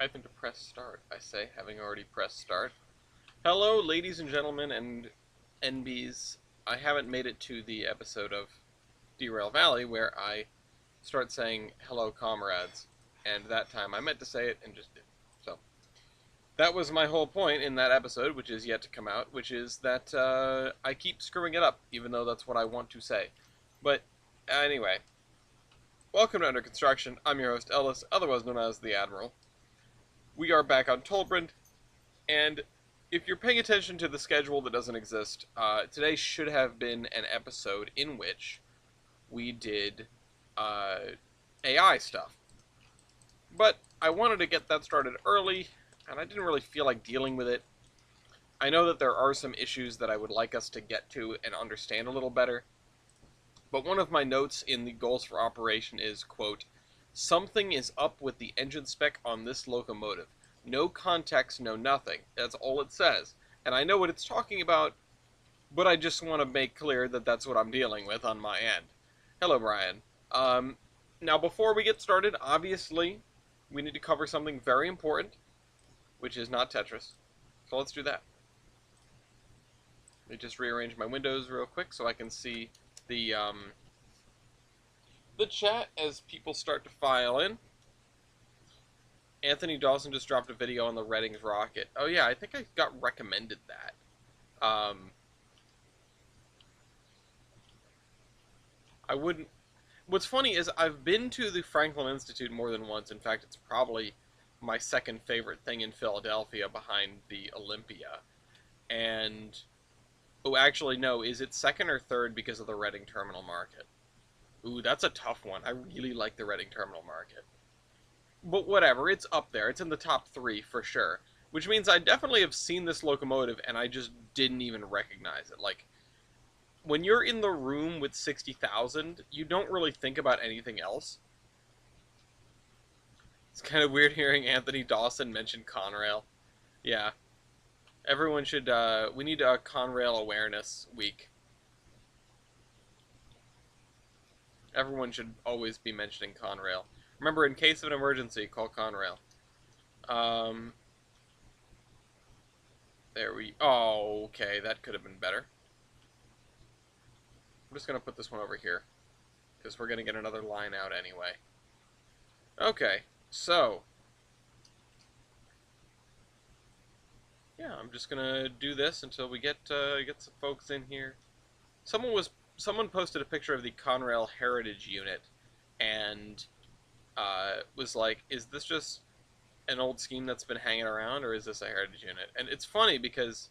Type into press start, I say, having already pressed start. Hello, ladies and gentlemen and NBs. I haven't made it to the episode of Derail Valley where I start saying, hello, comrades. And that time I meant to say it and just didn't. So, that was my whole point in that episode, which is yet to come out, which is that I keep screwing it up, even though that's what I want to say. But, anyway. Welcome to Under Construction. I'm your host, Ellis, otherwise known as the Admiral. We are back on Tolbrand, and if you're paying attention to the schedule that doesn't exist, today should have been an episode in which we did AI stuff. But I wanted to get that started early, and I didn't really feel like dealing with it. I know that there are some issues that I would like us to get to and understand a little better, but one of my notes in the goals for operation is, quote, something is up with the engine spec on this locomotive. No context, no nothing. That's all it says. And I know what it's talking about, but I just want to make clear that that's what I'm dealing with on my end. Hello, Brian. Now, before we get started, obviously, we need to cover something very important, which is not Tetris. So let's do that. Let me just rearrange my windows real quick so I can see the chat as people start to file in. Anthony Dawson just dropped a video on the Redding's rocket. Oh yeah, I think I got recommended that. I wouldn't... What's funny is I've been to the Franklin Institute more than once. In fact, it's probably my second favorite thing in Philadelphia behind the Olympia. And... Oh, actually, no. Is it second or third because of the Reading Terminal Market? Ooh, that's a tough one. I really like the Reading Terminal Market. But whatever, it's up there. It's in the top 3 for sure. Which means I definitely have seen this locomotive and I just didn't even recognize it. Like, when you're in the room with 60,000, you don't really think about anything else. It's kind of weird hearing Anthony Dawson mention Conrail. Yeah. Everyone should, we need a Conrail Awareness Week. Everyone should always be mentioning Conrail. Remember, in case of an emergency, call Conrail. There we... Oh, okay, that could have been better. I'm just going to put this one over here, because we're going to get another line out anyway. Okay, so... Yeah, I'm just gonna do this until we get some folks in here. Someone posted a picture of the Conrail Heritage Unit, and was like, "Is this just an old scheme that's been hanging around, or is this a Heritage Unit?" And it's funny because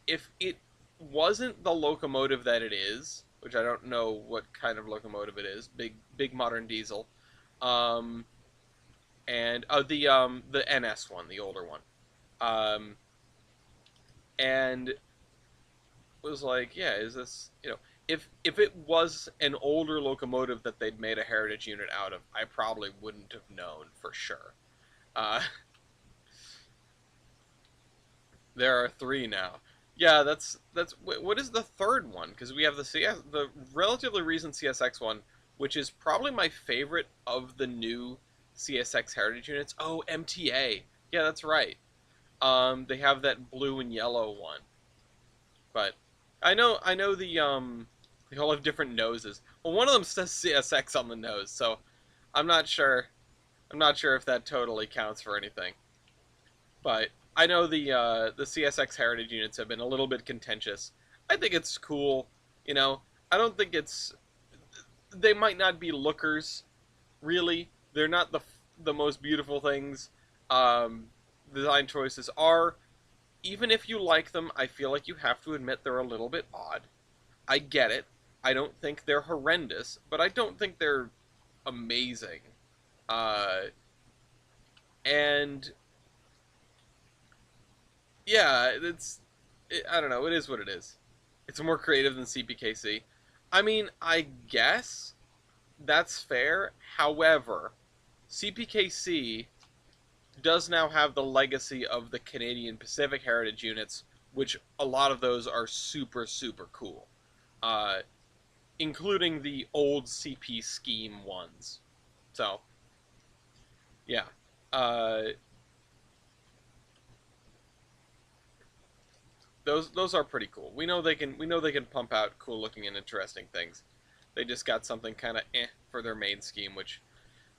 if it wasn't the locomotive that it is, which I don't know what kind of locomotive it is, big modern diesel, and the NS one, the older one. And was like, yeah, is this, if it was an older locomotive that they'd made a heritage unit out of, I probably wouldn't have known for sure. There are 3 now. Yeah, that's what is the third one? Because we have the relatively recent CSX one, which is probably my favorite of the new CSX heritage units. Oh, MTA. Yeah, that's right. They have that blue and yellow one. But I know they all have different noses. Well, one of them says CSX on the nose, so I'm not sure if that totally counts for anything. But I know the CSX heritage units have been a little bit contentious. I think it's cool, I don't think it's... They might not be lookers, really. They're not the most beautiful things. Design choices are, even if you like them, I feel like you have to admit they're a little bit odd. I get it. I don't think they're horrendous, but I don't think they're amazing. And yeah, I don't know, it is what it is. It's more creative than CPKC. I mean, I guess that's fair. However, CPKC does now have the legacy of the Canadian Pacific Heritage units, which a lot of those are super, super cool. Including the old CP scheme ones. So, yeah. Uh, those are pretty cool. We know they can pump out cool looking and interesting things. They just got something kind of for their main scheme, which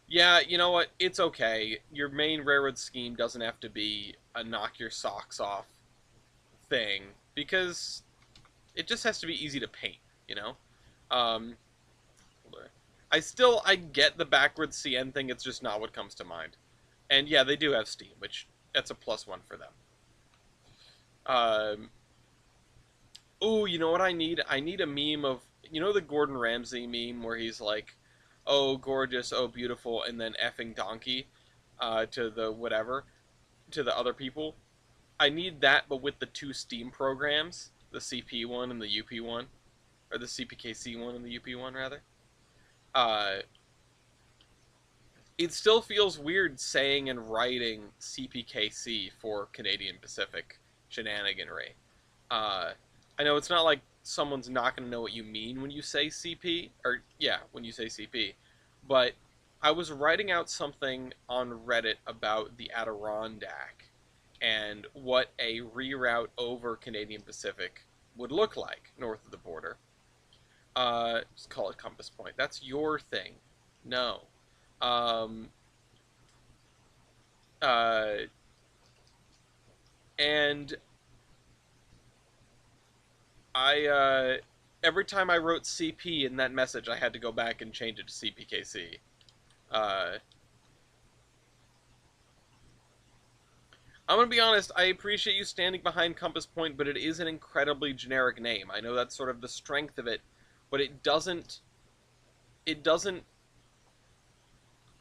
yeah, you know what? It's okay. Your main railroad scheme doesn't have to be a knock your socks off thing because it just has to be easy to paint, you know? Um, I get the backwards CN thing, it's just not what comes to mind. And yeah, they do have Steam, which that's a +1 for them. Um, oh, you know what I need? I need a meme of, you know, the Gordon Ramsay meme where he's like, "Oh, gorgeous, oh, beautiful," and then effing donkey, to the whatever, to the other people. I need that, but with the two Steam programs, the CP one and the UP one, or the CPKC one and the UP one rather. Uh, it still feels weird saying and writing CPKC for Canadian Pacific shenaniganry. Uh, I know it's not like someone's not going to know what you mean when you say CP, or yeah, when you say CP, but I was writing out something on Reddit about the Adirondack and what a reroute over Canadian Pacific would look like north of the border. Just call it Compass Point. That's your thing. No. Um, uh, and every time I wrote CP in that message, I had to go back and change it to CPKC. Uh, I'm gonna be honest. I appreciate you standing behind Compass Point, but it is an incredibly generic name. I know that's sort of the strength of it, but it doesn't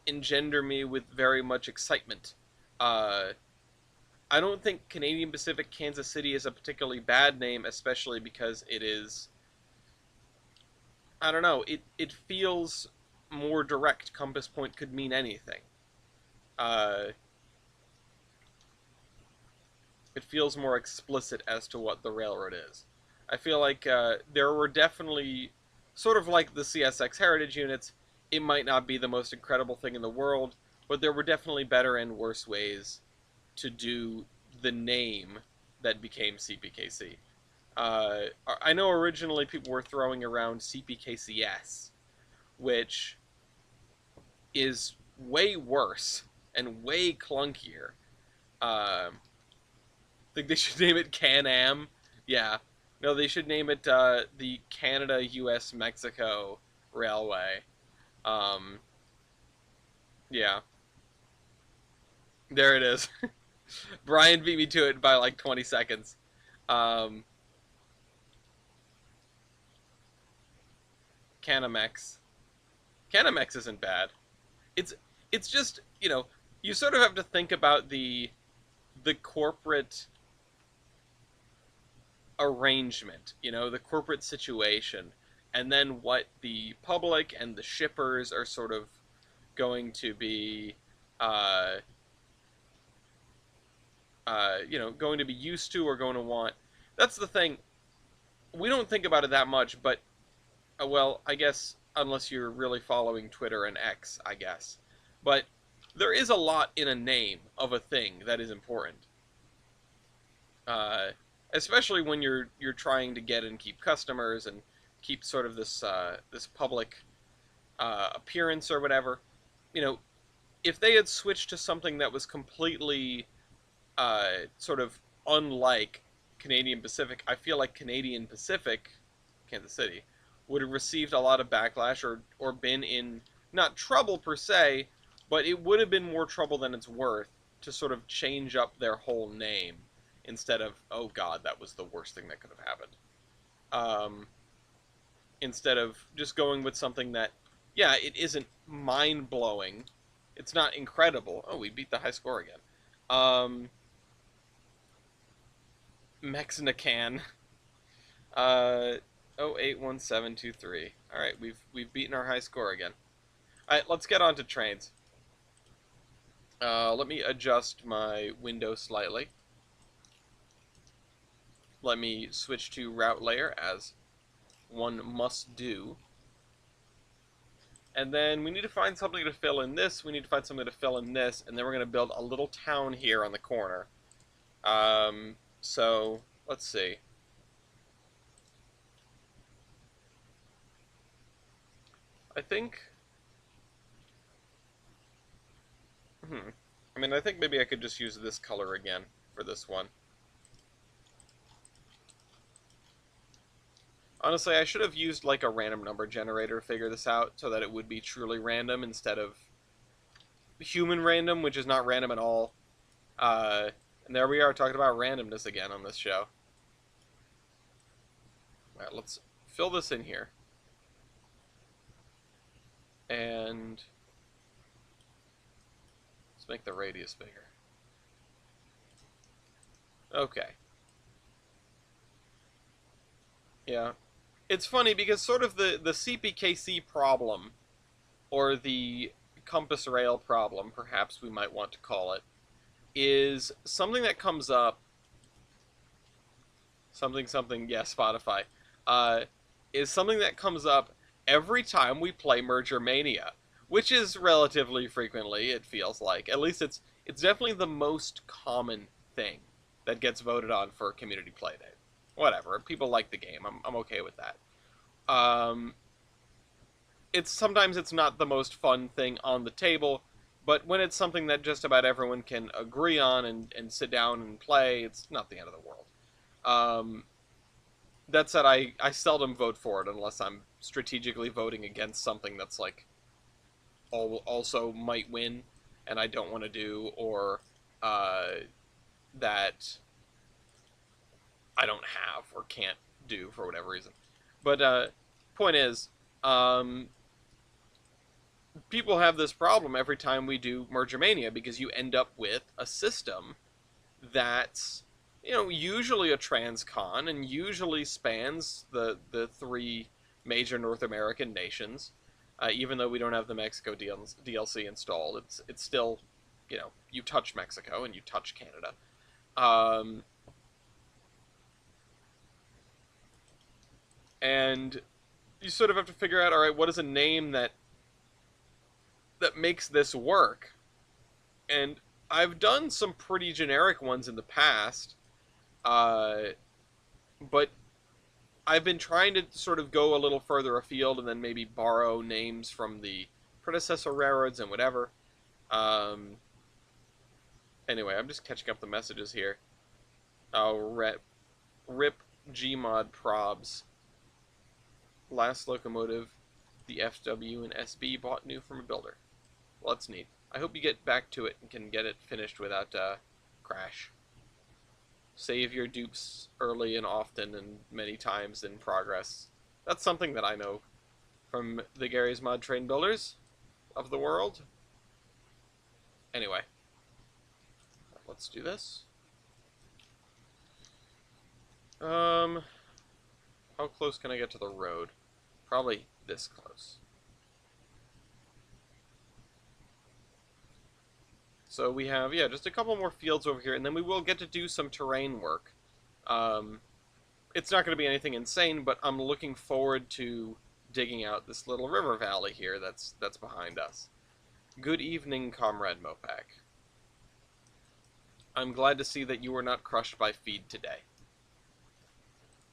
engender me with very much excitement. Uh, I don't think Canadian Pacific Kansas City is a particularly bad name, especially because it is. I don't know. It feels more direct. Compass Point could mean anything. Uh, it feels more explicit as to what the railroad is. I feel like there were definitely, sort of like the CSX heritage units, it might not be the most incredible thing in the world, but there were definitely better and worse ways to do the name that became CPKC. I know originally people were throwing around CPKCS, which is way worse and way clunkier. Think they should name it Can-Am. Yeah. No, they should name it the Canada, U.S., Mexico Railway. Um, yeah. There it is. Brian beat me to it by like 20 seconds. Um, Canamex. Canamex isn't bad. It's it's just, you sort of have to think about the corporate arrangement, the corporate situation, and then what the public and the shippers are sort of going to be, uh, going to be used to or going to want. That's the thing. We don't think about it that much, but well, I guess unless you're really following Twitter and X, I guess. But there is a lot in a name of a thing that is important. uh, Especially when you're trying to get and keep customers and keep sort of this public appearance or whatever. You know, if they had switched to something that was completely sort of unlike Canadian Pacific, I feel like Canadian Pacific, Kansas City, would have received a lot of backlash or been in not trouble per se, but it would have been more trouble than it's worth to sort of change up their whole name instead of, oh god, that was the worst thing that could have happened. Um, Instead of just going with something that, yeah, it isn't mind blowing, it's not incredible. Oh, we beat the high score again. Um, Mexinacan. Uh, 081723. All right, we've beaten our high score again. All right, let's get on to trains. Let me adjust my window slightly. Let me switch to route layer as one must do. And then we need to find something to fill in this, we need to find something to fill in this, and then we're going to build a little town here on the corner. So, let's see. I think... I mean, I think maybe I could just use this color again for this one. Honestly, I should have used like a random number generator to figure this out so that it would be truly random instead of human random, which is not random at all. And there we are talking about randomness again on this show. Alright, let's fill this in here. And let's make the radius bigger. Okay. Yeah. It's funny because sort of the CPKC problem, or the compass rail problem, perhaps we might want to call it, is something that comes up. Something, yeah, Spotify. Is something that comes up every time we play Merger Mania, which is relatively frequently, it feels like. At least it's definitely the most common thing that gets voted on for community playdate. Whatever, people like the game. I'm okay with that. Um, it's sometimes it's not the most fun thing on the table, but when it's something that just about everyone can agree on and sit down and play, it's not the end of the world. Um, that said, I seldom vote for it unless I'm strategically voting against something that's like also might win and I don't want to do, or that I don't have or can't do for whatever reason. But point is, um, people have this problem every time we do Merger Mania because you end up with a system that's, usually a transcon and usually spans the three major North American nations. Even though we don't have the Mexico DLC installed, it's still, you touch Mexico and you touch Canada. Um, and you sort of have to figure out, all right, what is a name that makes this work? And I've done some pretty generic ones in the past, uh, but I've been trying to sort of go a little further afield and then maybe borrow names from the predecessor railroads and whatever. Um, anyway, I'm just catching up the messages here. Oh, rip Gmod probs. Last locomotive, the FW and SB bought new from a builder. Well, that's neat. I hope you get back to it and can get it finished without crash. Save your dupes early and often and many times in progress. That's something that I know from the Gary's Mod train builders of the world. Anyway, let's do this. How close can I get to the road? Probably this close. So we have, yeah, just a couple more fields over here, and then we will get to do some terrain work. It's not going to be anything insane, but I'm looking forward to digging out this little river valley here that's behind us. Good evening, Comrade Mopak. I'm glad to see that you were not crushed by feed today.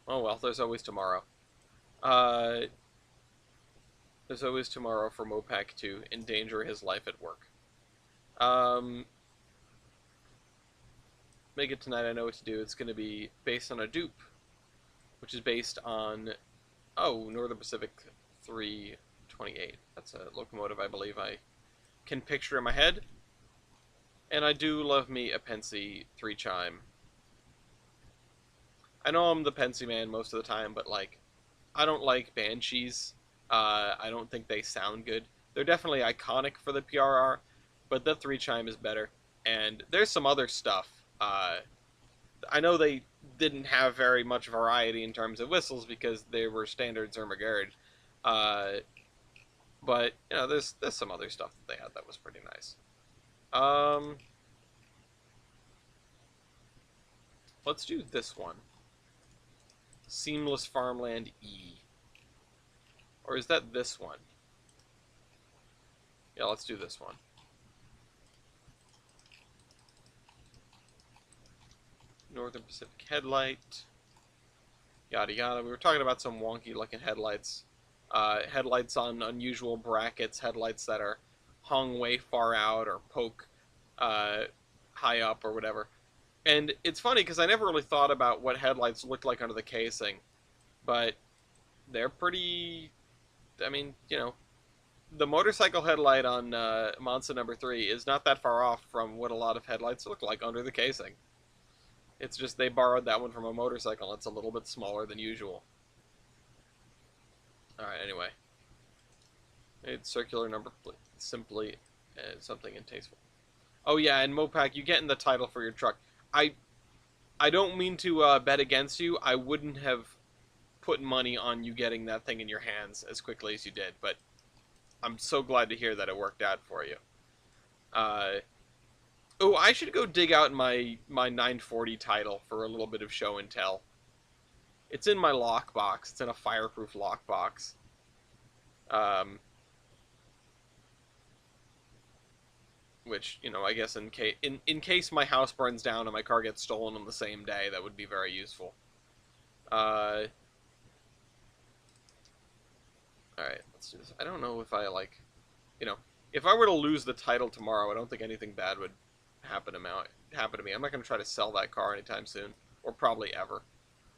Oh well, there's always tomorrow. There's always tomorrow for Mopak to endanger his life at work. Make it tonight, I know what to do. It's going to be based on a dupe, which is based on, Northern Pacific 328. That's a locomotive I believe I can picture in my head. And I do love me a Pensy 3-chime. I know I'm the Pensy man most of the time, but, I don't like Banshees. I don't think they sound good. They're definitely iconic for the PRR, but the 3-chime is better. And there's some other stuff. I know they didn't have very much variety in terms of whistles because they were standard Zermagerd. But, there's some other stuff that they had that was pretty nice. Let's do this one. Seamless Farmland E. Or is that this one? Yeah, let's do this one. Northern Pacific headlight. Yada yada. We were talking about some wonky looking headlights. Headlights on unusual brackets, headlights that are hung way far out or poke uh, high up or whatever. And it's funny because I never really thought about what headlights looked like under the casing, but they're pretty. I mean, the motorcycle headlight on Monza number 3 is not that far off from what a lot of headlights look like under the casing. It's just they borrowed that one from a motorcycle. It's a little bit smaller than usual. Alright, anyway. It's circular number plate. Simply something intasteful. Oh yeah, and Mopac, you get in the title for your truck. I don't mean to bet against you. I wouldn't have put money on you getting that thing in your hands as quickly as you did, but I'm so glad to hear that it worked out for you. Oh, I should go dig out my 940 title for a little bit of show and tell. It's in my lockbox. It's in a fireproof lockbox. Which, I guess in case my house burns down and my car gets stolen on the same day, that would be very useful. Alright, let's do this. I don't know if I, if I were to lose the title tomorrow, I don't think anything bad would happen to me. I'm not going to try to sell that car anytime soon, or probably ever.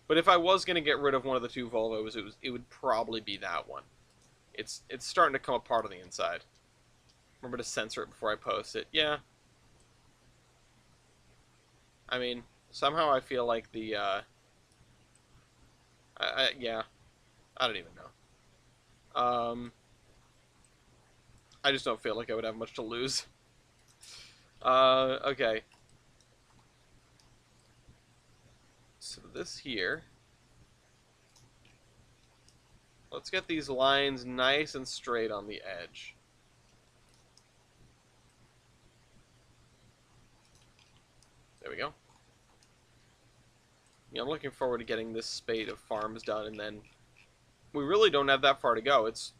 But if I was going to get rid of one of the two Volvos, it would probably be that one. It's starting to come apart on the inside. Remember to censor it before I post it. Yeah. I mean, somehow I feel like the, yeah. I don't even know. I just don't feel like I would have much to lose. Okay. So this here. Let's get these lines nice and straight on the edge. There we go. Yeah, I'm looking forward to getting this spate of farms done, and then we really don't have that far to go. It's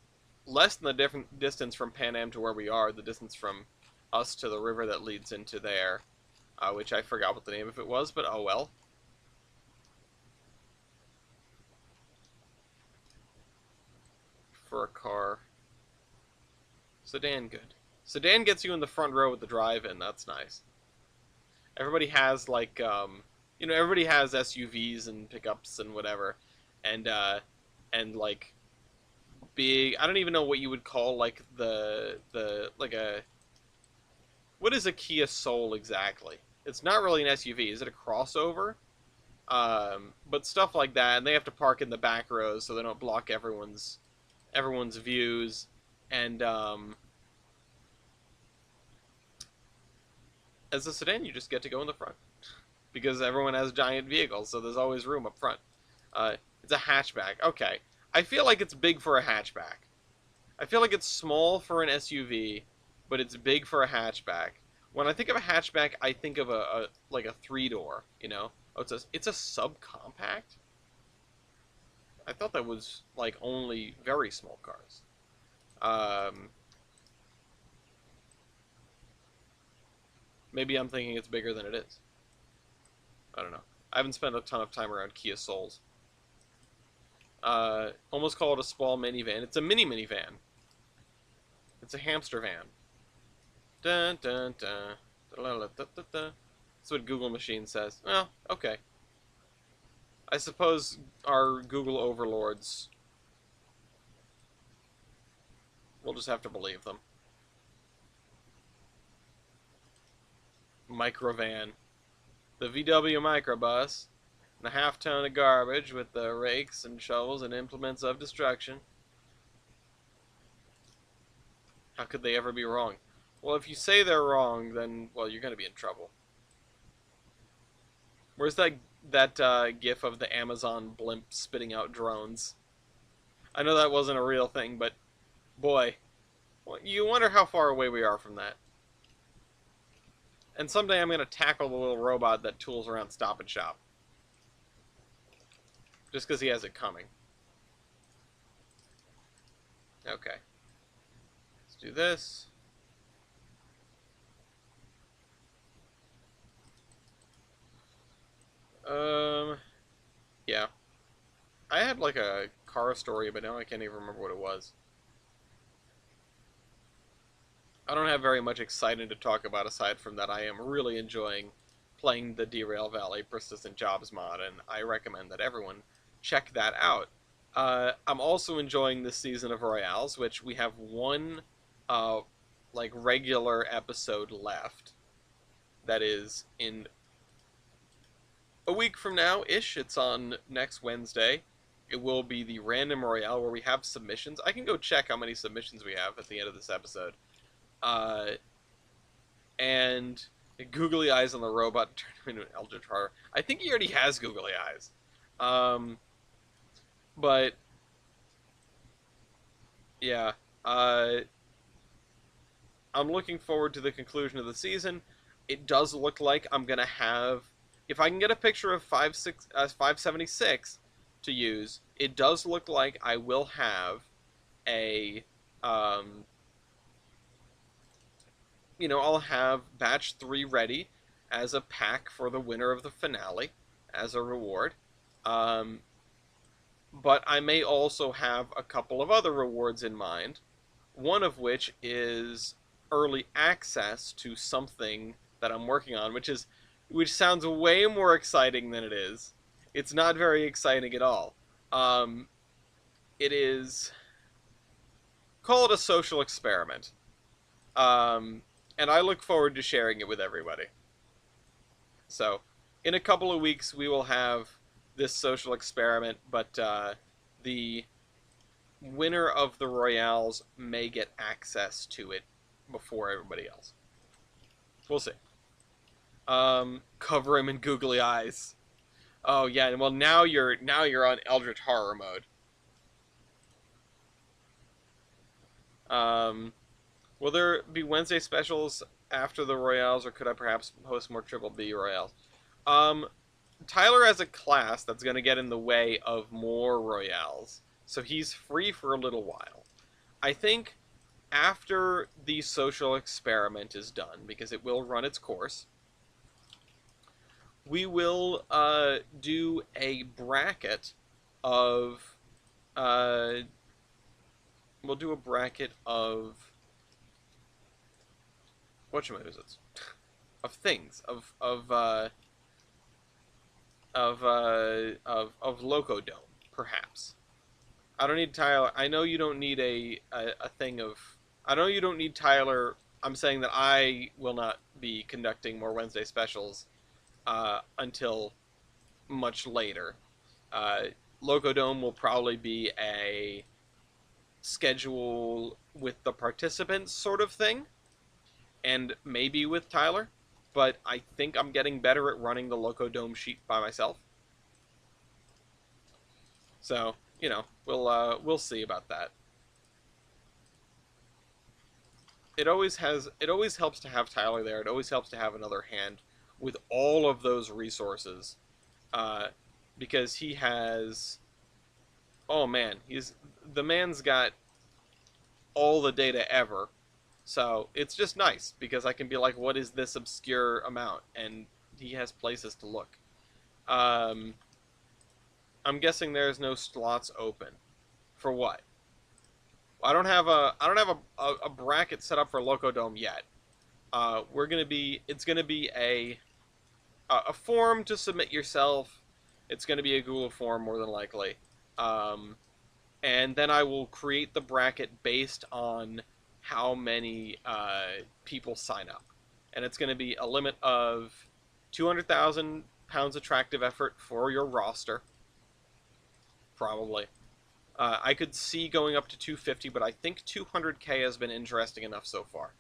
less than the different distance from Pan Am to where we are, the distance from us to the river that leads into there, which I forgot what the name of it was, but oh well. For a car. Sedan, good. Sedan gets you in the front row with the drive-in, that's nice. Everybody has, everybody has SUVs and pickups and whatever, and like, big, I don't even know what you would call, like, what is a Kia Soul exactly? It's not really an SUV. Is it a crossover? But stuff like that, and they have to park in the back rows so they don't block everyone's views, and, as a sedan, you just get to go in the front. Because everyone has giant vehicles, so there's always room up front. It's a hatchback. Okay. I feel like it's big for a hatchback. I feel like it's small for an SUV, but it's big for a hatchback. When I think of a hatchback, I think of a 3-door, Oh, it's a subcompact? I thought that was, only very small cars. Maybe I'm thinking it's bigger than it is. I don't know. I haven't spent a ton of time around Kia Souls. Almost call it a small minivan. It's a mini minivan. It's a hamster van. Dun dun dun. That's what Google machine says. Well, okay. I suppose our Google overlords, we'll just have to believe them. Microvan. The VW microbus, and a half-ton of garbage with the rakes and shovels and implements of destruction. How could they ever be wrong? Well, if you say they're wrong, then, well, you're going to be in trouble. Where's that gif of the Amazon blimp spitting out drones? I know that wasn't a real thing, but, boy, you wonder how far away we are from that. And someday I'm going to tackle the little robot that tools around Stop and Shop. Just because he has it coming. Okay. Let's do this. like a car story, but now I can't even remember what it was. I don't have very much exciting to talk about aside from that I am really enjoying playing the Derail Valley Persistent Jobs mod, and I recommend that everyone check that out. I'm also enjoying this season of Royales, which we have one uh, like regular episode left. That is in a week from now ish. It's on next Wednesday. It will be the random Royale where we have submissions. I can go check how many submissions we have at the end of this episode. Uh, and googly eyes on the robot turned him into an eldritch horror. I think he already has googly eyes. Um, but yeah, uh, I'm looking forward to the conclusion of the season. It does look like I'm gonna have, if I can get a picture of 576 to use, it does look like I will have a, um, I'll have batch 3 ready as a pack for the winner of the finale as a reward. Um, but I may also have a couple of other rewards in mind, one of which is early access to something that I'm working on, which sounds way more exciting than it is. It's not very exciting at all. Um, it is, call it a social experiment. Um, and I look forward to sharing it with everybody. So, in a couple of weeks, we will have this social experiment, but the winner of the Royales may get access to it before everybody else. We'll see. Cover him in googly eyes. Oh yeah, well now you're on Eldritch Horror mode. Um, will there be Wednesday specials after the Royales, or could I perhaps host more Triple B Royales? Um, Tyler has a class that's going to get in the way of more Royales, so he's free for a little while. I think after the social experiment is done, because it will run its course, we will do a bracket of uh, we'll do a bracket of whatchamacallits of things of Locodome, perhaps. I don't need Tyler. I know you don't need a thing of. I know you don't need Tyler. I'm saying that I will not be conducting more Wednesday specials until much later. Uh, Locodome will probably be a schedule with the participants sort of thing, and maybe with Tyler. But I think I'm getting better at running the Locodome sheet by myself. So we'll see about that. It always helps to have Tyler there. It always helps to have another hand with all of those resources, uh, because he has. Oh man, the man's got all the data ever. So it's just nice because I can be like, what is this obscure amount? And he has places to look. Um, I'm guessing there's no slots open. For what? I don't have a bracket set up for Locodome yet. It's gonna be a form to submit yourself. It's gonna be a Google form more than likely. Um, and then I will create the bracket based on how many people sign up, and it's going to be a limit of 200,000 pounds attractive effort for your roster, probably. I could see going up to 250, but I think 200K has been interesting enough so far.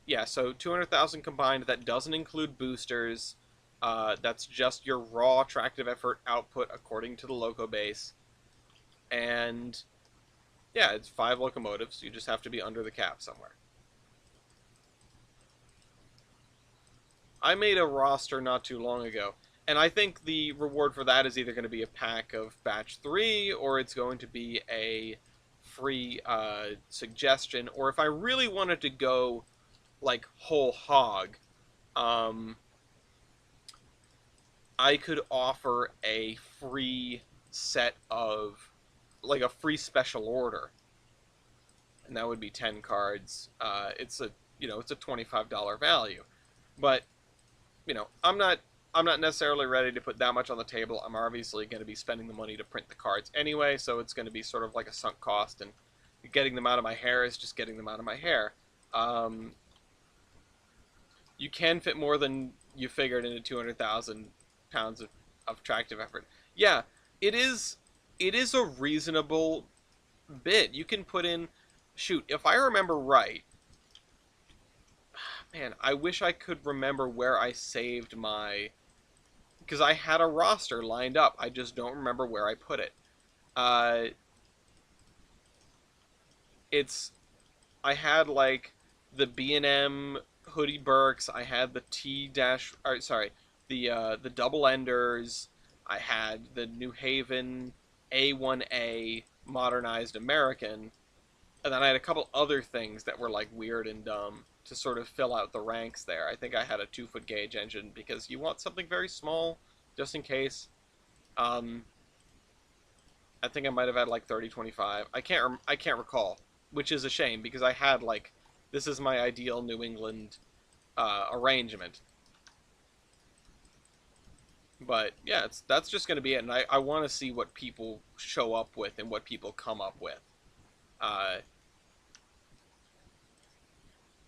Yeah, so 200,000 combined. That doesn't include boosters. That's just your raw attractive effort output according to the loco base. And yeah, it's 5 locomotives. You just have to be under the cap somewhere. I made a roster not too long ago, and I think the reward for that is either going to be a pack of batch 3, or it's going to be a free suggestion, or if I really wanted to go like whole hog, um, I could offer a free set of, like a free special order, and that would be 10 cards. It's a, it's a $25 value, but I'm not necessarily ready to put that much on the table. I'm obviously going to be spending the money to print the cards anyway, so it's going to be sort of like a sunk cost, and getting them out of my hair is just getting them out of my hair. Um, you can fit more than you figured into 200,000 pounds of tractive effort. Yeah, it is. It is a reasonable bit. You can put in. Shoot, if I remember right, man, I wish I could remember where I saved my, because I had a roster lined up. I just don't remember where I put it. Uh, it's I had like the B&M Hoodie Burks. I had the T dash. Or sorry, the double enders. I had the New Haven A1A modernized American, and then I had a couple other things that were like weird and dumb to sort of fill out the ranks there. I think I had a 2-foot gauge engine because you want something very small just in case. Um, I think I might have had like 30-25. I can't recall, which is a shame because I had like this is my ideal New England arrangement. But yeah, that's just going to be it, and I want to see what people show up with and what people come up with. Uh,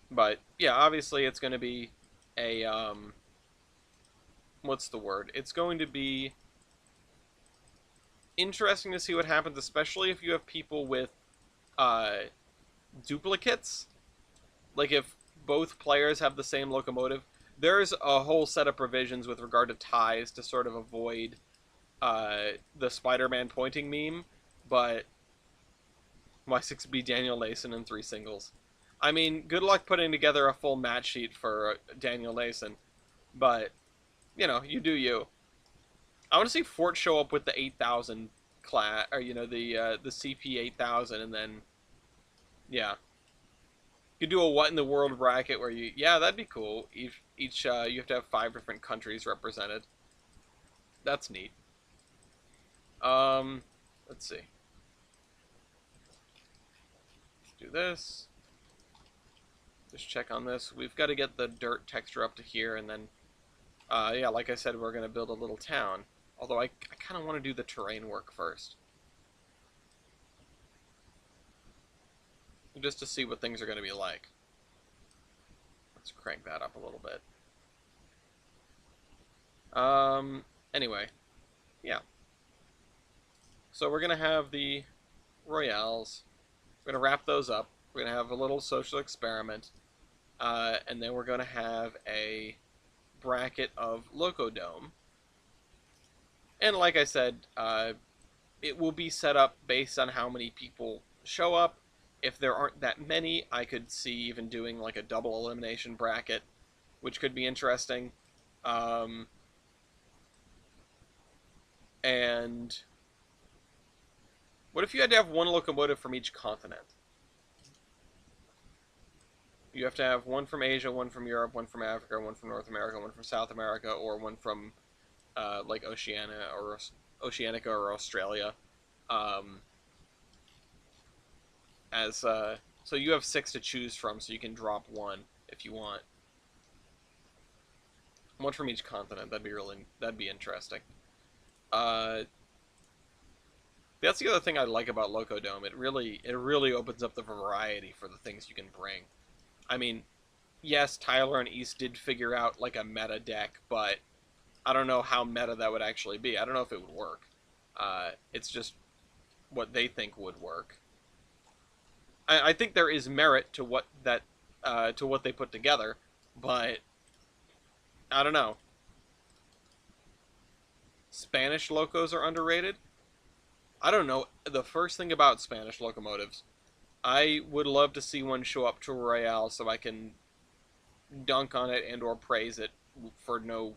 but yeah, obviously it's going to be a what's the word? It's going to be interesting to see what happens, especially if you have people with uh, duplicates. Like if both players have the same locomotive, there's a whole set of provisions with regard to ties to sort of avoid the Spider-Man pointing meme, but why 6B Daniel Layson in 3 singles? I mean, good luck putting together a full match sheet for Daniel Layson, but you do you. I want to see Fort show up with the 8,000 class, or the CP 8,000, and then yeah, you could do a what in the world bracket where that'd be cool. Each you have to have 5 different countries represented. That's neat. Um, let's see. Do this. Just check on this. We've got to get the dirt texture up to here, and then, yeah, like I said, we're going to build a little town. Although I kind of want to do the terrain work first. Just to see what things are going to be like. Let's crank that up a little bit. Anyway, yeah. So we're going to have the Royales. We're going to wrap those up. We're going to have a little social experiment. And then we're going to have a bracket of Locodome. And like I said, it will be set up based on how many people show up. If there aren't that many, I could see even doing like a double elimination bracket, which could be interesting. And what if you had to have one locomotive from each continent? You have to have one from Asia, one from Europe, one from Africa, one from North America, one from South America, or one from like Oceanica or Australia. Um, so you have 6 to choose from, so you can drop one if you want. One from each continent. That'd be interesting. That's the other thing I like about Locodome. It really opens up the variety for the things you can bring. I mean, yes, Tyler and East did figure out like a meta deck, but I don't know how meta that would actually be. I don't know if it would work. It's just what they think would work. I think there is merit to what they put together, but I don't know. Spanish locos are underrated. I don't know the first thing about Spanish locomotives. I would love to see one show up to Royale so I can dunk on it and or praise it for no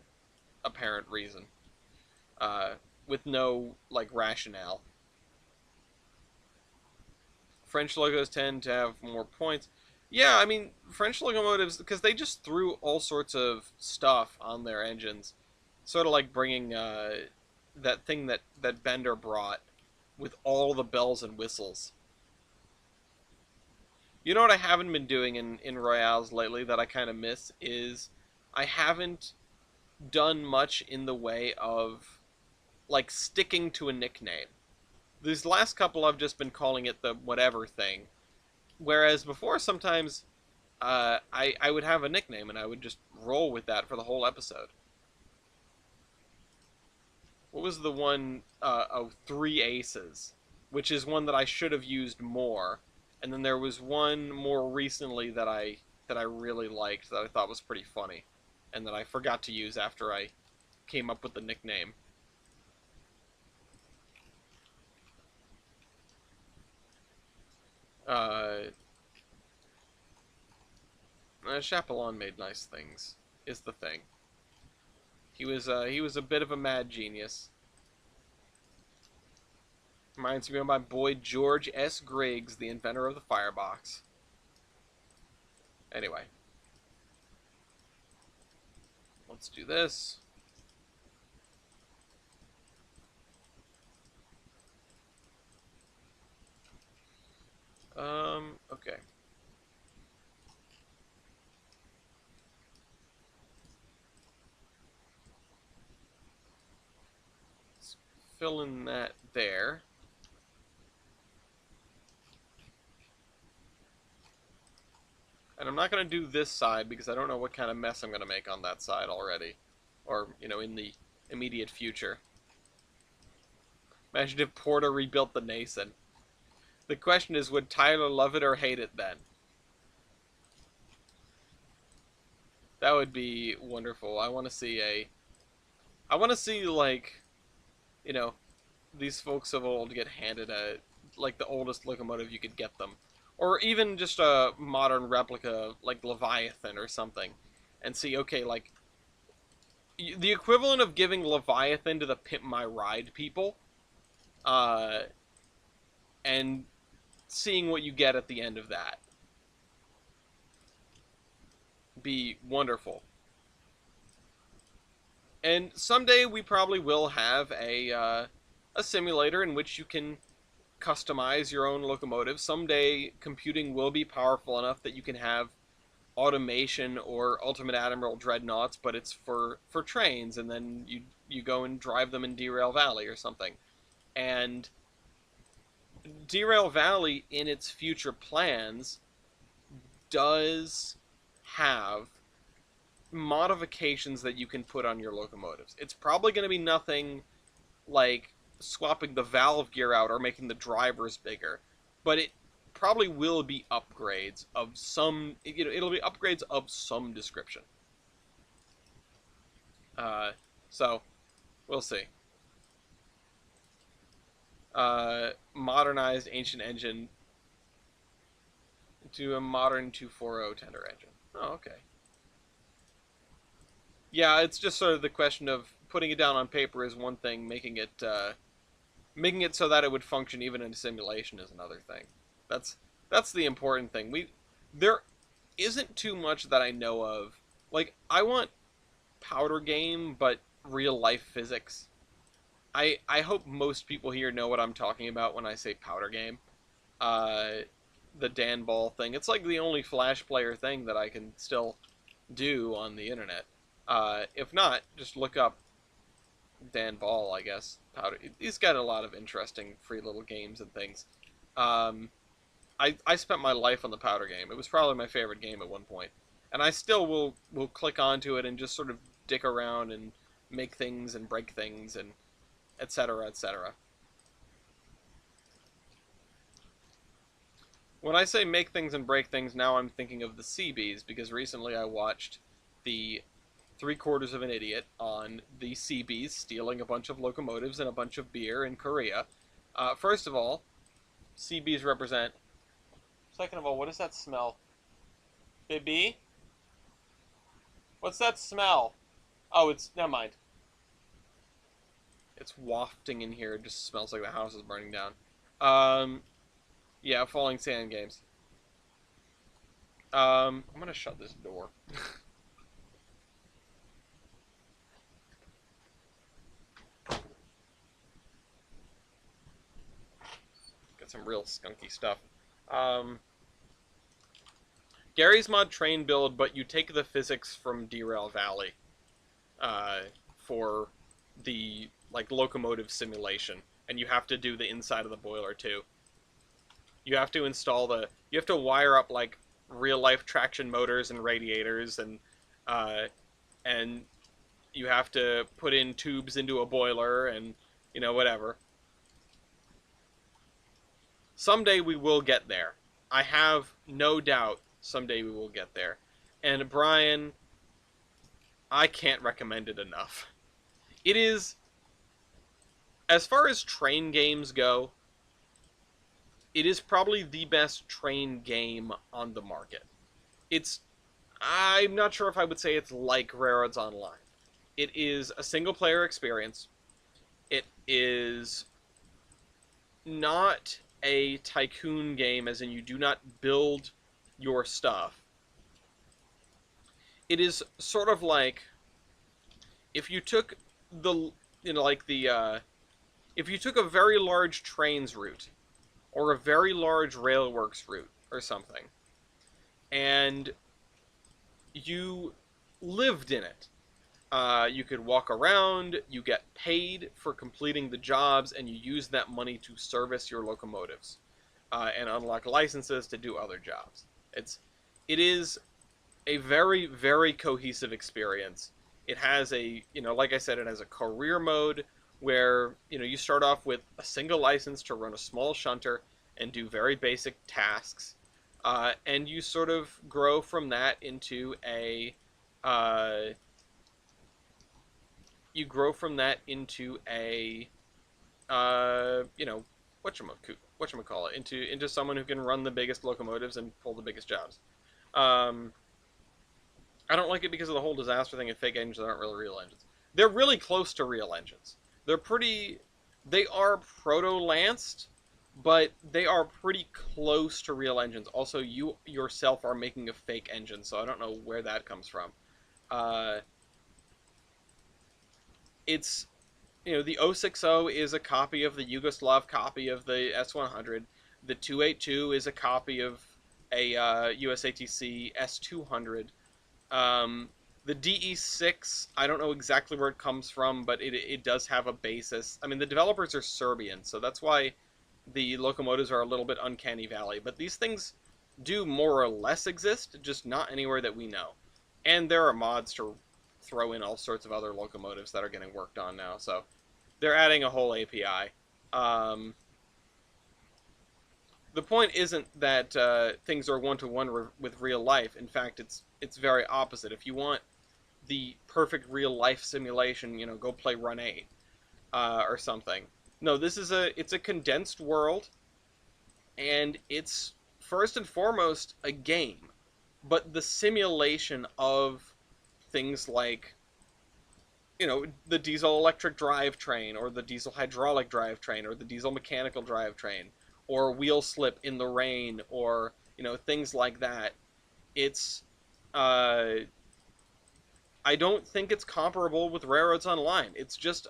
apparent reason, with no like rationale. French logos tend to have more points. Yeah, I mean French locomotives because they just threw all sorts of stuff on their engines, sort of like bringing that thing that Bender brought with all the bells and whistles. You know what I haven't been doing in Royales lately that I kind of miss is I haven't done much in the way of like sticking to a nickname. These last couple I've just been calling it the whatever thing, whereas before sometimes I would have a nickname and I would just roll with that for the whole episode. What was the one? Oh, Three Aces, which is one that I should have used more. And then there was one more recently that I really liked that I thought was pretty funny, and that I forgot to use after I came up with the nickname. Uh, Chapelon made nice things. Is the thing. He was a bit of a mad genius. Reminds me of my boy George S. Griggs, the inventor of the firebox. Anyway, let's do this. Okay. Let's fill in that there. And I'm not going to do this side because I don't know what kind of mess I'm going to make on that side already. Or, in the immediate future. Imagine if Porter rebuilt the Nason. The question is, would Tyler love it or hate it then? That would be wonderful. I want to see, like, you know, these folks of old get handed like, the oldest locomotive you could get them. Or even just a modern replica, like Leviathan or something. And see, okay, like, the equivalent of giving Leviathan to the Pimp My Ride people, uh, and seeing what you get at the end of that. Be wonderful. And someday we probably will have a simulator in which you can customize your own locomotive. Someday computing will be powerful enough that you can have automation or Ultimate Admiral dreadnoughts, but it's for trains, and then you go and drive them in Derail Valley or something. And Derail Valley, in its future plans, does have modifications that you can put on your locomotives. It's probably going to be nothing like swapping the valve gear out or making the drivers bigger, but it probably will be upgrades of some. It'll be upgrades of some description. Uh, so we'll see. Modernized ancient engine to a modern 240 tender engine. Oh, okay. Yeah, it's just sort of the question of putting it down on paper is one thing, making it so that it would function even in a simulation is another thing. That's that's the important thing. There isn't too much that I know of. Like, I want powder game, but real life physics. I hope most people here know what I'm talking about when I say powder game. Uh, the Dan Ball thing. It's like the only Flash player thing that I can still do on the internet. If not, just look up Dan Ball, I guess. Powder. He's got a lot of interesting free little games and things. Um, I spent my life on the powder game. It was probably my favorite game at one point, and I still will click onto it and just sort of dick around and make things and break things and etc. etc. When I say make things and break things, now I'm thinking of the CBs because recently I watched the Three Quarters of an Idiot on the CBs stealing a bunch of locomotives and a bunch of beer in Korea. First of all, CBs represent. Second of all, what does that smell? Baby? What's that smell? Oh, it's. Never mind. It's wafting in here. It just smells like the house is burning down. Um, yeah, falling sand games. I'm gonna shut this door. some real skunky stuff. Um, Gary's mod train build, but you take the physics from Derail Valley uh, for the like locomotive simulation, and you have to do the inside of the boiler too. You have to install you have to wire up like real life traction motors and radiators, uh, and you have to put in tubes into a boiler, and whatever. Someday we will get there. I have no doubt someday we will get there. And Brian, I can't recommend it enough. It is, as far as train games go, it is probably the best train game on the market. It's, I'm not sure if I would say it's like Railroads Online. It is a single player experience. It is not a tycoon game, as in you do not build your stuff. It is sort of like if you took the, like if you took a very large trains route or a very large railworks route or something, and you lived in it. You could walk around, you get paid for completing the jobs, and you use that money to service your locomotives and unlock licenses to do other jobs. It is a very, very cohesive experience. It has like I said, it has a career mode where, you start off with a single license to run a small shunter and do very basic tasks. And you sort of grow from that into uh, you grow from that into a you know whatchamacallit, into someone who can run the biggest locomotives and pull the biggest jobs. Um, I don't like it because of the whole disaster thing and fake engines aren't really real engines. They're really close to real engines. They're pretty. They are proto-lanced, but they are pretty close to real engines. Also, you yourself are making a fake engine, so I don't know where that comes from. Uh, it's the 060 is a copy of the Yugoslav copy of the S100. The 282 is a copy of a USATC S200. Um, the DE6, I don't know exactly where it comes from, but it does have a basis. I mean, the developers are Serbian, so that's why the locomotives are a little bit uncanny valley. But these things do more or less exist, just not anywhere that we know. And there are mods to throw in all sorts of other locomotives that are getting worked on now. So they're adding a whole API. Um, the point isn't that things are one-to-one with real life. In fact, it's very opposite. If you want the perfect real life simulation, go play Run 8 or something. No, it's a condensed world, and it's first and foremost a game. But the simulation of things like the diesel electric drivetrain, or the diesel hydraulic drivetrain, or the diesel mechanical drivetrain, or wheel slip in the rain, or things like that. It's I don't think it's comparable with Railroads Online. It's just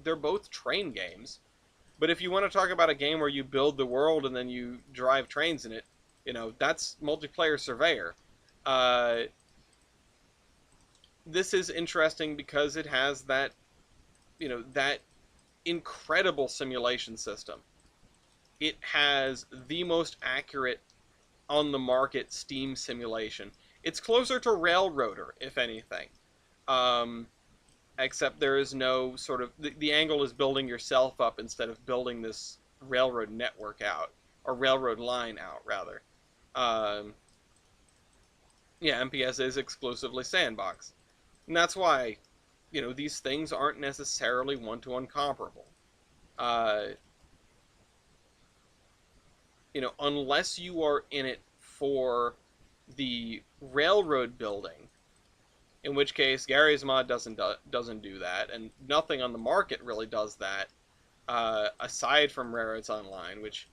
they're both train games. But if you want to talk about a game where you build the world and then you drive trains in it, that's multiplayer Surveyor. Uh, this is interesting because it has that incredible simulation system. It has the most accurate on the market Steam simulation. It's closer to Railroader, if anything. Um, Except there is no sort of the angle is building yourself up instead of building this railroad network out, or railroad line out rather. Um, yeah, MPS is exclusively sandbox, and that's why these things aren't necessarily one-to-one comparable. Uh, Unless you are in it for the railroad building, in which case Gary's mod doesn't do that, and nothing on the market really does that, aside from Railroads Online, which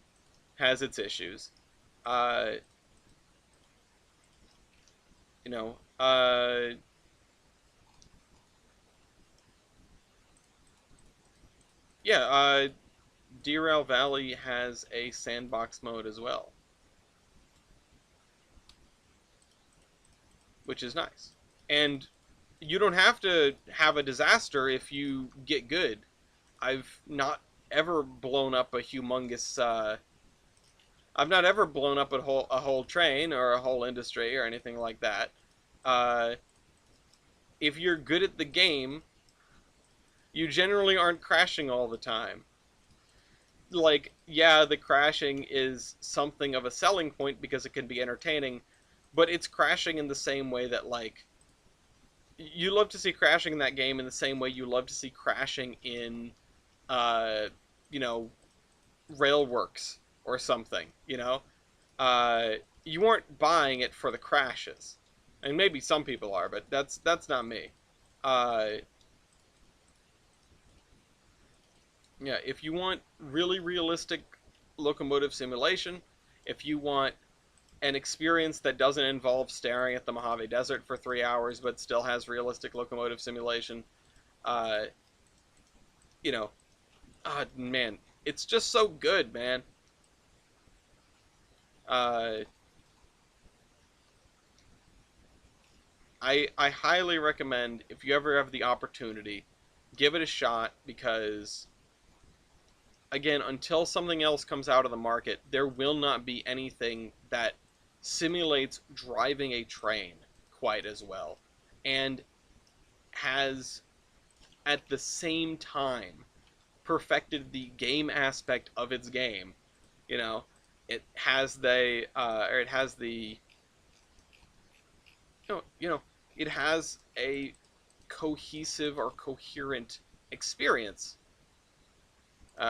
has its issues. Uh, you know, uh, yeah. Derail Valley has a sandbox mode as well, which is nice. And you don't have to have a disaster if you get good. I've not ever blown up a humongous. I've not ever blown up a whole train or a whole industry or anything like that. Uh, if you're good at the game, you generally aren't crashing all the time. Like, yeah, the crashing is something of a selling point because it can be entertaining, but it's crashing in the same way that, like, you love to see crashing in that game in the same way you love to see crashing in, uh, you know, Railworks or something, you know? Uh, you aren't buying it for the crashes. And maybe some people are, but that's not me. Uh, yeah, if you want really realistic locomotive simulation, if you want an experience that doesn't involve staring at the Mojave Desert for 3 hours but still has realistic locomotive simulation, uh, you know, man, it's just so good, man. Uh, I highly recommend if you ever have the opportunity, give it a shot because again, until something else comes out of the market, there will not be anything that simulates driving a train quite as well and has at the same time perfected the game aspect of its game. You know, it has the you know it has a cohesive or coherent experience.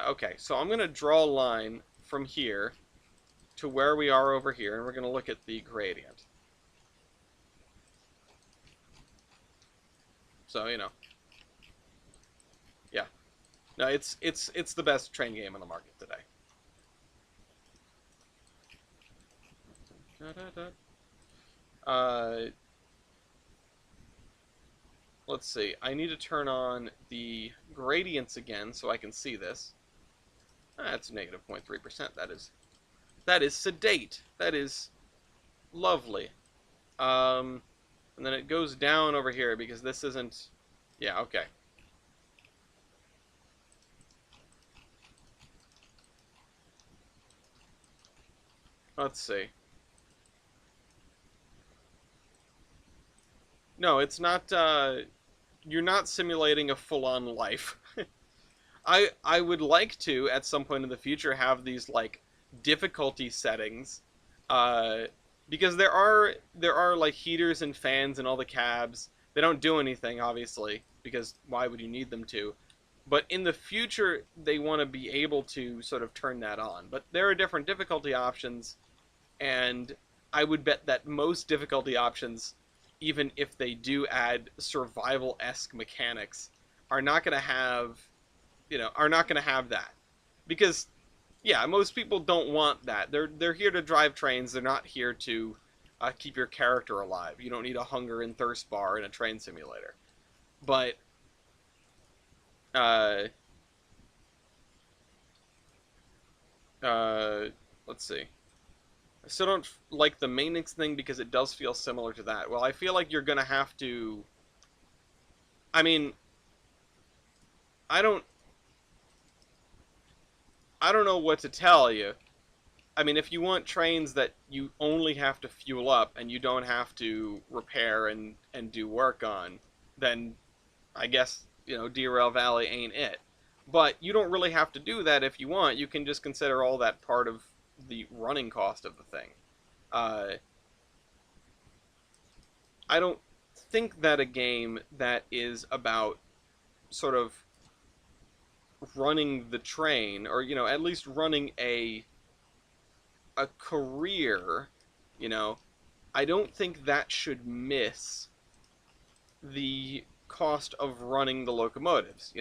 Okay, so I'm going to draw a line from here to where we are over here, and we're going to look at the gradient. So, yeah. No, it's the best train game on the market today. Uh, let's see. I need to turn on the gradients again so I can see this. That's negative 0.3%. That is sedate. That is lovely. And then it goes down over here because this isn't. Yeah. Okay. Let's see. No, it's not. You're not simulating a full-on life. I would like to at some point in the future have these like difficulty settings, uh, because there are like heaters and fans in all the cabs. They don't do anything, obviously, because why would you need them to? But in the future, they want to be able to sort of turn that on. But there are different difficulty options, and I would bet that most difficulty options, even if they do add survival-esque mechanics, are not going to have, are not going to have that. Because, yeah, most people don't want that. They're here to drive trains. They're not here to keep your character alive. You don't need a hunger and thirst bar in a train simulator. But, uh, uh, let's see. I still don't like the maintenance thing because it does feel similar to that. Well, I feel like you're gonna have to. I mean, I don't. I don't know what to tell you. I mean, if you want trains that you only have to fuel up and you don't have to repair and do work on, then I guess Derail Valley ain't it. But you don't really have to do that if you want. You can just consider all that part of the running cost of the thing. Uh, I don't think that a game that is about sort of running the train, or at least running a career, you know, I don't think that should miss the cost of running the locomotives.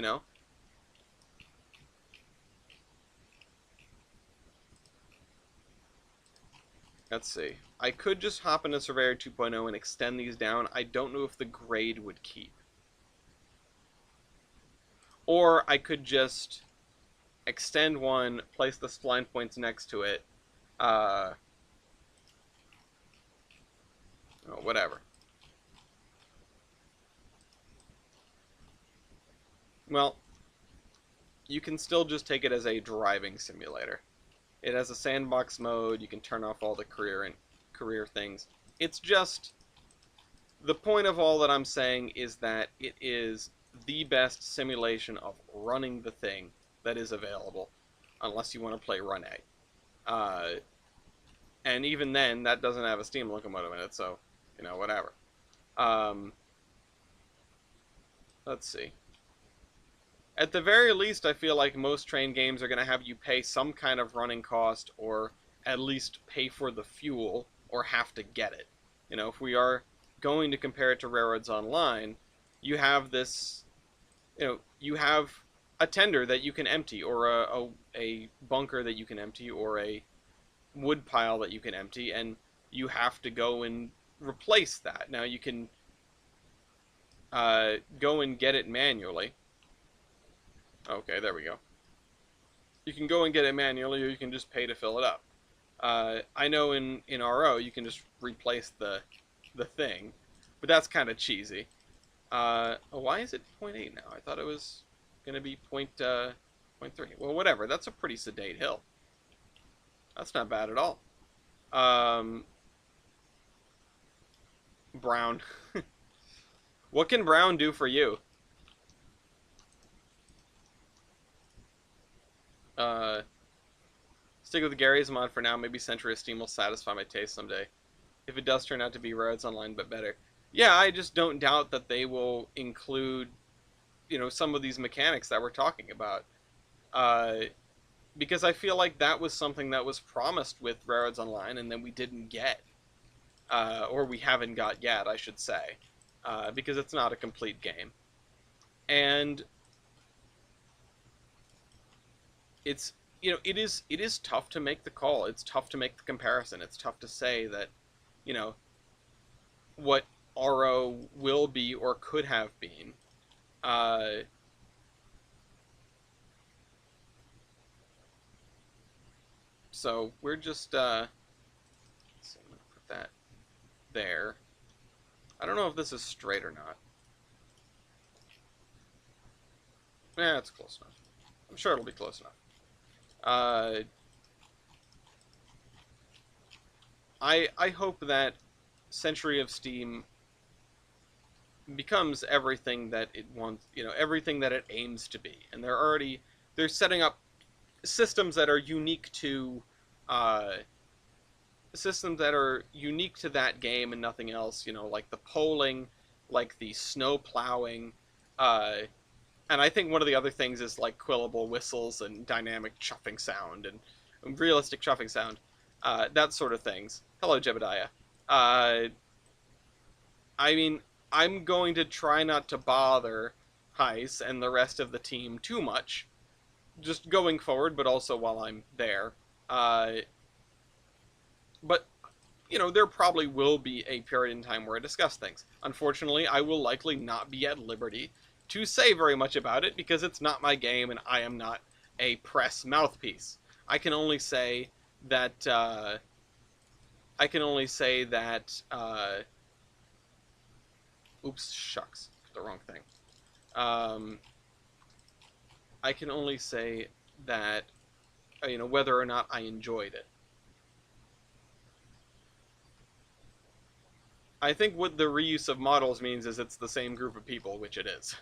Let's see. I could just hop into Surveyor 2.0 and extend these down. I don't know if the grade would keep. Or I could just extend one, place the spline points next to it, uh, oh, whatever. Well, you can still just take it as a driving simulator. It has a sandbox mode. You can turn off all the career things. It's just the point of all that I'm saying is that it is the best simulation of running the thing that is available, unless you want to play Run A. And even then, that doesn't have a steam locomotive in it, so, whatever. Um, let's see. At the very least, I feel like most train games are going to have you pay some kind of running cost, or at least pay for the fuel, or have to get it. If we are going to compare it to Railroads Online, you have this, you have a tender that you can empty, or a bunker that you can empty, or a wood pile that you can empty, and you have to go and replace that. Now you can go and get it manually. Okay, there we go. You can go and get it manually, or you can just pay to fill it up. I know in RO you can just replace the thing, but that's kind of cheesy. Why is it 0.8 now? I thought it was gonna be 0.3. Well, whatever. That's a pretty sedate hill. That's not bad at all. Brown. What can Brown do for you? Stick with Gary's mod for now. Maybe Century of Steam will satisfy my taste someday. If it does turn out to be Roads Online, but better. Yeah, I just don't doubt that they will include, some of these mechanics that we're talking about. Because I feel like that was something that was promised with Railroads Online and then we didn't get. Or we haven't got yet, I should say. Because it's not a complete game. And it's, it is tough to make the call. It's tough to make the comparison. It's tough to say that, what RO will be or could have been. So we're just, let's see, I'm going to put that there. I don't know if this is straight or not. It's close enough. I'm sure it'll be close enough. I hope that Century of Steam becomes everything that it wants, everything that it aims to be. And they're setting up systems that are unique to that game and nothing else, like the polling, like the snow plowing, and I think one of the other things is like quillable whistles and dynamic chuffing sound and realistic chuffing sound, that sort of things. Hello, Jebediah. I mean, I'm going to try not to bother Heiss and the rest of the team too much, just going forward, but also while I'm there. But, there probably will be a period in time where I discuss things. Unfortunately, I will likely not be at liberty to say very much about it because it's not my game and I am not a press mouthpiece. I can only say that, oops, shucks, the wrong thing. I can only say that, whether or not I enjoyed it. I think what the reuse of models means is it's the same group of people, which it is.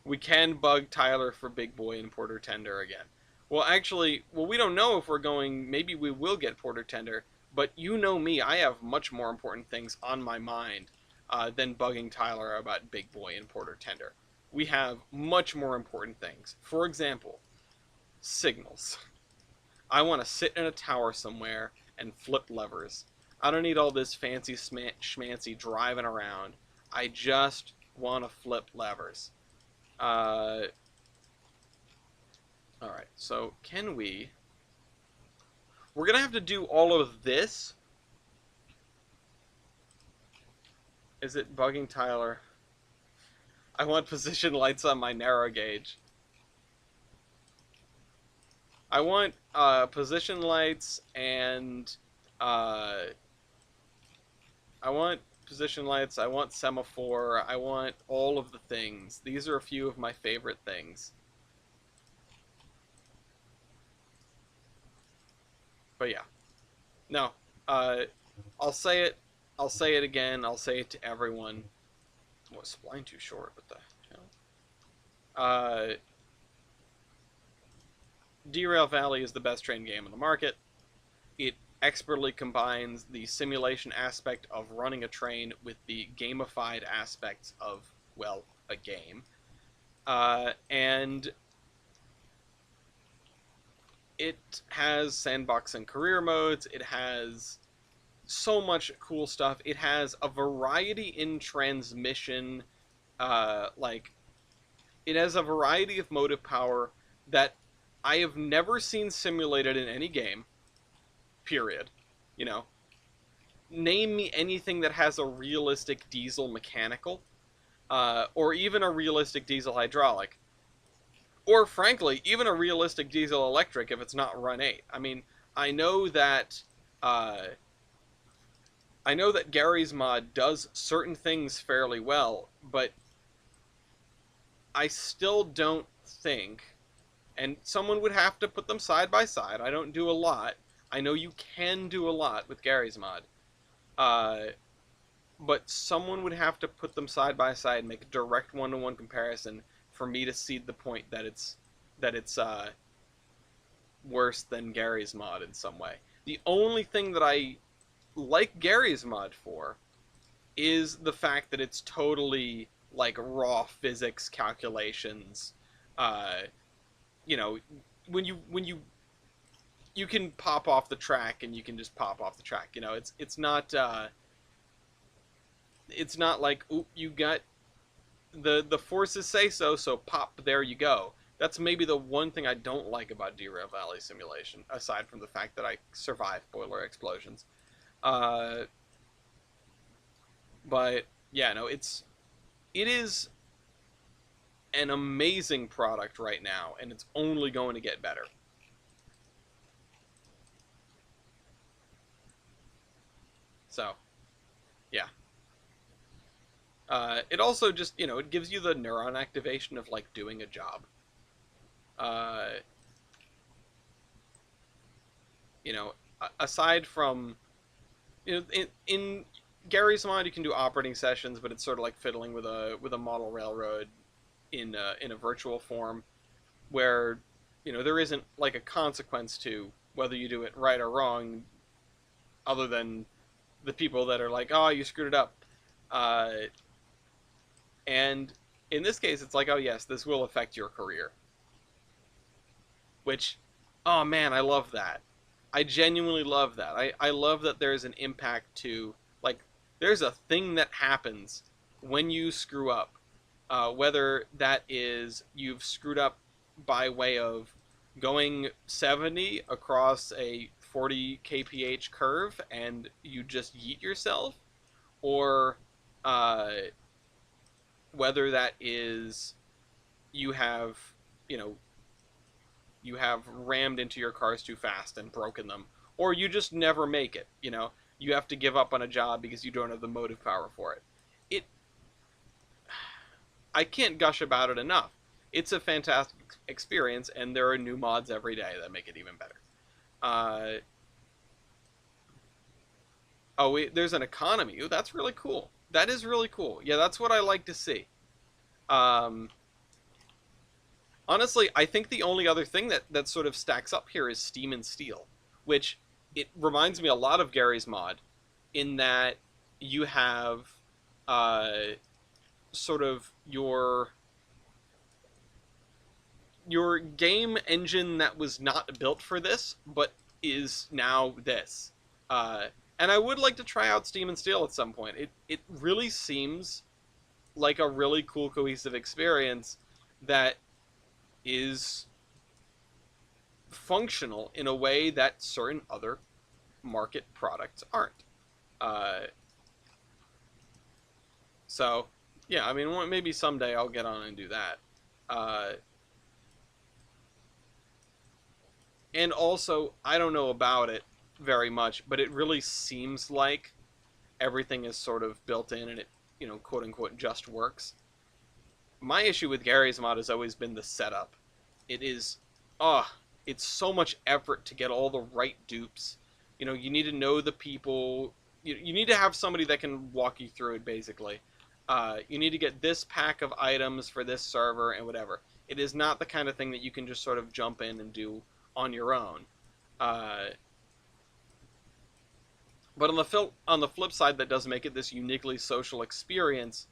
We can bug Tyler for Big Boy and Porter Tender again. Well, actually, we don't know if we're going, maybe we will get Porter Tender, but you know me, I have much more important things on my mind than bugging Tyler about Big Boy and Porter Tender. We have much more important things. For example, signals. I want to sit in a tower somewhere and flip levers. I don't need all this fancy schmancy driving around. I just want to flip levers. Alright, so can we... We're going to have to do all of this. Is it bugging Tyler? I want position lights on my narrow gauge. I want position lights and uh, I want position lights. I want semaphore. I want all of the things. These are a few of my favorite things. But yeah, no. Uh, I'll say it. I'll say it again. I'll say it to everyone. What, spline too short? What the hell? Derail Valley is the best train game on the market. It expertly combines the simulation aspect of running a train with the gamified aspects of, well, a game. And it has sandbox and career modes. It has so much cool stuff. It has a variety in transmission. Like, it has a variety of motive power that I have never seen simulated in any game, period. You know, name me anything that has a realistic diesel mechanical, or even a realistic diesel hydraulic, or frankly, even a realistic diesel electric if it's not Run 8. I mean, I know that uh, I know that Gary's mod does certain things fairly well, but I still don't think, and someone would have to put them side by side. I don't do a lot. I know you can do a lot with Gary's mod, uh, but someone would have to put them side by side and make a direct one-to-one comparison for me to see the point that it's worse than Gary's mod in some way. The only thing that I like Gary's mod for is the fact that it's totally like raw physics calculations. Uh, you know, when you can pop off the track and you can just pop off the track. You know, it's not like, oop, you got the forces say so, so pop, there you go. That's maybe the one thing I don't like about Derail Valley Simulation, aside from the fact that I survive boiler explosions. Uh, but yeah, no, it is an amazing product right now, and it's only going to get better. So yeah, it also just, it gives you the neuron activation of like doing a job. Uh, Aside from, in Gary's mod you can do operating sessions, but it's sort of like fiddling with a model railroad in a virtual form, where there isn't like a consequence to whether you do it right or wrong, other than the people that are like, oh, you screwed it up. Uh, and in this case, it's like, oh yes, this will affect your career. Which, oh man, I love that. I genuinely love that. I love that there's an impact to, like, there's a thing that happens when you screw up. Whether that is you've screwed up by way of going 70 across a 40 kph curve and you just yeet yourself, or uh, whether that is you have, you know, you have rammed into your cars too fast and broken them, or you just never make it. You have to give up on a job because you don't have the motive power for it. It, I can't gush about it enough. It's a fantastic experience, and there are new mods every day that make it even better. Uh, there's an economy. Ooh, that's really cool. That is really cool. Yeah, that's what I like to see. Um, Honestly, I think the only other thing that sort of stacks up here is Steam and Steel, which it reminds me a lot of Gary's mod, in that you have uh, sort of your game engine that was not built for this, but is now this. Uh, and I would like to try out Steam and Steel at some point. It really seems like a really cool cohesive experience that is functional in a way that certain other market products aren't. Uh, so, yeah, I mean, maybe someday I'll get on and do that. Uh, And also, I don't know about it very much, but it really seems like everything is sort of built in and it, quote unquote, just works. My issue with Gary's mod has always been the setup. It is, ah, it's so much effort to get all the right dupes. You need to know the people. You need to have somebody that can walk you through it, basically. You need to get this pack of items for this server and whatever. It is not the kind of thing that you can just sort of jump in and do on your own. Uh, but on the flip side, that does make it this uniquely social experience,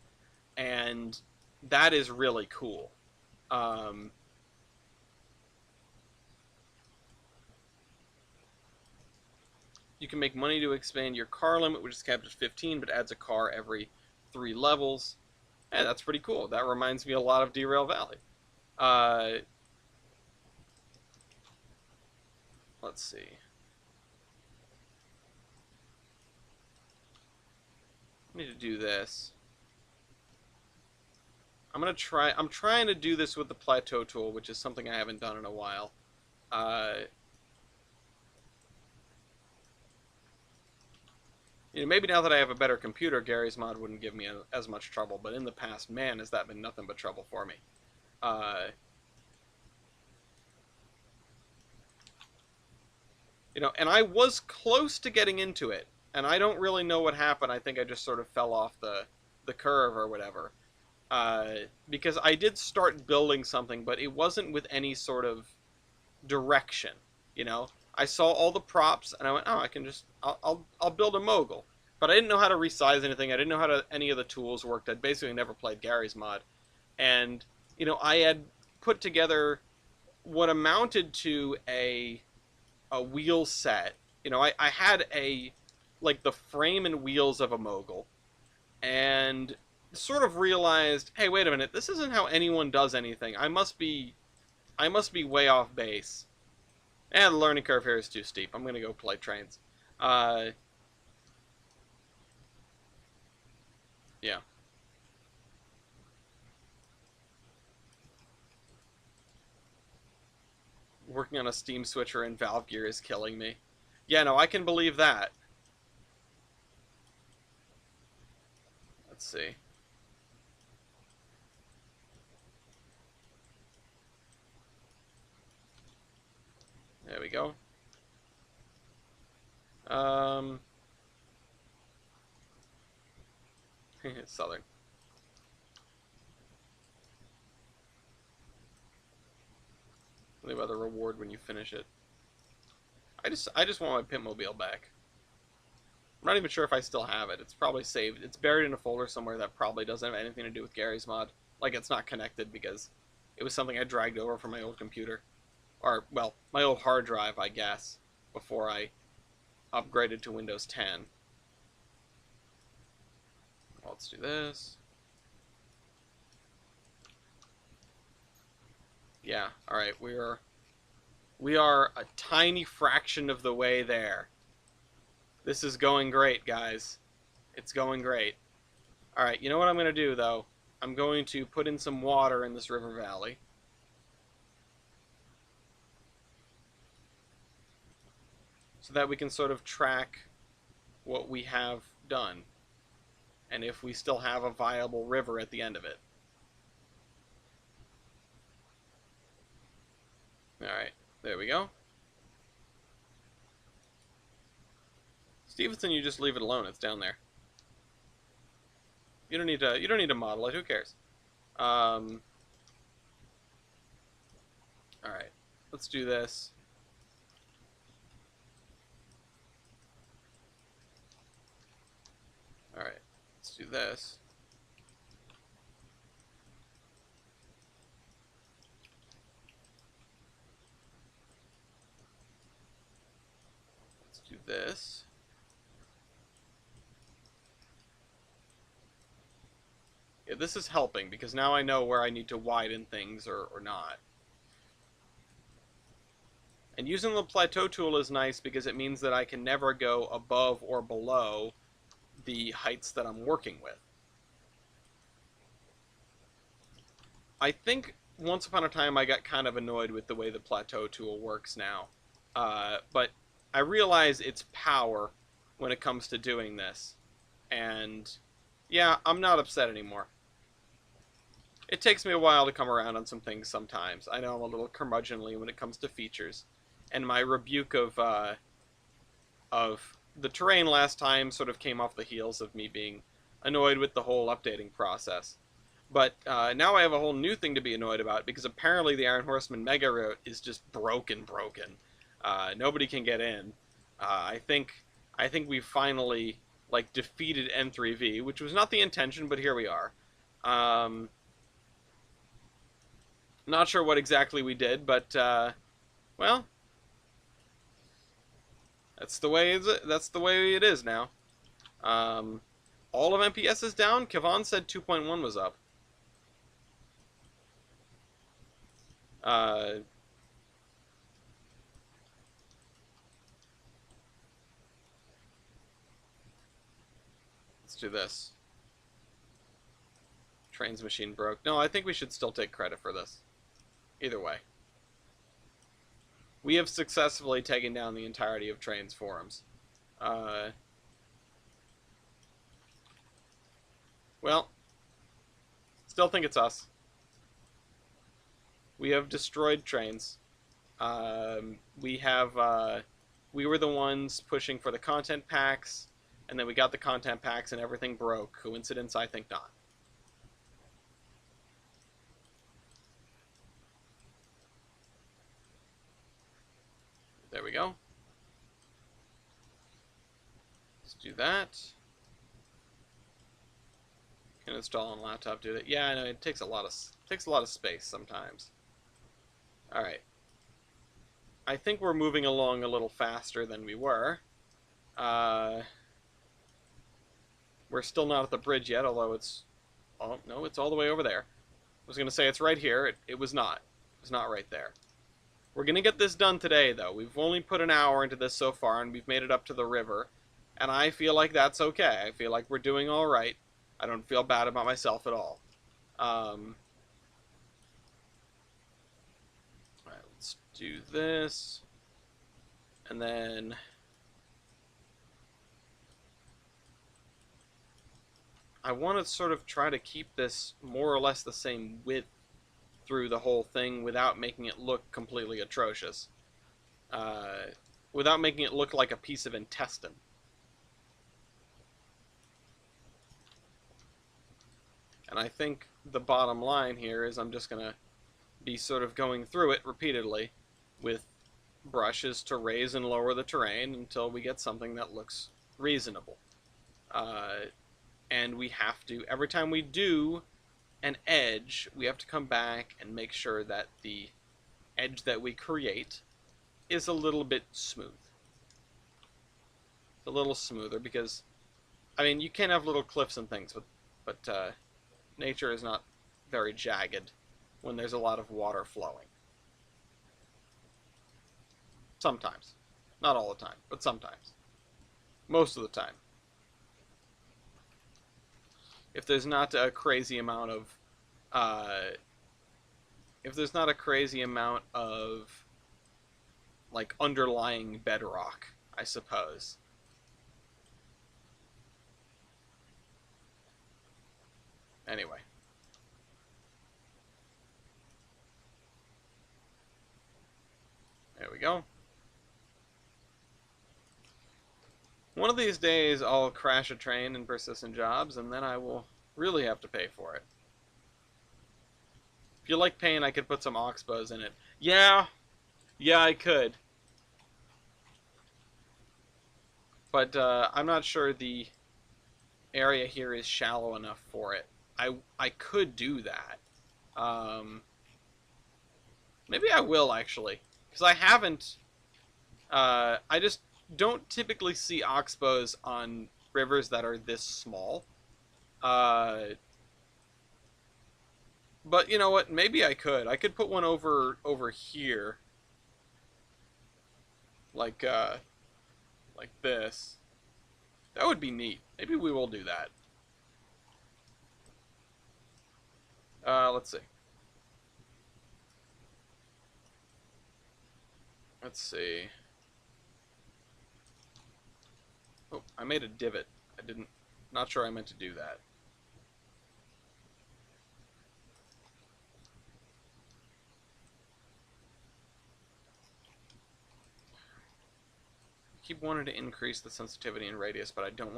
and that is really cool. Um, you can make money to expand your car limit, which is capped at 15, but adds a car every 3 levels. And that's pretty cool. That reminds me a lot of Derail Valley. Uh, let's see. I need to do this. I'm trying to do this with the plateau tool, which is something I haven't done in a while. Uh, maybe now that I have a better computer, Gary's mod wouldn't give me as much trouble. But in the past, man, has that been nothing but trouble for me. Uh, and I was close to getting into it, and I don't really know what happened. I think I just sort of fell off the curve or whatever. Because I did start building something, but it wasn't with any sort of direction. I saw all the props, and I went, "Oh, I can just I'll build a mogul." But I didn't know how to resize anything. I didn't know how any of the tools worked. I'd basically never played Gary's mod, and I had put together what amounted to a wheel set. I had like the frame and wheels of a mogul, and sort of realized, hey, wait a minute, this isn't how anyone does anything. I must be way off base. And the learning curve here is too steep. I'm gonna go play Trainz. Uh, yeah. Working on a steam switcher in valve gear is killing me. Yeah, no, I can believe that. Let's see. There we go. Um, Southern. Think about the reward when you finish it. I just want my Pitmobile back. I'm not even sure if I still have it. It's probably saved. It's buried in a folder somewhere that probably doesn't have anything to do with Gary's mod. Like, it's not connected because it was something I dragged over from my old computer. Or, well, my old hard drive, I guess, before I upgraded to Windows 10. Well, let's do this. Yeah, alright, we are a tiny fraction of the way there. This is going great, guys. It's going great. Alright, you know what I'm going to do, though? I'm going to put in some water in this river valley. So that we can sort of track what we have done. And if we still have a viable river at the end of it. Alright, there we go. Stevenson, you just leave it alone. It's down there. You don't need to model it. Who cares? All right. Let's do this. All right. Let's do this. Let's do this. Yeah, this is helping because now I know where I need to widen things or not. And using the plateau tool is nice because it means that I can never go above or below the heights that I'm working with. I think once upon a time I got kind of annoyed with the way the plateau tool works now. But I realize its power when it comes to doing this. And yeah, I'm not upset anymore. It takes me a while to come around on some things sometimes. I know I'm a little curmudgeonly when it comes to features. And my rebuke of the terrain last time sort of came off the heels of me being annoyed with the whole updating process. But now I have a whole new thing to be annoyed about because apparently the Iron Horseman Mega Route is just broken. Nobody can get in. I think we finally like defeated N3V, which was not the intention, but here we are. Um, Not sure what exactly we did, but well, that's the way it is now. Um, all of MPS is down. Kevon said 2.1 was up. Uh, let's do this. Trainz machine broke. No, I think we should still take credit for this. Either way. We have successfully taken down the entirety of Trainz forums. Uh, well, still think it's us. We have destroyed Trainz. We were the ones pushing for the content packs, and then we got the content packs and everything broke. Coincidence? I think not. There we go. Let's do that. Can install on laptop. Do that. Yeah, I know it takes a lot of space sometimes. All right. I think we're moving along a little faster than we were. We're still not at the bridge yet, although it's... Oh, no, it's all the way over there. I was going to say it's right here. It was not. It was not right there. We're going to get this done today, though. We've only put an hour into this so far, and we've made it up to the river. And I feel like that's okay. I feel like we're doing all right. I don't feel bad about myself at all. All right, let's do this. And then... I want to sort of try to keep this more or less the same width through the whole thing without making it look completely atrocious. Without making it look like a piece of intestine. And I think the bottom line here is I'm just going to be sort of going through it repeatedly with brushes to raise and lower the terrain until we get something that looks reasonable. And we have to, every time we do an edge, we have to come back and make sure that the edge that we create is a little bit smooth. It's a little smoother because, I mean, you can have little cliffs and things, but nature is not very jagged when there's a lot of water flowing. Sometimes. Not all the time, but sometimes. Most of the time. If there's not a crazy amount of like underlying bedrock, I suppose. Anyway. There we go. One of these days I'll crash a train in persistent jobs, and then I will really have to pay for it. If you like pain, I could put some oxbows in it. Yeah, I could. But I'm not sure the area here is shallow enough for it. I could do that. Maybe I will, actually. Because I haven't... I just don't typically see oxbows on rivers that are this small. But you know what? Maybe I could. I could put one over here. Like this. That would be neat. Maybe we will do that. Let's see. Let's see. Oh, I made a divot. I didn't... Not sure I meant to do that. I keep wanting to increase the sensitivity and radius, but I don't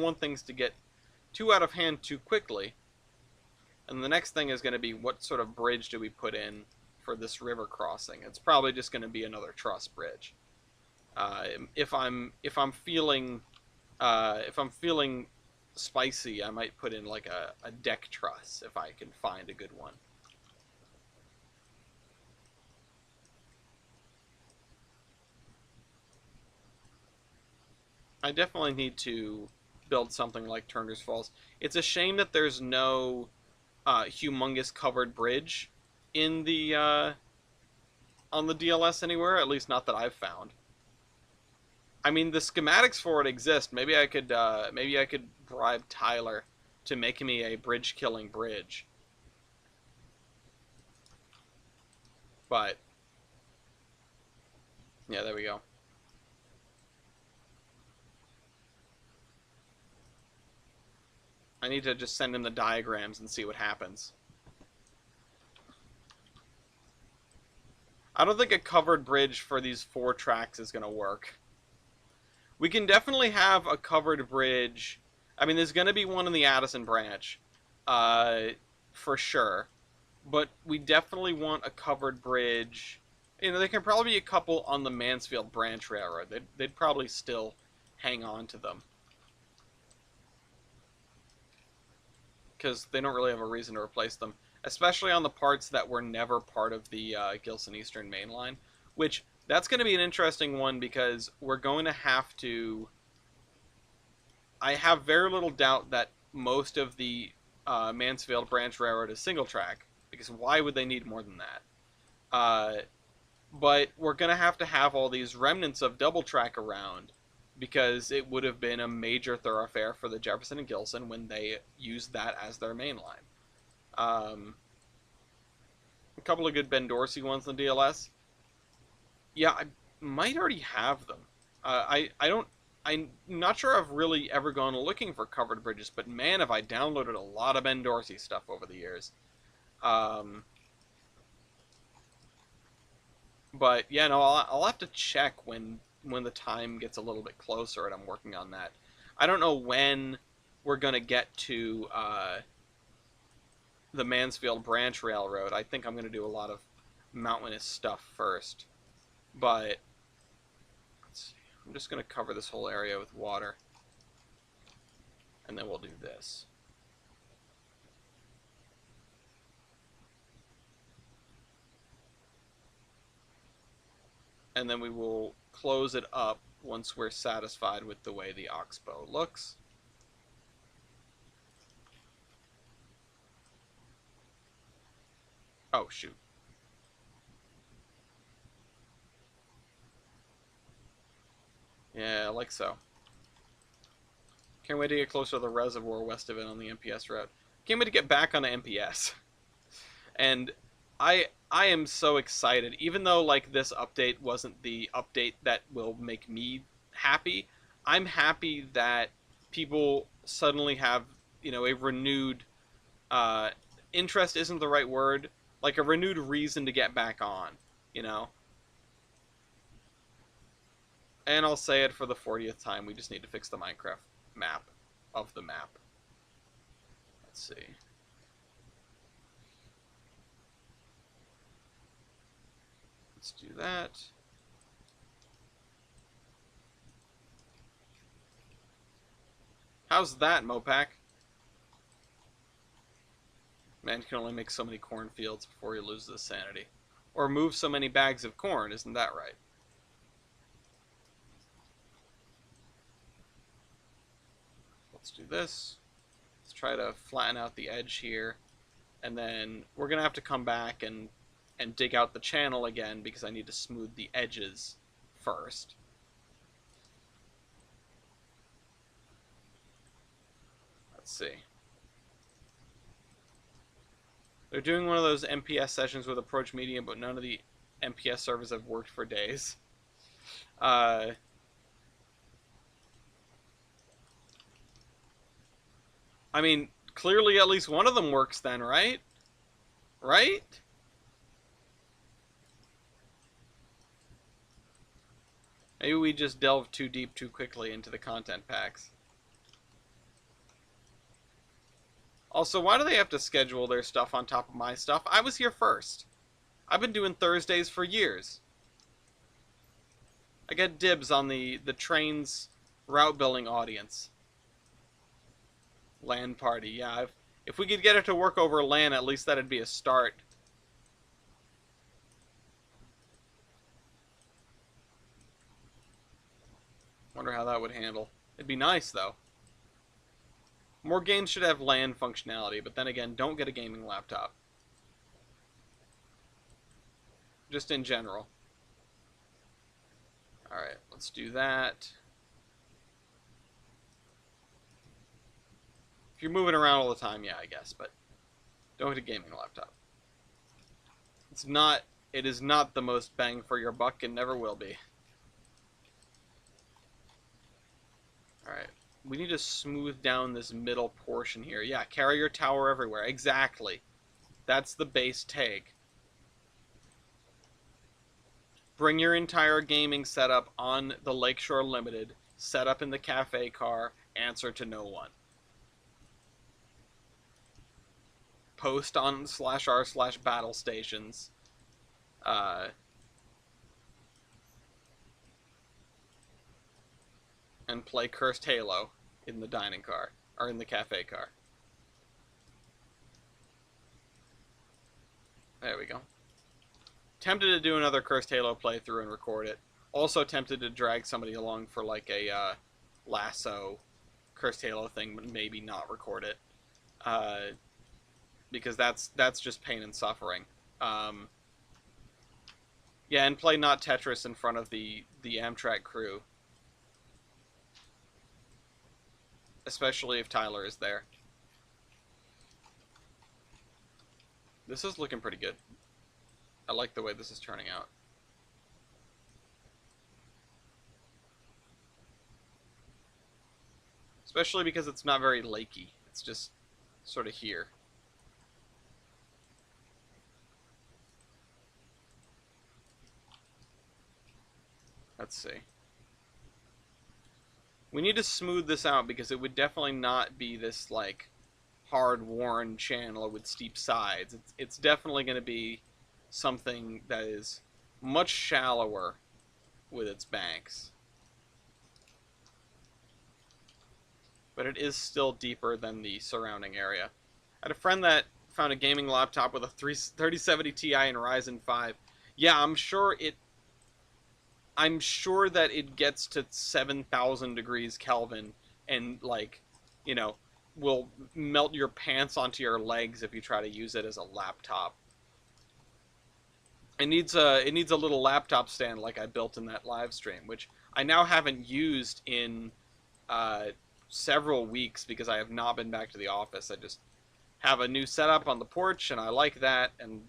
want things to get too out of hand too quickly. And the next thing is going to be, what sort of bridge do we put in for this river crossing? It's probably just going to be another truss bridge. If I'm feeling spicy, I might put in like a deck truss if I can find a good one. I definitely need to build something like Turner's Falls. It's a shame that there's no humongous covered bridge in the on the DLS anywhere. At least not that I've found. I mean, the schematics for it exist. Maybe I could bribe Tyler to make me a bridge-killing bridge. But yeah, there we go. I need to just send him the diagrams and see what happens. I don't think a covered bridge for these 4 tracks is going to work. We can definitely have a covered bridge. I mean, there's going to be one in the Addison branch, for sure. But we definitely want a covered bridge. You know, there can probably be a couple on the Mansfield Branch Railroad. They'd probably still hang on to them, because they don't really have a reason to replace them, especially on the parts that were never part of the Gilson Eastern Main Line, which, that's going to be an interesting one, because we're going to have to... I have very little doubt that most of the Mansfield Branch Railroad is single track, because why would they need more than that? But we're going to have all these remnants of double track around, because it would have been a major thoroughfare for the Jefferson and Gilson when they used that as their main line. A couple of good Ben Dorsey ones in the DLS. Yeah, I might already have them. I'm not sure I've really ever gone looking for covered bridges, but man, have I downloaded a lot of Ben Dorsey stuff over the years. But yeah, no, I'll have to check when the time gets a little bit closer and I'm working on that. I don't know when we're gonna get to the Mansfield Branch Railroad. I think I'm gonna do a lot of mountainous stuff first, but let's see. I'm just gonna cover this whole area with water, and then we'll do this. And then we will close it up once we're satisfied with the way the oxbow looks. Oh, shoot. Yeah, like so. Can't wait to get closer to the reservoir west of it on the MPS route. Can't wait to get back on the MPS. And I am so excited, even though like this update wasn't the update that will make me happy. I'm happy that people suddenly have, you know, a renewed interest isn't the right word, like a renewed reason to get back on, you know. And I'll say it for the 40th time, we just need to fix the Minecraft map of the map. Let's see. Let's do that. How's that, Mopac? Man can only make so many cornfields before he loses his sanity. Or move so many bags of corn, isn't that right? Let's do this. Let's try to flatten out the edge here. And then we're going to have to come back and dig out the channel again, because I need to smooth the edges first. Let's see. They're doing one of those MPS sessions with approach medium, but none of the MPS servers have worked for days. uh, I mean, clearly at least one of them works then, right? Right? Maybe we just delved too deep too quickly into the content packs. Also, why do they have to schedule their stuff on top of my stuff? I was here first. I've been doing Thursdays for years. I get dibs on the Trainz route building audience. LAN party, yeah. If we could get it to work over LAN, at least that'd be a start. Wonder how that would handle. It'd be nice, though. More games should have LAN functionality, but then again, don't get a gaming laptop. Just in general. Alright, let's do that. If you're moving around all the time, yeah, I guess, but don't get a gaming laptop. It is not the most bang for your buck and never will be. Alright, we need to smooth down this middle portion here. Yeah, carry your tower everywhere. Exactly. That's the base take. Bring your entire gaming setup on the Lakeshore Limited, set up in the cafe car, answer to no one. Post on /r/battle stations. And play Cursed Halo in the dining car, or in the cafe car. There we go. Tempted to do another Cursed Halo playthrough and record it. Also tempted to drag somebody along for like a lasso Cursed Halo thing, but maybe not record it. Because that's just pain and suffering. Yeah, and play not Tetris in front of the Amtrak crew. Especially if Tyler is there. This is looking pretty good. I like the way this is turning out. Especially because it's not very lakey. It's just sort of here. Let's see. We need to smooth this out because it would definitely not be this, like, hard-worn channel with steep sides. It's definitely going to be something that is much shallower with its banks. But it is still deeper than the surrounding area. I had a friend that found a gaming laptop with a 3070 Ti and Ryzen 5. Yeah, I'm sure that it gets to 7,000 degrees Kelvin and, like, you know, will melt your pants onto your legs if you try to use it as a laptop. It needs a little laptop stand like I built in that live stream, which I now haven't used in several weeks because I have not been back to the office. I just have a new setup on the porch, and I like that, and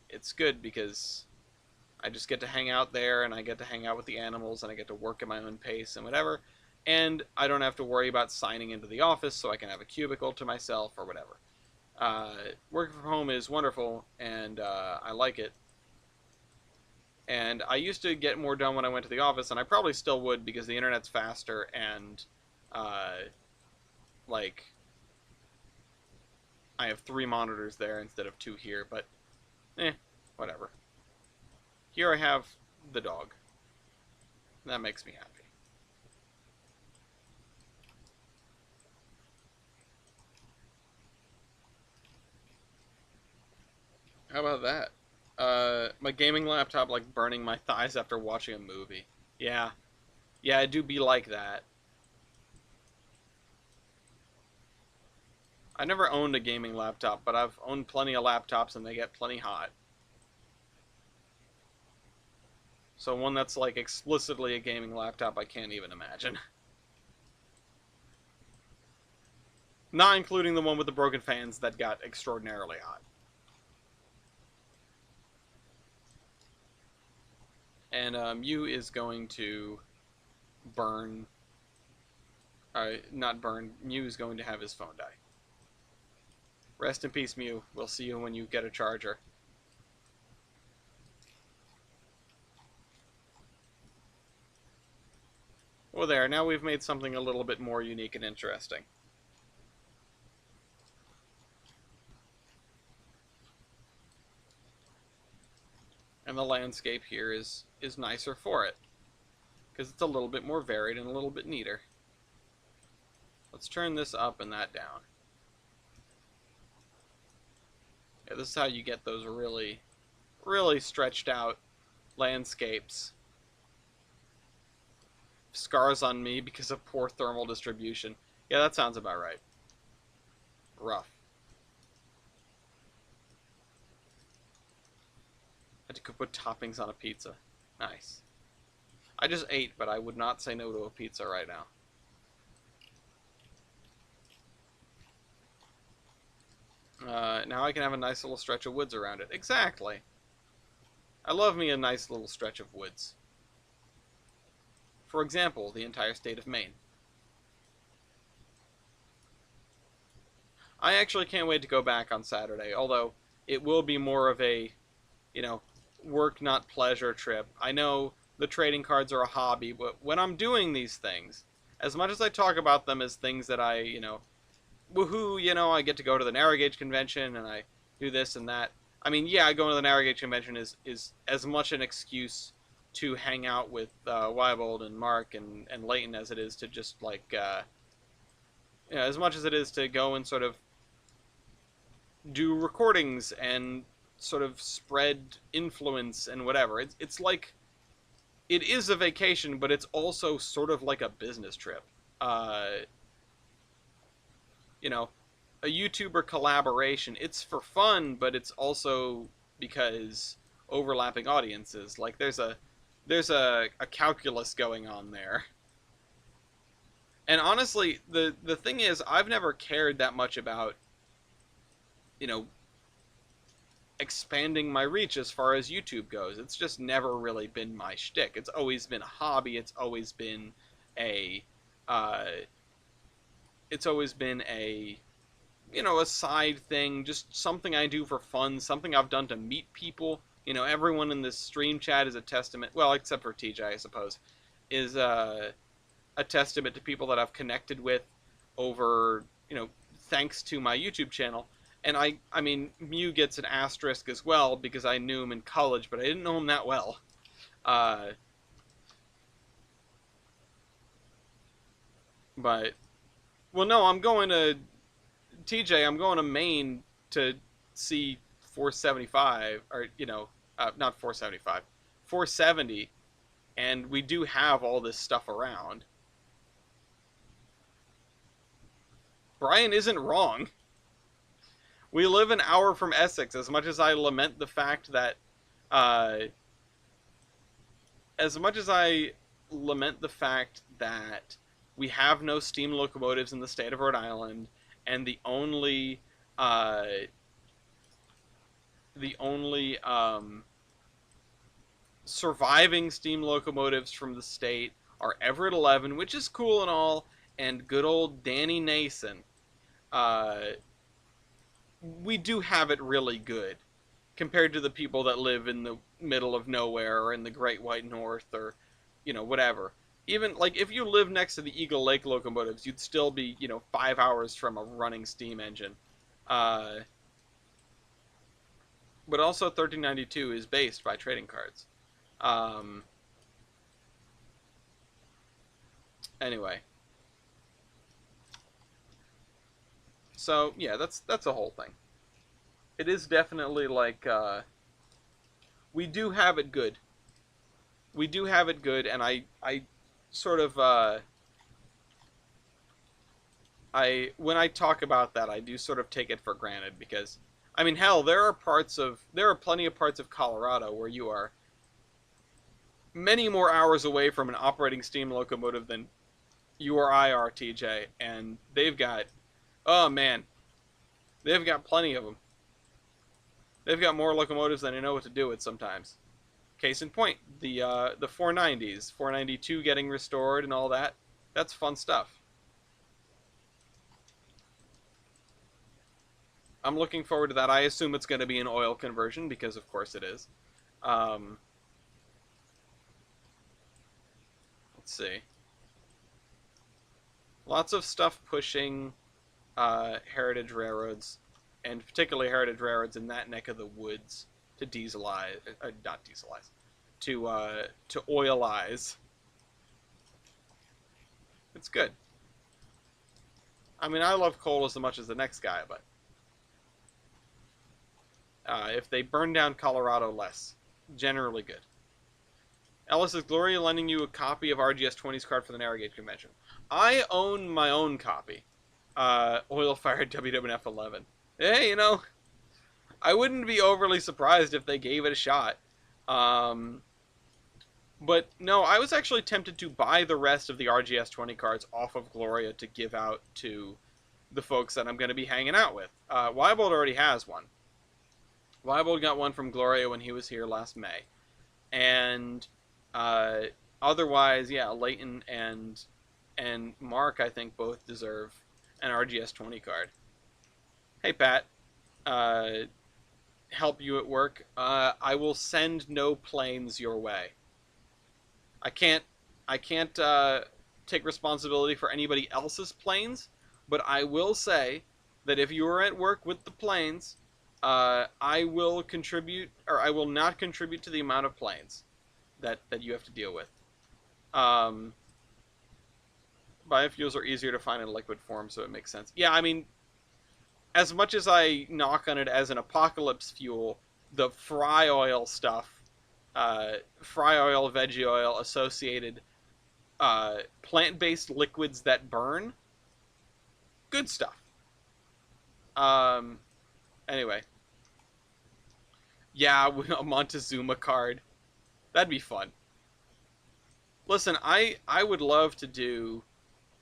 it's good because I just get to hang out there, and I get to hang out with the animals, and I get to work at my own pace and whatever, and I don't have to worry about signing into the office, so I can have a cubicle to myself or whatever. Working from home is wonderful, and I like it. And I used to get more done when I went to the office, and I probably still would because the internet's faster, and like, I have 3 monitors there instead of 2 here, but whatever. Here I have the dog. That makes me happy. How about that? My gaming laptop, like, burning my thighs after watching a movie. Yeah. Yeah, I do be like that. I never owned a gaming laptop, but I've owned plenty of laptops and they get plenty hot. So one that's, like, explicitly a gaming laptop, I can't even imagine. Not including the one with the broken fans that got extraordinarily hot. And Mew is going to burn. Not burn. Mew is going to have his phone die. Rest in peace, Mew. We'll see you when you get a charger. Well, there. Now we've made something a little bit more unique and interesting. And the landscape here is nicer for it, because it's a little bit more varied and a little bit neater. Let's turn this up and that down. Yeah, this is how you get those really, really stretched out landscapes. Scars on me because of poor thermal distribution. Yeah, that sounds about right. Rough. Had to go put toppings on a pizza. Nice. I just ate, but I would not say no to a pizza right now. Now I can have a nice little stretch of woods around it. Exactly. I love me a nice little stretch of woods. For example, the entire state of Maine. I actually can't wait to go back on Saturday, although it will be more of a, work not pleasure trip. I know the trading cards are a hobby, but when I'm doing these things, as much as I talk about them as things that I, woohoo, I get to go to the narrow gauge convention and I do this and that. I mean, yeah, going to the narrow gauge convention is as much an excuse to hang out with Weibold and Mark and Leighton as it is to just as much as it is to go and sort of do recordings and sort of spread influence and whatever. It's like, it is a vacation, but it's also sort of like a business trip. A YouTuber collaboration, it's for fun, but it's also because overlapping audiences. Like there's a calculus going on there. And honestly, the thing is, I've never cared that much about, expanding my reach as far as YouTube goes. It's just never really been my shtick. It's always been a hobby. It's always been a, a side thing, just something I do for fun, something I've done to meet people. Everyone in this stream chat is a testament, well, except for TJ, I suppose, is a testament to people that I've connected with over, thanks to my YouTube channel. And I mean, Mew gets an asterisk as well because I knew him in college, but I didn't know him that well. But, well, no, I'm going to TJ. I'm going to Maine to see 475, or not 475, 470, and we do have all this stuff around. Brian isn't wrong. We live an hour from Essex. As much as I lament the fact that, we have no steam locomotives in the state of Rhode Island, and the only surviving steam locomotives from the state are Everett 11, which is cool and all, and good old Danny Nason. We do have it really good compared to the people that live in the middle of nowhere or in the Great White North or, whatever. Even, like, if you live next to the Eagle Lake locomotives, you'd still be, 5 hours from a running steam engine. But also 1392 is based by trading cards. Anyway. So, yeah, that's a whole thing. It is definitely like, we do have it good. We do have it good, and I sort of, when I talk about that, I do sort of take it for granted, because, I mean, hell, there are plenty of parts of Colorado where you are many more hours away from an operating steam locomotive than you or I are, TJ, and they've got, oh man, they've got plenty of them. They've got more locomotives than I know what to do with sometimes. Case in point, the 490s, 492 getting restored and all that. That's fun stuff. I'm looking forward to that. I assume it's going to be an oil conversion because, of course, it is. Um, let's see. Lots of stuff pushing heritage railroads, and particularly heritage railroads in that neck of the woods to dieselize, not dieselize, to oilize. It's good. I mean, I love coal as much as the next guy, but if they burn down Colorado less, generally good. Ellis, is Gloria lending you a copy of RGS20's card for the Narrow Gauge Convention? I own my own copy. Oil-fired WWF 11. Hey, you know, I wouldn't be overly surprised if they gave it a shot. But no, I was actually tempted to buy the rest of the RGS 20 cards off of Gloria to give out to the folks that I'm going to be hanging out with. Weibold already has one. Weibold got one from Gloria when he was here last May. And otherwise, yeah, Leighton and Mark, I think, both deserve an RGS 20 card. Hey, Pat. Help you at work. I will send no planes your way. I can't take responsibility for anybody else's planes, but I will say that if you are at work with the planes, I will contribute, or I will not contribute to the amount of planes that you have to deal with. Biofuels are easier to find in liquid form, so it makes sense. Yeah, I mean, as much as I knock on it as an apocalypse fuel, the fry oil stuff, fry oil, veggie oil, associated plant-based liquids that burn, good stuff. Anyway. Yeah, a Montezuma card. That'd be fun. Listen, I would love to do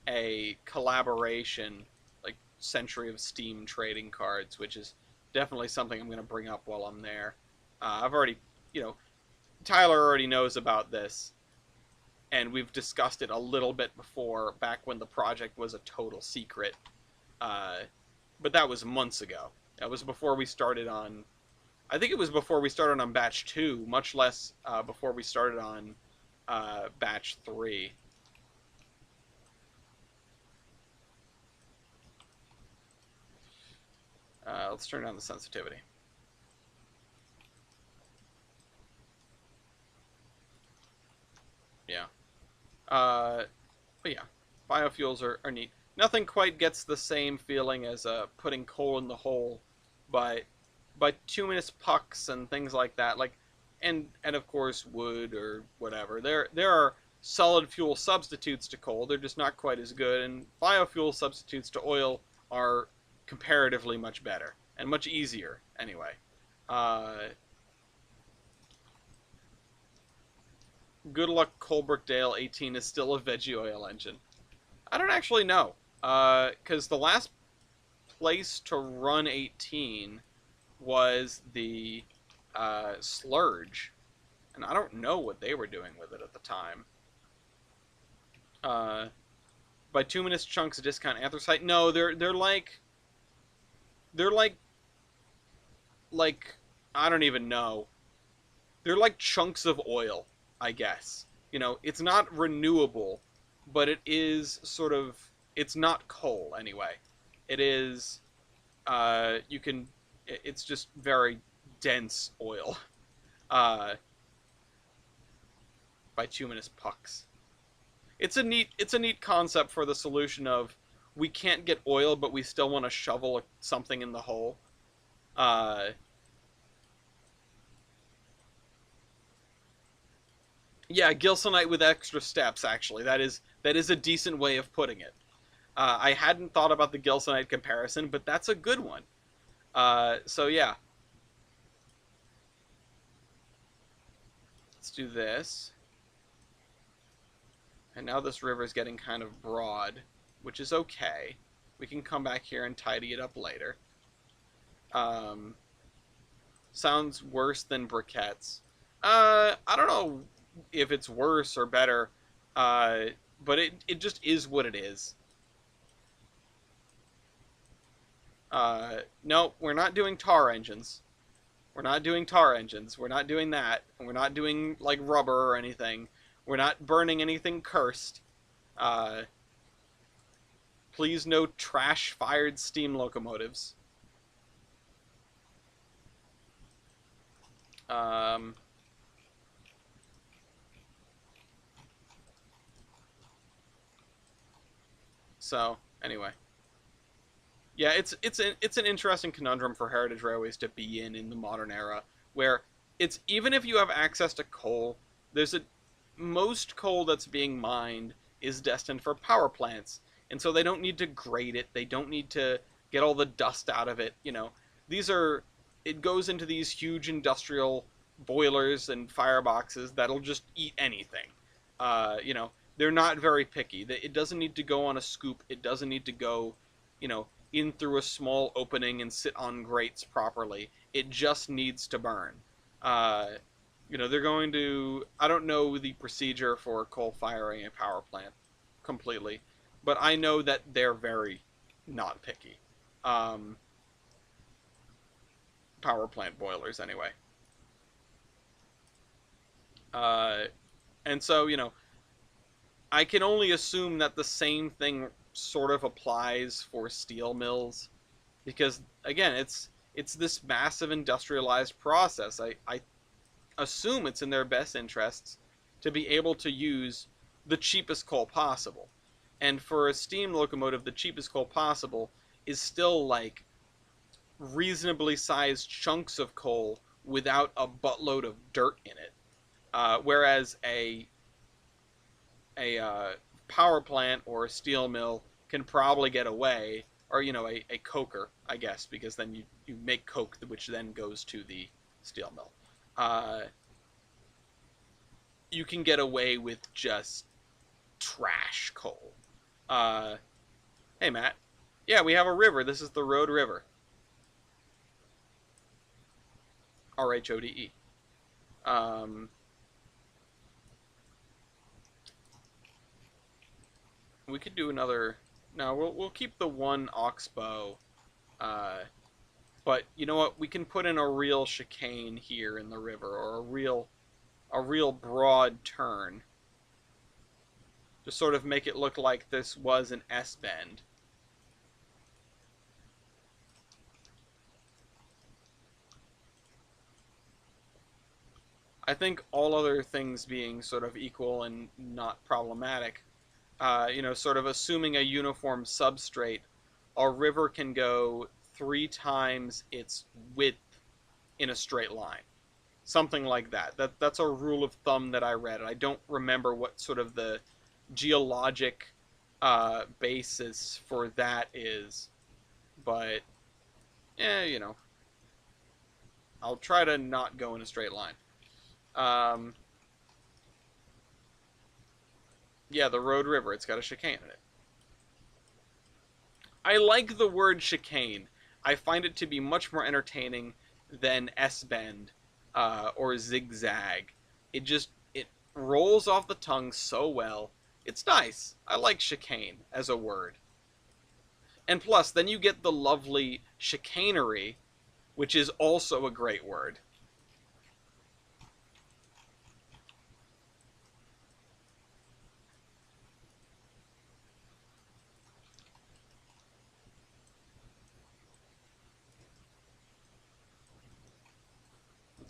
a collaboration, like Century of Steam trading cards, which is definitely something I'm going to bring up while I'm there. I've already, Tyler already knows about this, and we've discussed it a little bit before, back when the project was a total secret. But that was months ago. That was before we started on... I think it was before we started on Batch 2, much less before we started on Batch 3. Let's turn down the sensitivity. Yeah. But yeah, biofuels are neat. Nothing quite gets the same feeling as putting coal in the hole, but bituminous pucks and things like that, like, and of course wood or whatever. There are solid fuel substitutes to coal. They're just not quite as good, and biofuel substitutes to oil are comparatively much better and much easier anyway. Good luck, Colebrookdale 18 is still a veggie oil engine. I don't actually know, because the last place to run 18 was the Slurge, and I don't know what they were doing with it at the time. Bituminous chunks discount anthracite. No, they're like I don't even know. They're like chunks of oil, I guess. It's not renewable, but it is sort of, it's not coal anyway. It is, it's just very dense oil. Bituminous pucks. It's a neat concept for the solution of, we can't get oil, but we still want to shovel something in the hole. Yeah, gilsonite with extra steps, actually. That is a decent way of putting it. I hadn't thought about the gilsonite comparison, but that's a good one. So yeah. Let's do this. And now this river is getting kind of broad, which is okay. We can come back here and tidy it up later. Sounds worse than briquettes. I don't know if it's worse or better, uh, but it just is what it is. No, we're not doing tar engines. We're not doing tar engines. We're not doing that. We're not doing like rubber or anything. We're not burning anything cursed. Uh, please no trash-fired steam locomotives. Um, so anyway, yeah, it's an interesting conundrum for heritage railways to be in the modern era, where it's even if you have access to coal, there's a most coal that's being mined is destined for power plants, and so they don't need to grade it, they don't need to get all the dust out of it. These are it goes into these huge industrial boilers and fireboxes that'll just eat anything. They're not very picky. It doesn't need to go on a scoop. It doesn't need to go, you know, in through a small opening and sit on grates properly. It just needs to burn. Uh, they're going to. I don't know the procedure for coal firing a power plant completely, but I know that they're very not picky. Um, Power plant boilers, anyway. Uh, and so, I can only assume that the same thing sort of applies for steel mills because again, it's this massive industrialized process. I assume it's in their best interests to be able to use the cheapest coal possible. And for a steam locomotive, the cheapest coal possible is still like reasonably sized chunks of coal without a buttload of dirt in it. Whereas a power plant or a steel mill can probably get away, or a coker, I guess, because then you make coke, which then goes to the steel mill. Uh, you can get away with just trash coal. Uh, hey Matt, yeah, we have a river. This is the Road River, Rhode. Um, we could do another. No, we'll keep the one oxbow. Uh, but you know what? We can put in a real chicane here in the river, or a real broad turn to sort of make it look like this was an S bend. I think all other things being sort of equal and not problematic, sort of assuming a uniform substrate, a river can go 3 times its width in a straight line. Something like that. That's a rule of thumb that I read. I don't remember what sort of the geologic basis for that is, but yeah. I'll try to not go in a straight line. Um, yeah, the Road River. It's got a chicane in it. I like the word chicane. I find it to be much more entertaining than S bend or zigzag. It rolls off the tongue so well. It's nice. I like chicane as a word. And plus, then you get the lovely chicanery, which is also a great word.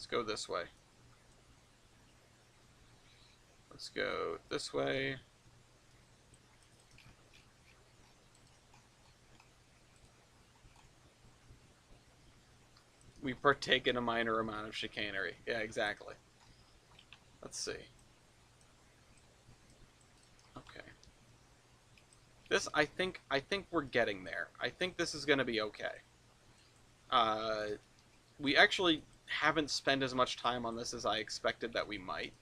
Let's go this way. Let's go this way. We partake in a minor amount of chicanery. Yeah, exactly. Let's see. Okay. I think we're getting there. I think this is going to be okay. Uh, we actually haven't spent as much time on this as I expected that we might.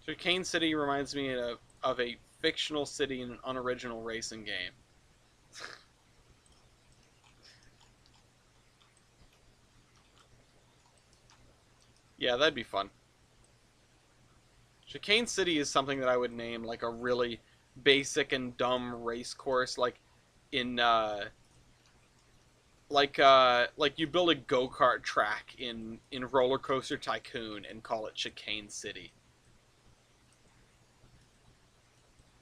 Chicane City reminds me of a fictional city in an unoriginal racing game. Yeah, that'd be fun. Chicane City is something that I would name like a really basic and dumb race course, in like you build a go-kart track in Roller Coaster Tycoon and call it Chicane City.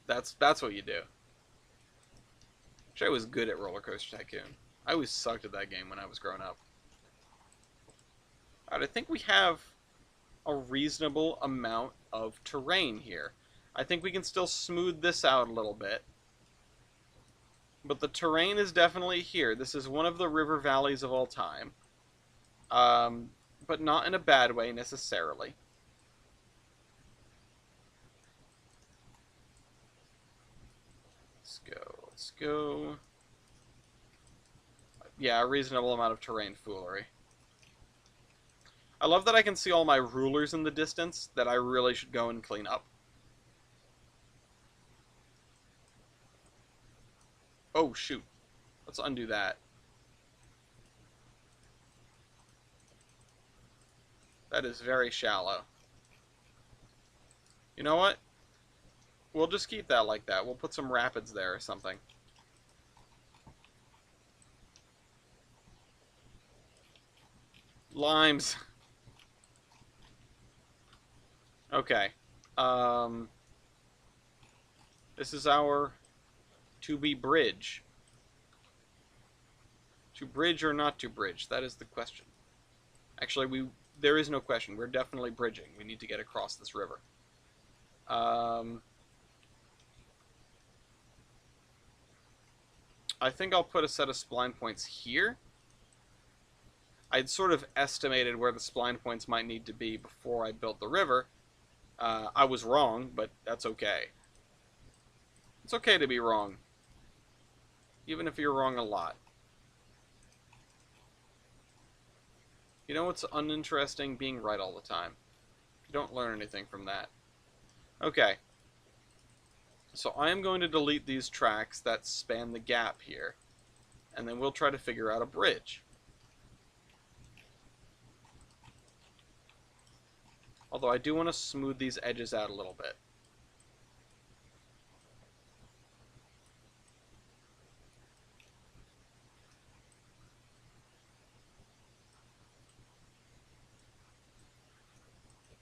That's what you do. Which I was good at Roller Coaster Tycoon. I always sucked at that game when I was growing up. Alright, I think we have a reasonable amount of terrain here. I think we can still smooth this out a little bit. But the terrain is definitely here. This is one of the river valleys of all time. Um, but not in a bad way necessarily. Let's go. Let's go. Yeah, a reasonable amount of terrain foolery. I love that I can see all my rulers in the distance that I really should go and clean up. Oh, shoot. Let's undo that. That is very shallow. You know what? We'll just keep that like that. We'll put some rapids there or something. Limes. Okay. Um, this is our to-be bridge. To bridge or not to bridge? That is the question. Actually, there is no question. We're definitely bridging. We need to get across this river. I think I'll put a set of spline points here. I'd sort of estimated where the spline points might need to be before I built the river. I was wrong, but that's okay. It's okay to be wrong, even if you're wrong a lot. You know what's uninteresting? Being right all the time. You don't learn anything from that. Okay. So I am going to delete these tracks that span the gap here, and then we'll try to figure out a bridge. Although I do want to smooth these edges out a little bit.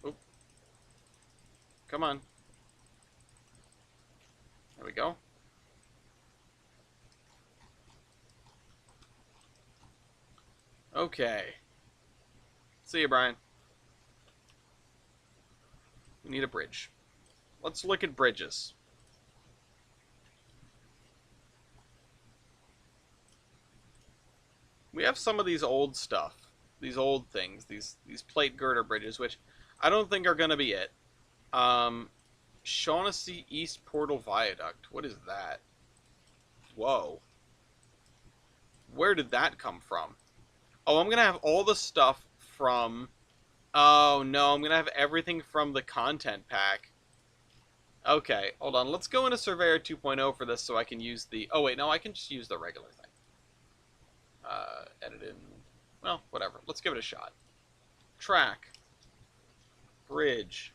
Oop. Come on. There we go. Okay. See you, Brian. We need a bridge. Let's look at bridges. We have some of these old stuff. These old things. These plate girder bridges, which I don't think are going to be it. Shaughnessy East Portal Viaduct. What is that? Whoa. Where did that come from? Oh, I'm going to have all the stuff from... Oh, no, I'm going to have everything from the content pack. Okay, hold on. Let's go into Surveyor 2.0 for this so I can use the... Oh, wait, no, I can just use the regular thing. Edit in... Well, whatever. Let's give it a shot. Track. Bridge.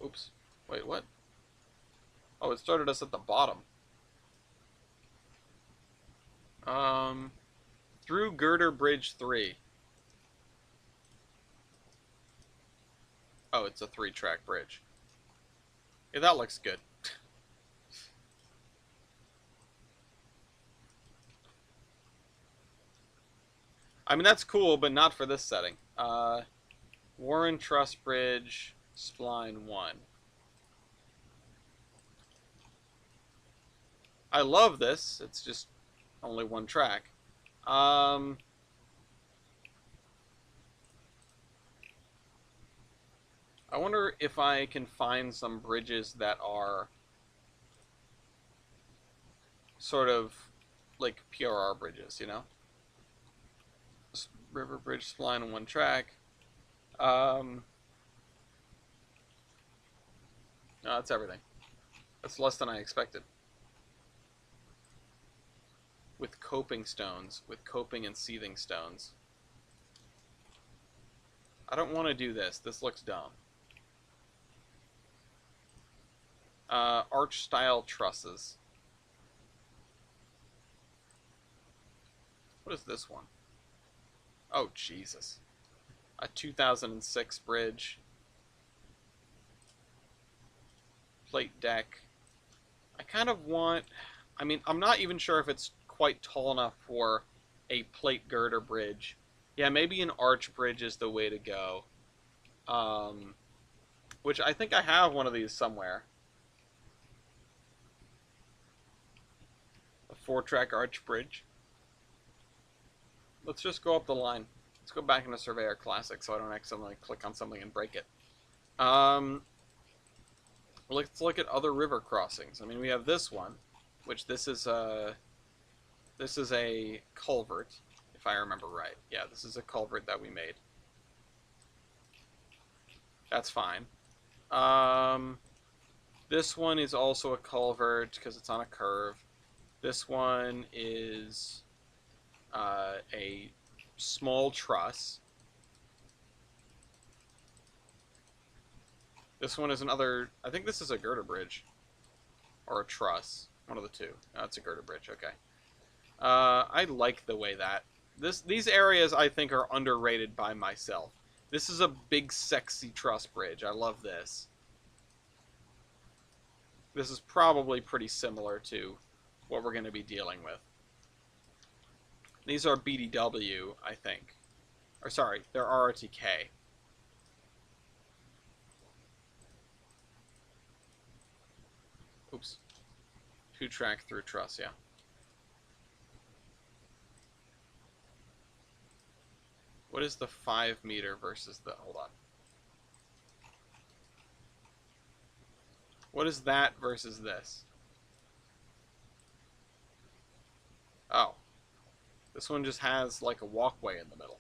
Oops. Wait, what? Oh, it started us at the bottom. Through Girder Bridge 3. Oh, it's a 3-track bridge. Yeah, that looks good. I mean, that's cool, but not for this setting. Warren Truss Bridge, Spline 1. I love this. It's just only 1 track. I wonder if I can find some bridges that are sort of like PRR bridges, you know? River Bridge Spline on 1 track. No, that's everything. That's less than I expected. With coping stones. With coping and seething stones. I don't want to do this. This looks dumb. Arch-style trusses. What is this one? Oh, Jesus. A 2006 bridge. Plate deck. I kind of want... I mean, I'm not even sure if it's quite tall enough for a plate girder bridge. Yeah, maybe an arch bridge is the way to go. Which I think I have one of these somewhere. A 4-track arch bridge. Let's just go up the line. Let's go back into Surveyor Classic so I don't accidentally click on something and break it. Let's look at other river crossings. I mean, we have this one, which this is a culvert, if I remember right. Yeah, this is a culvert that we made. That's fine. This one is also a culvert because it's on a curve. This one is a small truss. This one is another... I think this is a girder bridge. Or a truss. One of the two. No, it's a girder bridge. Okay. I like the way that... These areas, I think, are underrated by myself. This is a big, sexy truss bridge. I love this. This is probably pretty similar to what we're going to be dealing with. These are BDW, I think. Or, sorry, they're RRTK. Oops. 2-track through truss, yeah. What is the 5 meter versus the... Hold on. What is that versus this? Oh. This one just has, like, a walkway in the middle.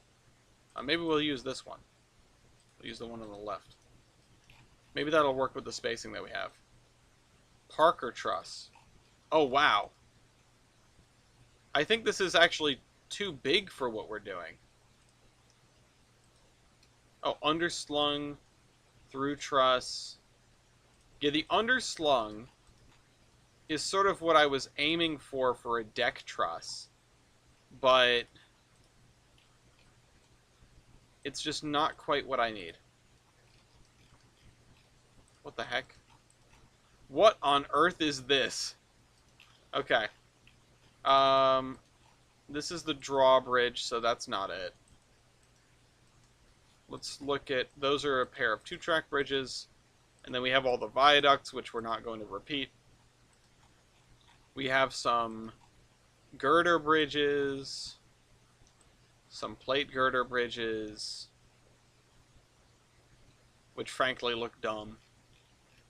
Maybe we'll use this one. We'll use the one on the left. Maybe that'll work with the spacing that we have. Parker truss. Oh, wow. I think this is actually too big for what we're doing. Oh, underslung through truss. Yeah, the underslung is sort of what I was aiming for a deck truss. But it's just not quite what I need. What the heck? What on earth is this? Okay. This is the drawbridge, so that's not it. Let's look at... Those are a pair of 2-track bridges. And then we have all the viaducts, which we're not going to repeat. We have some girder bridges. Some plate girder bridges. Which frankly look dumb.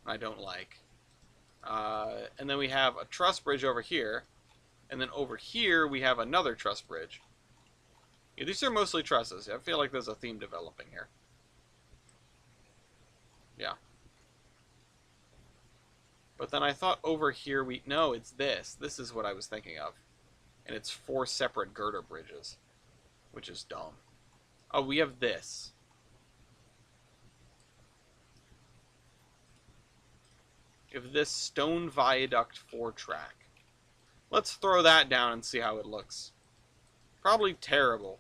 I don't like. And then we have a truss bridge over here. And then over here we have another truss bridge. Yeah, these are mostly trusses. I feel like there's a theme developing here. Yeah. But then I thought over here we... No, it's this. This is what I was thinking of. And it's 4 separate girder bridges. Which is dumb. Oh, we have this. We have this stone viaduct 4-track. Let's throw that down and see how it looks. Probably terrible.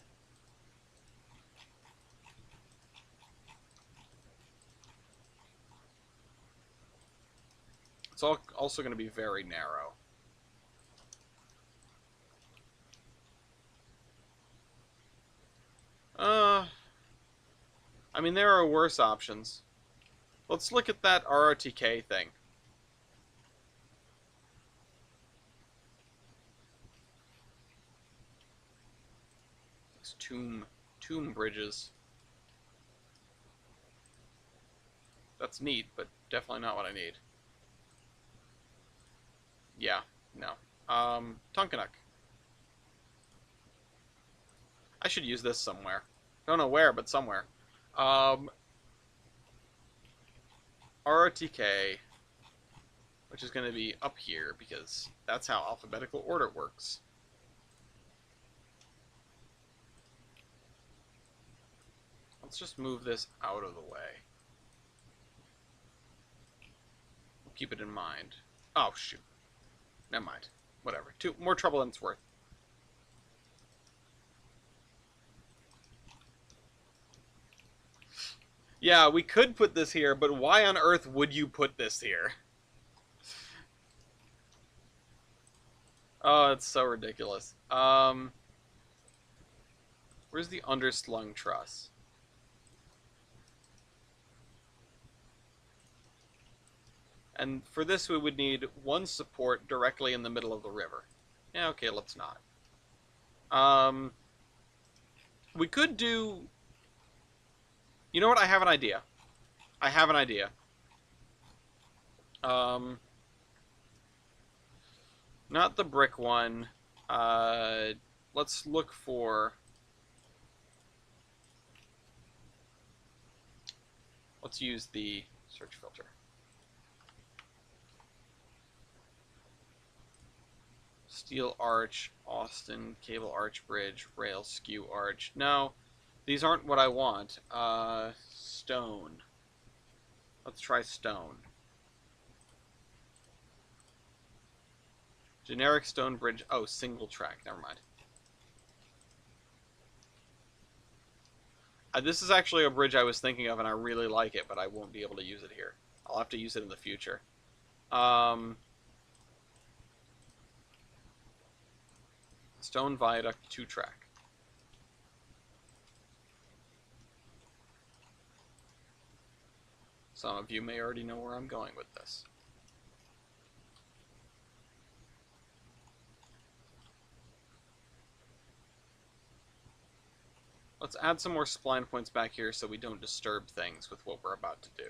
It's also going to be very narrow. I mean, there are worse options. Let's look at that RRTK thing. These tomb bridges. That's neat, but definitely not what I need. Yeah, no. Tunkenuk. I should use this somewhere. Don't know where, but somewhere. RRTK, which is going to be up here, because that's how alphabetical order works. Let's just move this out of the way. We'll keep it in mind. Oh, shoot. Never mind. Whatever. More trouble than it's worth. Yeah, we could put this here, but why on earth would you put this here? Oh, it's so ridiculous. Where's the underslung truss? And for this, we would need one support directly in the middle of the river. Yeah, okay, let's not. We could do... You know what? I have an idea. I have an idea. Not the brick one. Let's look for... Let's use the search filter. Steel arch, Austin, cable arch bridge, rail skew arch. No, these aren't what I want. Stone. Let's try stone. Generic stone bridge. Oh, single track. Never mind. This is actually a bridge I was thinking of, and I really like it, but I won't be able to use it here. I'll have to use it in the future. Stone viaduct 2-track. Some of you may already know where I'm going with this. Let's add some more spline points back here so we don't disturb things with what we're about to do.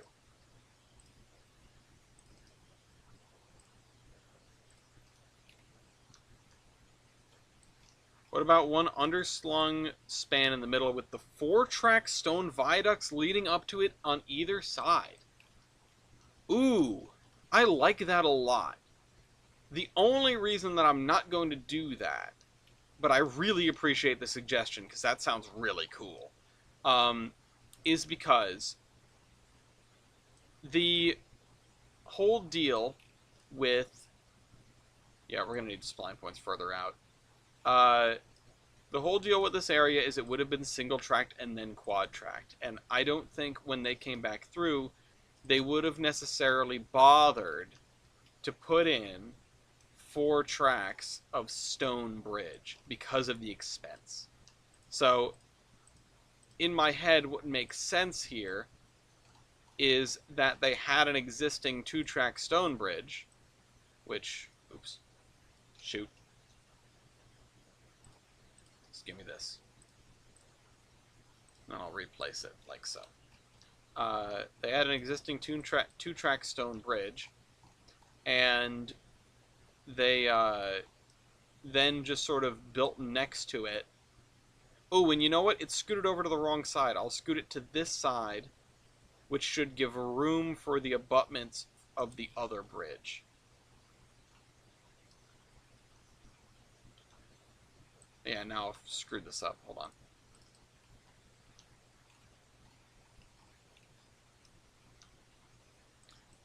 What about one underslung span in the middle with the 4-track stone viaducts leading up to it on either side? Ooh, I like that a lot. The only reason that I'm not going to do that, but I really appreciate the suggestion because that sounds really cool, is because the whole deal with... Yeah, we're going to need spline points further out. The whole deal with this area is it would have been single-tracked and then quad-tracked. And I don't think when they came back through, they would have necessarily bothered to put in 4 tracks of stone bridge because of the expense. So, in my head, what makes sense here is that they had an existing 2-track stone bridge, which... Oops. Shoot. Give me this. And I'll replace it like so. They had an existing 2-track stone bridge, and they then just sort of built next to it. Oh, and you know what? It's scooted over to the wrong side. I'll scoot it to this side, which should give room for the abutments of the other bridge. Yeah, now I've screwed this up. Hold on.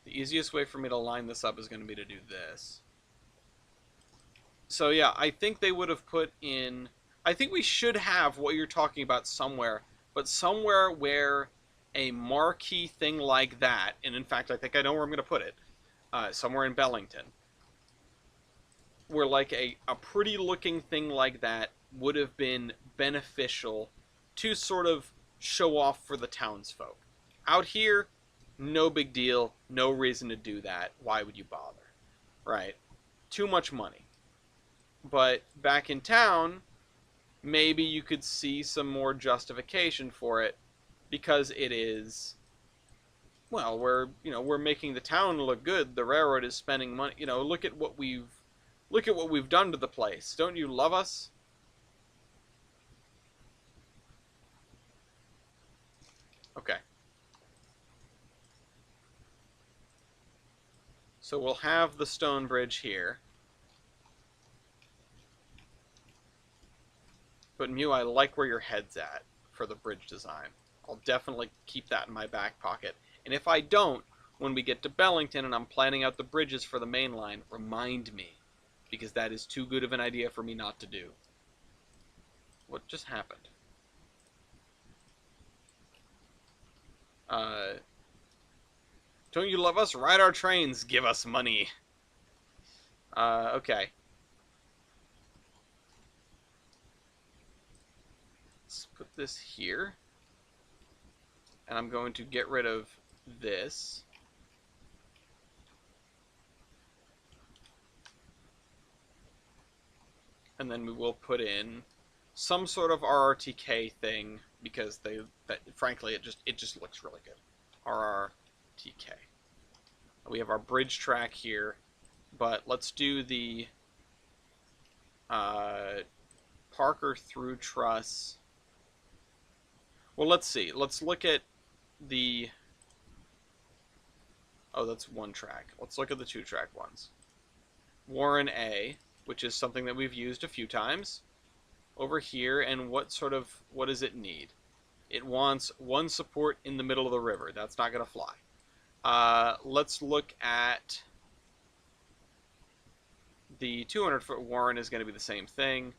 The easiest way for me to line this up is going to be to do this. So yeah, I think they would have put in... I think we should have what you're talking about somewhere, but somewhere where a marquee thing like that, and in fact, I think I know where I'm going to put it, somewhere in Bellington, where like a pretty looking thing like that would have been beneficial to sort of show off for the townsfolk. Out here, no big deal, no reason to do that. Why would you bother? Right? Too much money. But back in town, maybe you could see some more justification for it because it is... Well, we're making the town look good. The railroad is spending money. Look at what we've done to the place. Don't you love us? Okay. So we'll have the stone bridge here. But Mew, I like where your head's at for the bridge design. I'll definitely keep that in my back pocket. And if I don't, when we get to Bellington and I'm planning out the bridges for the main line, remind me, because that is too good of an idea for me not to do. What just happened? Don't you love us? Ride our trains. Give us money. Okay. Let's put this here. And I'm going to get rid of this. And then we will put in some sort of RRTK thing, because frankly it just looks really good. RRTK. We have our bridge track here, but let's do the Parker through truss. Well, let's see. Let's look at the... Oh, that's one track. Let's look at the 2-track ones. Warren A, which is something that we've used a few times. Over here, and what does it need? It wants one support in the middle of the river. That's not going to fly. Let's look at the 200-foot Warren is going to be the same thing.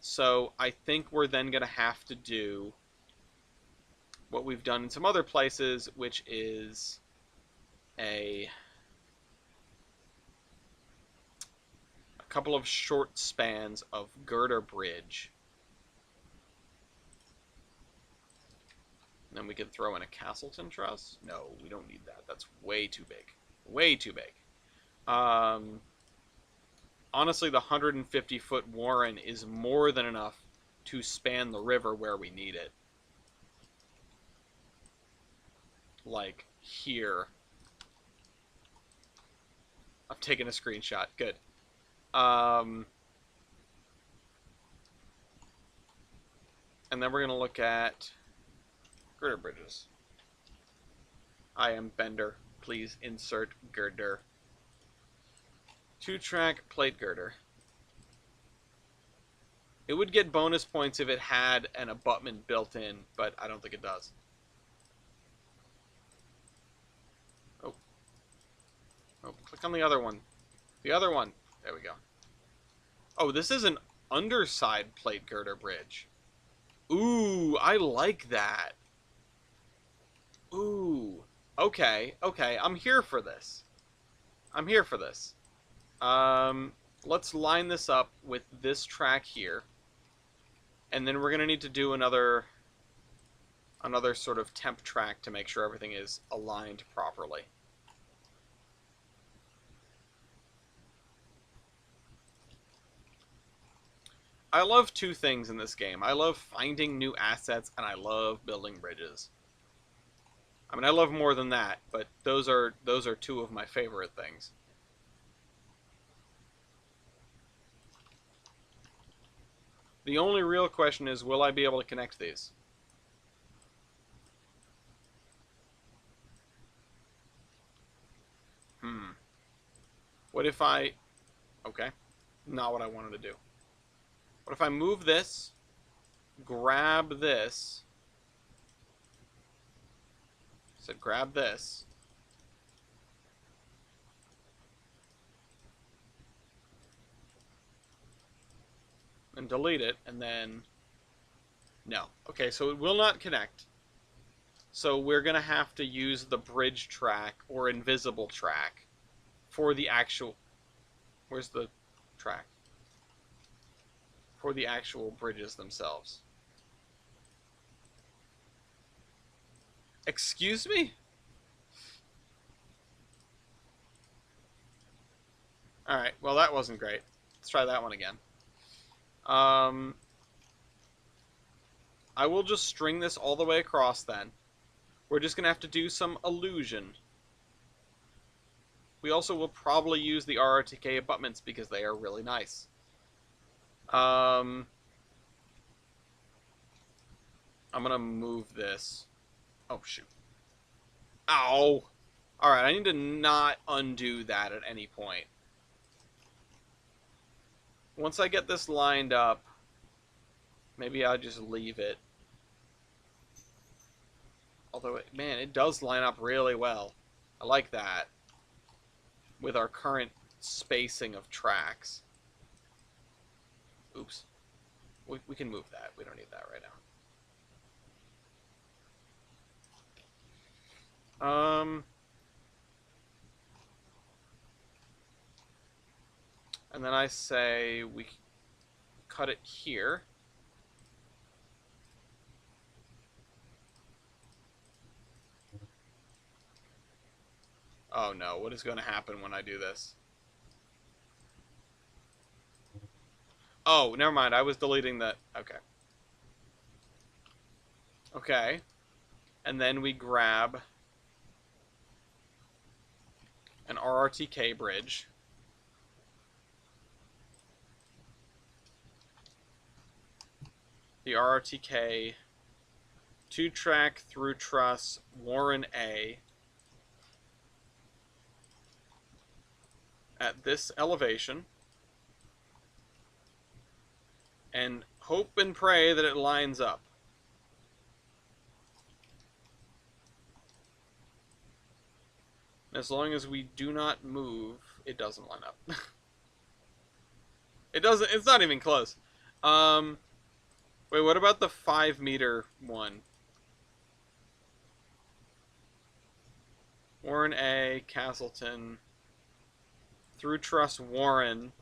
So I think we're then going to have to do what we've done in some other places, which is a couple of short spans of girder bridge. And then we could throw in a Castleton truss. No, we don't need that. That's way too big. Way too big. Honestly, the 150-foot Warren is more than enough to span the river where we need it. Like here. I've taken a screenshot. Good. And then we're going to look at girder bridges. I am Bender. Please insert girder. 2-track plate girder. It would get bonus points if it had an abutment built in, but I don't think it does. Oh. Oh, click on the other one. The other one. There we go. Oh, this is an underside plate girder bridge. Ooh, I like that. Ooh. Okay, okay. I'm here for this. I'm here for this. Let's line this up with this track here. And then we're going to need to do another sort of temp track to make sure everything is aligned properly. I love two things in this game. I love finding new assets, and I love building bridges. I mean, I love more than that, but those are two of my favorite things. The only real question is, will I be able to connect these? What if I... Okay. Not what I wanted to do. What if I move this, grab this, so grab this, and delete it, and then, no. Okay, so it will not connect. So we're going to have to use the bridge track or invisible track for the actual, where's the track? For the actual bridges themselves. Excuse me? Alright, well that wasn't great. Let's try that one again. I will just string this all the way across then. We're just going to have to do some illusion. We also will probably use the RRTK abutments because they are really nice. I'm gonna move this. Oh, shoot. Ow! Alright, I need to not undo that at any point. Once I get this lined up, maybe I'll just leave it. Although, man, it does line up really well. I like that. With our current spacing of tracks. Oops. We can move that. We don't need that right now. And then I say we cut it here. Oh no, what is going to happen when I do this? Oh, never mind. I was deleting that. Okay. Okay. And then we grab an RRTK bridge. The RRTK 2-track through truss Warren A at this elevation, and hope and pray that it lines up. As long as we do not move, it doesn't line up. It doesn't. It's not even close. Wait, what about the 5-meter one? Warren A, Castleton, through truss Warren.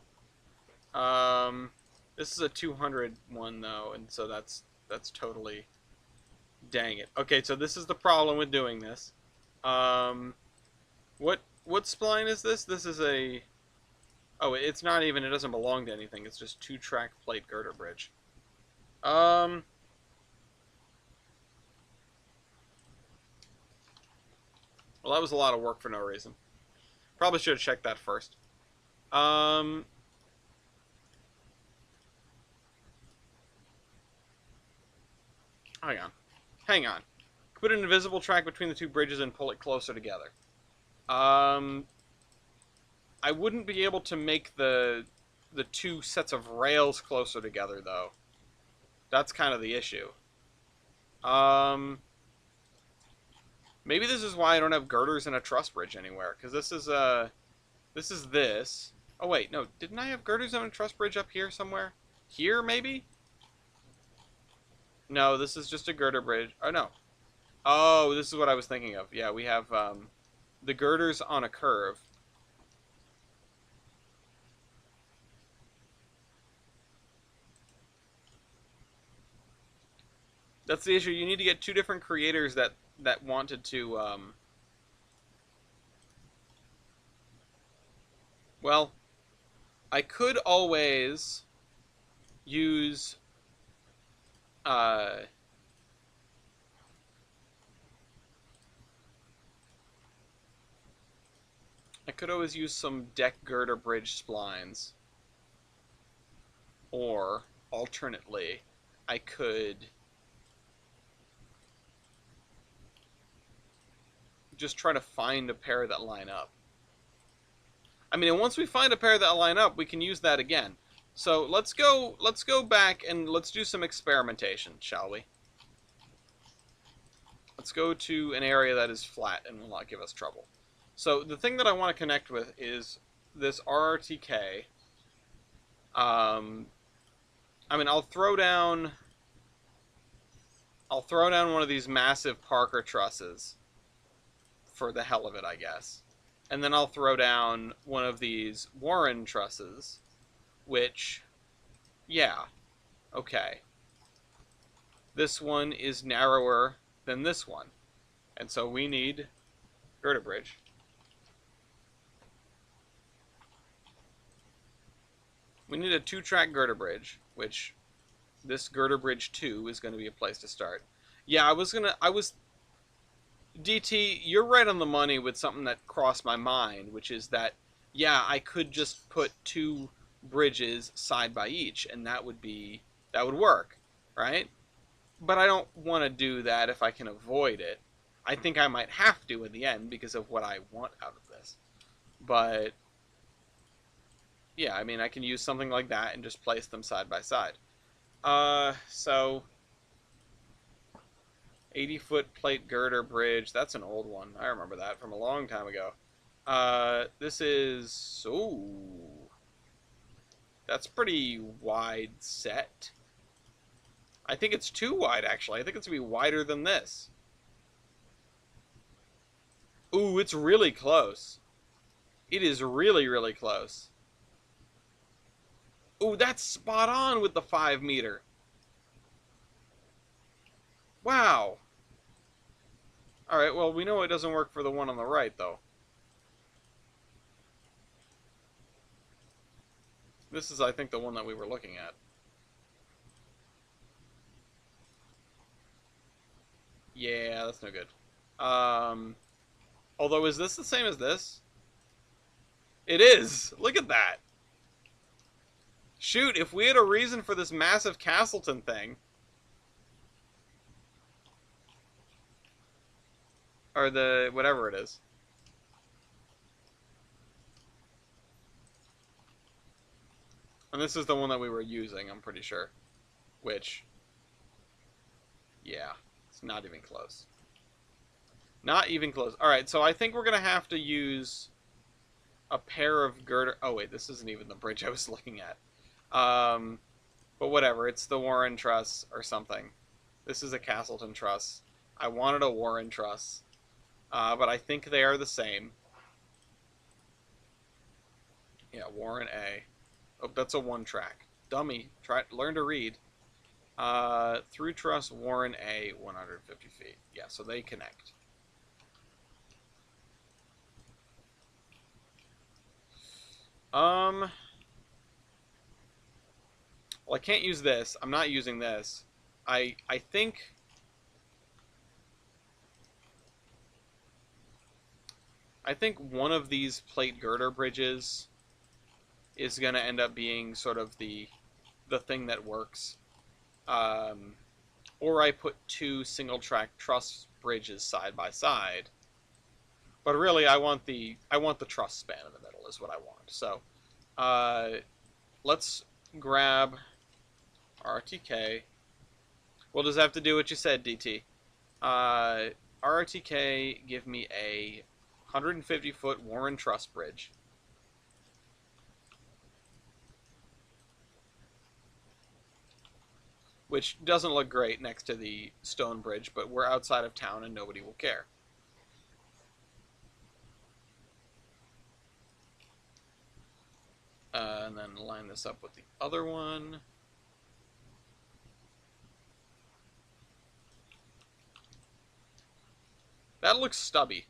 This is a 200 one though, and so that's totally. Dang it. Okay, so this is the problem with doing this. What spline is this? This is a. Oh, it's not even. It doesn't belong to anything. It's just 2-track plate girder bridge. Well, that was a lot of work for no reason. Probably should have checked that first. Hang on. Hang on. Put an invisible track between the two bridges and pull it closer together. I wouldn't be able to make the two sets of rails closer together, though. That's kind of the issue. Maybe this is why I don't have girders in a truss bridge anywhere, because this is this. Oh wait, no, didn't I have girders on a truss bridge up here somewhere? Here, maybe? No, this is just a girder bridge. Oh, no. Oh, this is what I was thinking of. Yeah, we have the girders on a curve. That's the issue. You need to get two different creators that wanted to. Well, I could always use. I could always use some deck girder bridge splines. Or, alternately, I could just try to find a pair that line up. I mean, and once we find a pair that line up, we can use that again. So let's go back and let's do some experimentation, shall we? Let's go to an area that is flat and will not give us trouble. So the thing that I want to connect with is this RRTK. I mean, I'll throw down one of these massive Parker trusses for the hell of it, I guess. And then I'll throw down one of these Warren trusses, which, yeah, okay. This one is narrower than this one. And so we need girder bridge. We need a 2-track girder bridge, which this girder bridge 2 is going to be a place to start. Yeah, DT, you're right on the money with something that crossed my mind, which is that, yeah, I could just put 2 bridges side by each, and that would work, right? But I don't want to do that if I can avoid it. I think I might have to in the end because of what I want out of this. But yeah, I mean, I can use something like that and just place them side by side. So 80-foot plate girder bridge. That's an old one. I remember that from a long time ago. This is... Ooh. That's pretty wide set. I think it's too wide, actually. I think it's going to be wider than this. Ooh, it's really close. It is really, really close. Ooh, that's spot on with the 5 meter. Wow. Alright, well, we know it doesn't work for the one on the right, though. This is, I think, the one that we were looking at. Yeah, that's no good. Although, is this the same as this? It is! Look at that! Shoot, if we had a reason for this massive Castleton thing... Or the... whatever it is. And this is the one that we were using, I'm pretty sure. Which... yeah, it's not even close. Not even close. Alright, so I think we're going to have to use a pair of girder... Oh, wait, this isn't even the bridge I was looking at. But whatever, it's the Warren Truss or something. This is a Castleton Truss. I wanted a Warren Truss. But I think they are the same. Yeah, Warren A. Oh, that's a 1-track. Dummy. Learn to read. Through truss, Warren A, 150 feet. Yeah, so they connect. Well, I can't use this. I'm not using this. I think... I think one of these plate girder bridges is going to end up being sort of the thing that works. Or I put 2 single-track truss bridges side by side. But really, I want the truss span in the middle is what I want. So, let's grab RTK. We'll just have to do what you said, DT. RTK, give me a 150-foot Warren Truss bridge. Which doesn't look great next to the stone bridge, but we're outside of town and nobody will care. And then line this up with the other one. That looks stubby.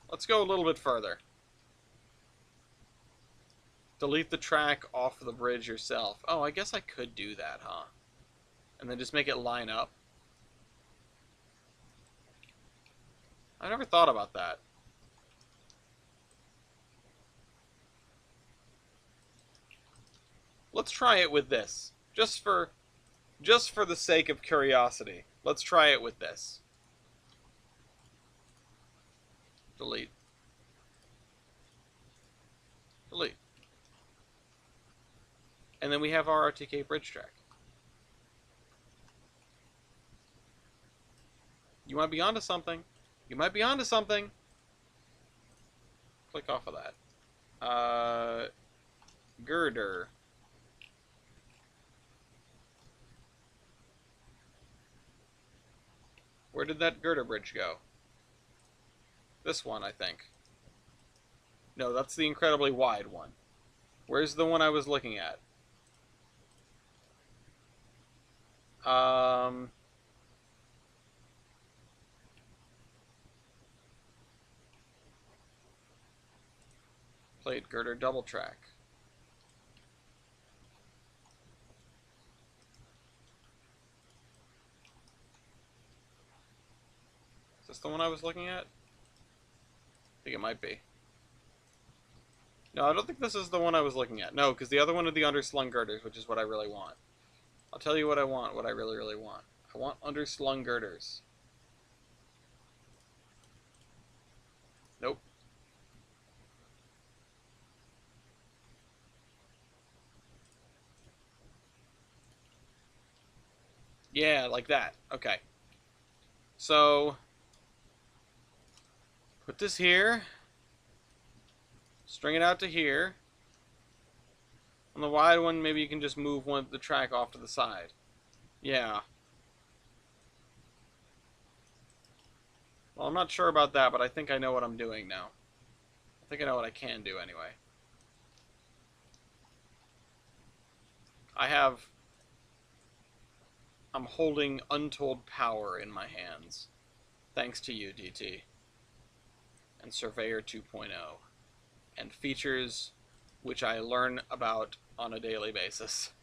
Let's go a little bit further. Delete the track off the bridge yourself. Oh, I guess I could do that, huh? And then just make it line up. I never thought about that. Let's try it with this. Just for the sake of curiosity. Let's try it with this. Delete. Delete. And then we have our RTK bridge track. You might be onto something. You might be onto something. Click off of that. Girder. Where did that girder bridge go? This one, I think. No, that's the incredibly wide one. Where's the one I was looking at? Plate girder double track. Is this the one I was looking at? I think it might be. No, I don't think this is the one I was looking at. No, because the other one are the underslung girders, which is what I really want. I'll tell you what I want, what I really, really want. I want underslung girders. Nope. Yeah, like that. Okay. So, put this here. String it out to here. On the wide one, maybe you can just move the track off to the side. Yeah. Well, I'm not sure about that, but I think I know what I'm doing now. I think I know what I can do anyway. I'm holding untold power in my hands. Thanks to you, DT. And Surveyor 2.0. And features which I learn about on a daily basis.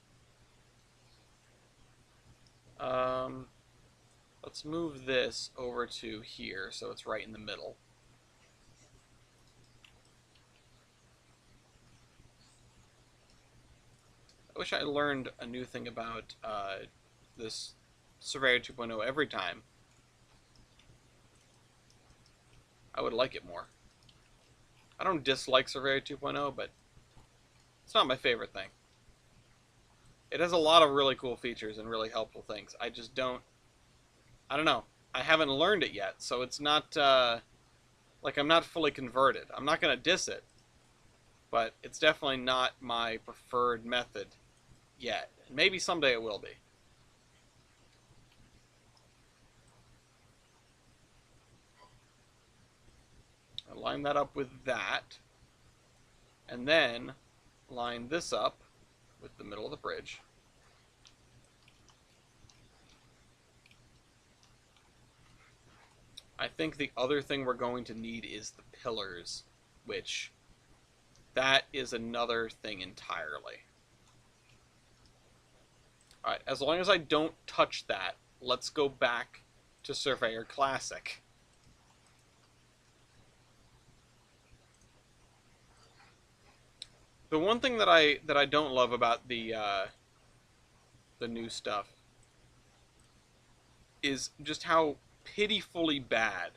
Let's move this over to here so it's right in the middle. I wish I learned a new thing about this Surveyor 2.0 every time. I would like it more. I don't dislike Surveyor 2.0, but it's not my favorite thing. It has a lot of really cool features and really helpful things. I just don't... I don't know. I haven't learned it yet, so it's not... like, I'm not fully converted. I'm not going to diss it, but it's definitely not my preferred method yet. Maybe someday it will be. I'll line that up with that, and then line this up with the middle of the bridge. I think the other thing we're going to need is the pillars, which that is another thing entirely. Alright, as long as I don't touch that, let's go back to Surveyor Classic. The one thing that I don't love about the new stuff is just how pitifully bad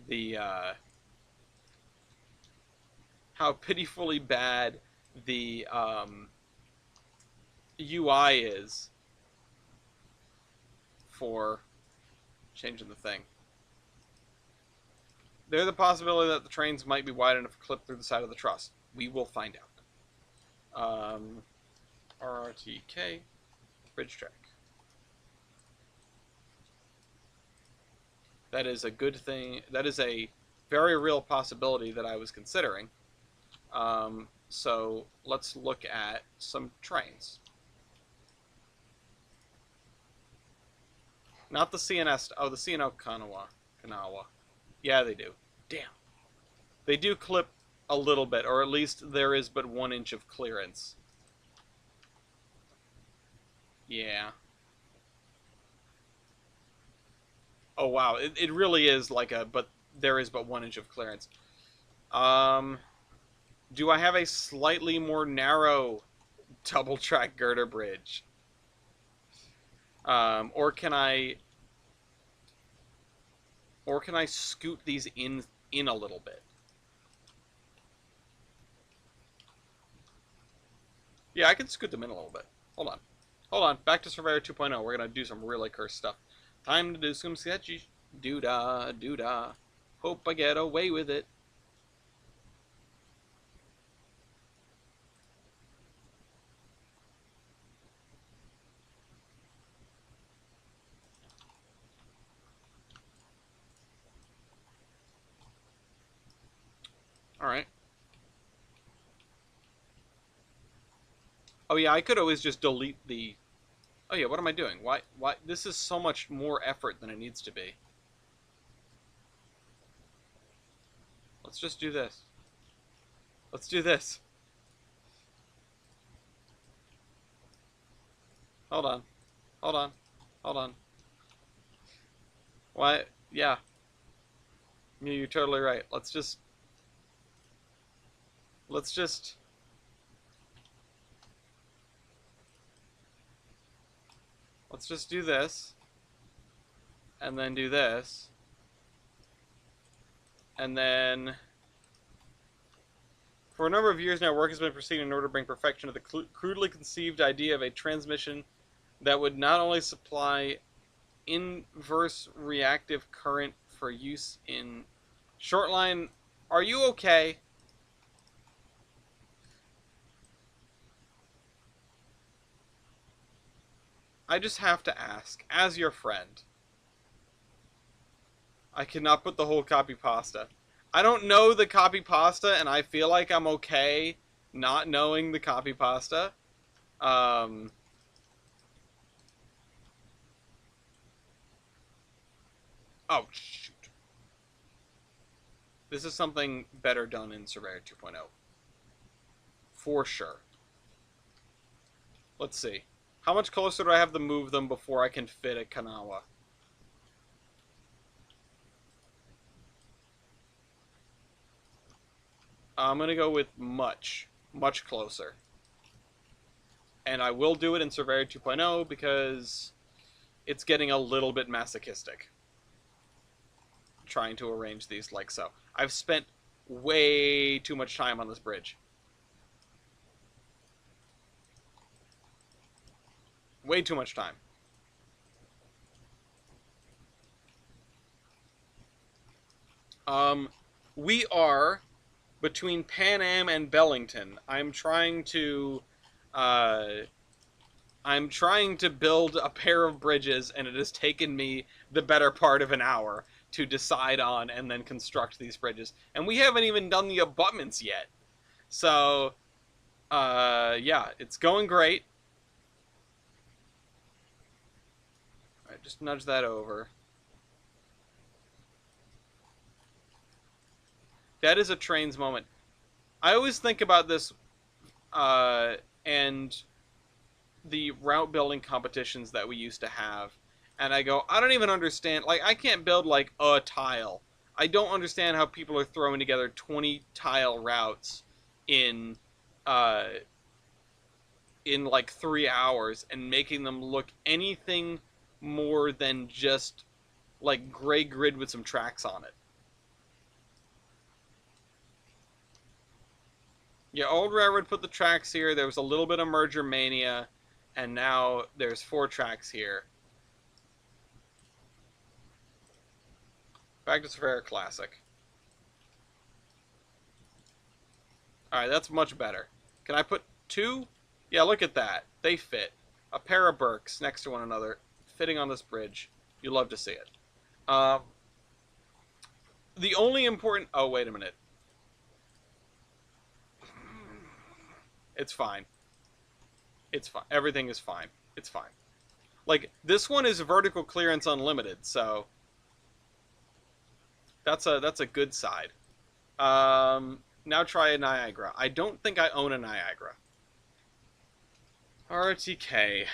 the UI is for changing the thing. There's the possibility that the trains might be wide enough to clip through the side of the truss. We will find out. RRTK, bridge track. That is a good thing. That is a very real possibility that I was considering. So let's look at some trains. Not the CNS. Oh, the CNO Kanawa. Yeah, they do. Damn. They do clip a little bit, or at least there is but 1 inch of clearance. Yeah. Oh, wow. It really is like a, but there is but 1 inch of clearance. Do I have a slightly more narrow double track girder bridge? Or can I scoot these in a little bit? Yeah, I can scoot them in a little bit. Hold on. Hold on. Back to Surveyor 2.0. We're going to do some really cursed stuff. Time to do some sketchy doo-dah, doo-dah. Hope I get away with it. Alright. Oh yeah, I could always just delete the... Oh yeah, what am I doing? Why? This is so much more effort than it needs to be. Let's just do this. Let's do this. Hold on. Hold on. Hold on. Why? Yeah. Yeah, you're totally right. Let's just do this, and then do this, and then for a number of years now, work has been proceeding in order to bring perfection to the crudely conceived idea of a transmission that would not only supply inverse reactive current for use in short line. Are you okay? I just have to ask, as your friend. I cannot put the whole copy pasta. I don't know the copy pasta, and I feel like I'm okay not knowing the copy pasta. Um, oh, shoot. This is something better done in Surveyor 2.0. For sure. Let's see. How much closer do I have to move them before I can fit a Kanawa? I'm going to go with much, much closer. And I will do it in Surveyor 2.0 because it's getting a little bit masochistic. Trying to arrange these like so. I've spent way too much time on this bridge. Way too much time. We are between Pan Am and Bellington. Uh, I'm trying to build a pair of bridges, and it has taken me the better part of an hour to decide on and then construct these bridges. And we haven't even done the abutments yet. So, yeah, it's going great. All right, just nudge that over. That is a Trainz moment. I always think about this, and the route building competitions that we used to have, and I go, I don't even understand. Like, I can't build like a tile. I don't understand how people are throwing together 20 tile routes in, uh, in like 3 hours and making them look anything more than just like gray grid with some tracks on it. Yeah, Old Railroad put the tracks here. There was a little bit of merger mania, and now there's 4 tracks here. Back to Surveyor Classic. Alright, that's much better. Can I put 2? Yeah, look at that. They fit. A pair of Burks next to one another, fitting on this bridge. You love to see it. The only important... Oh, wait a minute. It's fine. It's fine. Everything is fine. It's fine. Like, this one is vertical clearance unlimited, so that's a good side. Now try a Niagara. I don't think I own a Niagara. RTK.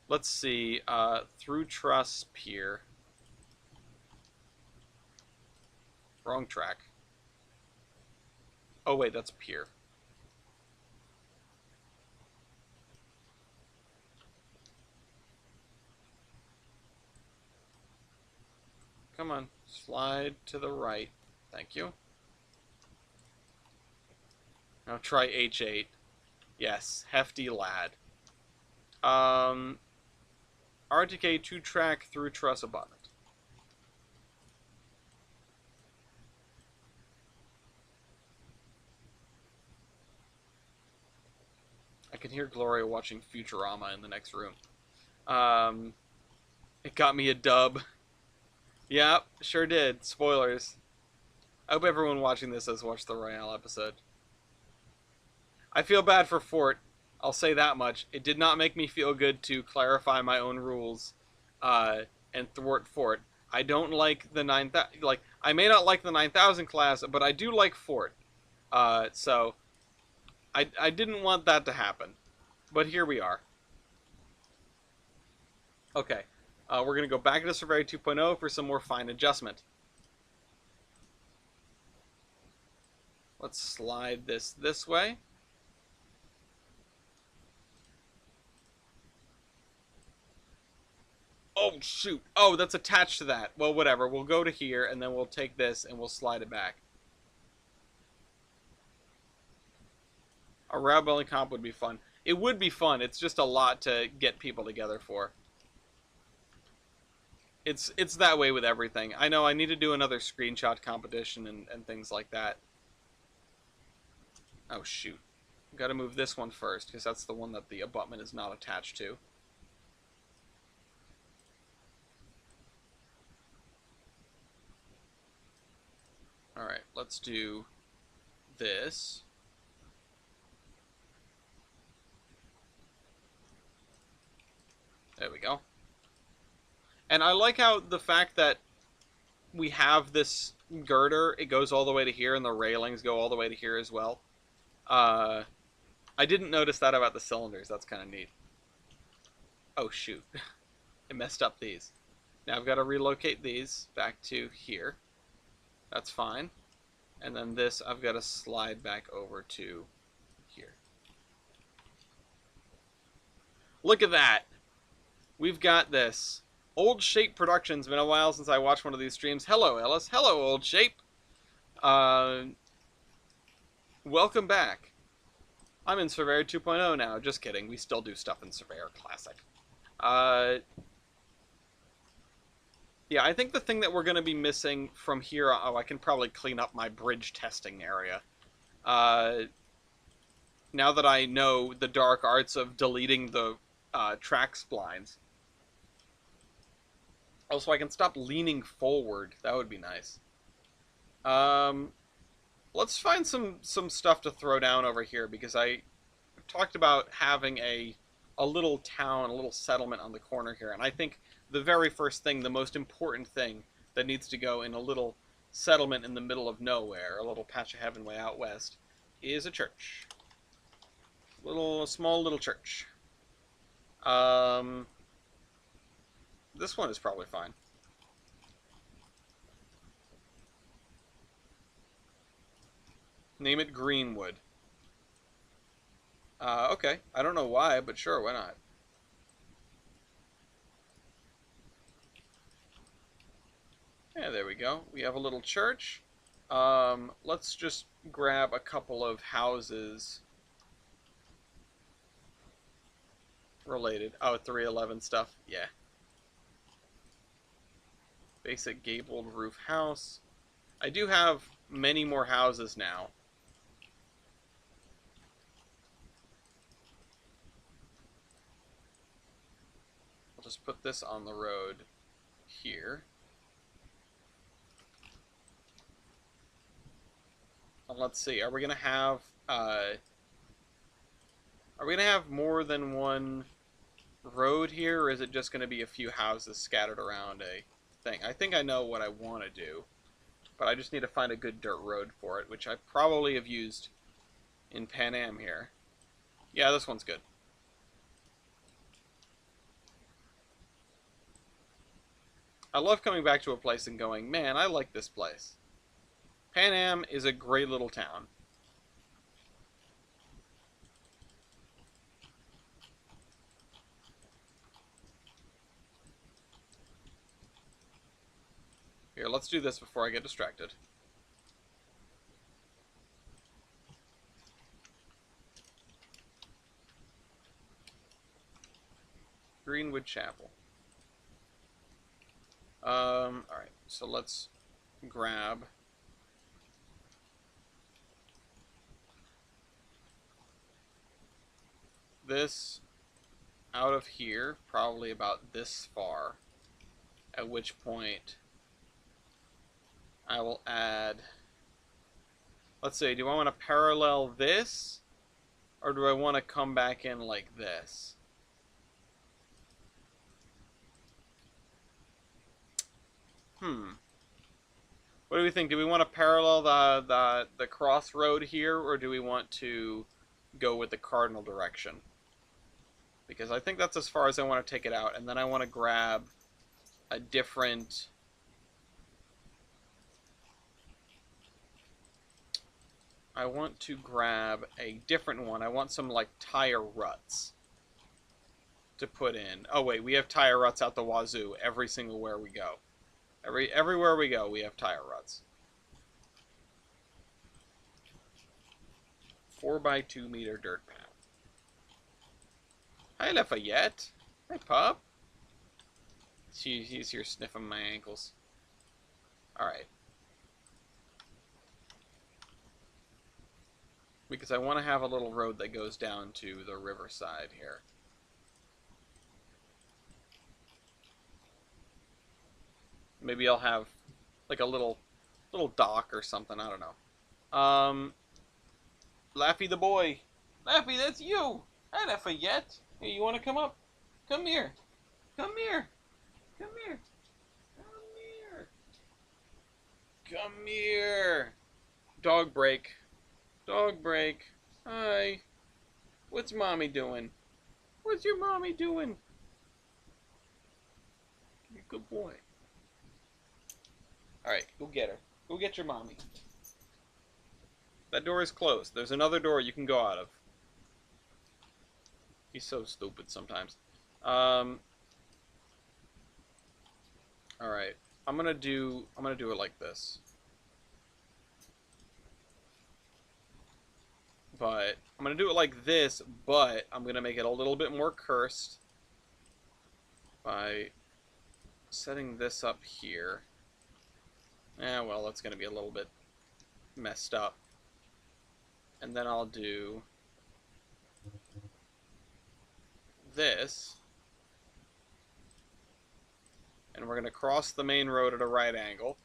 Let's see. Through Truss Pier. Wrong track. Oh wait, that's Pier. Come on, slide to the right. Thank you. Now try H8. Yes, hefty lad. RTK 2-track through truss abutment. I can hear Gloria watching Futurama in the next room. It got me a dub. Yep, sure did. Spoilers. I hope everyone watching this has watched the Royale episode. I feel bad for Fort. I'll say that much. It did not make me feel good to clarify my own rules and thwart Fort. I don't like the 9,000. Like, I may not like the 9,000 class, but I do like Fort. So I didn't want that to happen, but here we are. Okay, we're gonna go back to Surveyor 2.0 for some more fine adjustment. Let's slide this way. Oh, shoot. Oh, that's attached to that. Well, whatever. We'll go to here, and then we'll take this, and we'll slide it back. A route building comp would be fun. It would be fun. It's just a lot to get people together for. It's that way with everything. I know I need to do another screenshot competition and things like that. Oh, shoot. Gotta move this one first, because that's the one that the abutment is not attached to. Alright, let's do this. There we go. And I like how the fact that we have this girder, it goes all the way to here, and the railings go all the way to here as well. I didn't notice that about the cylinders. That's kind of neat. Oh, shoot. I messed up these. Now I've got to relocate these back to here. That's fine. And then this I've got to slide back over to here. Look at that! We've got this. Old Shape Productions. Been a while since I watched one of these streams. Hello, Ellis. Hello, Old Shape. Welcome back. I'm in Surveyor 2.0 now. Just kidding. We still do stuff in Surveyor Classic. Yeah, I think the thing that we're going to be missing from here... Oh, I can probably clean up my bridge testing area. Now that I know the dark arts of deleting the track splines. Also, I can stop leaning forward. That would be nice. Let's find some stuff to throw down over here, because I talked about having a little town, a little settlement on the corner here, and I think the very first thing, the most important thing that needs to go in a little settlement in the middle of nowhere, a little patch of heaven way out west, is a church. A small little church. This one is probably fine. Name it Greenwood. Okay. I don't know why, but sure, why not? Yeah, there we go. We have a little church. Let's just grab a couple of houses related. Oh, 311 stuff. Yeah. Basic gabled roof house. I do have many more houses now. I'll just put this on the road here. And let's see, are we gonna have more than one road here, or is it just gonna be a few houses scattered around a thing? I think I know what I want to do, but I just need to find a good dirt road for it, which I probably have used in Pan Am here. Yeah, this one's good. I love coming back to a place and going, man, I like this place. Pan Am is a great little town. Here, let's do this before I get distracted. Greenwood Chapel. Alright, so let's grab this out of here, probably about this far, at which point I will add, let's see, do I want to parallel this, or do I want to come back in like this? What do we think? Do we want to parallel the crossroad here, or do we want to go with the cardinal direction? Because I think that's as far as I want to take it out, and then I want to grab a different... I want to grab a different one. I want some, like, tire ruts to put in. Oh, wait, we have tire ruts out the wazoo every single where we go. Everywhere we go, we have tire ruts. 4x2 meter dirt path. Hi, Lafayette. Hi, pup. He's here sniffing my ankles. Alright. Because I want to have a little road that goes down to the riverside here. Maybe I'll have like a little dock or something. I don't know. Laffy the boy. Laffy, that's you. I didn't forget. Hey, you want to come up? Come here. Come here. Come here. Come here. Come here. Dog break. Dog break. Hi. What's mommy doing? What's your mommy doing? Good boy. Alright, go get her. Go get your mommy. That door is closed. There's another door you can go out of. He's so stupid sometimes. Alright. I'm gonna do it like this. But I'm gonna do it like this, but I'm gonna make it a little bit more cursed by setting this up here. Well, that's gonna be a little bit messed up. And then I'll do this. And we're gonna cross the main road at a right angle.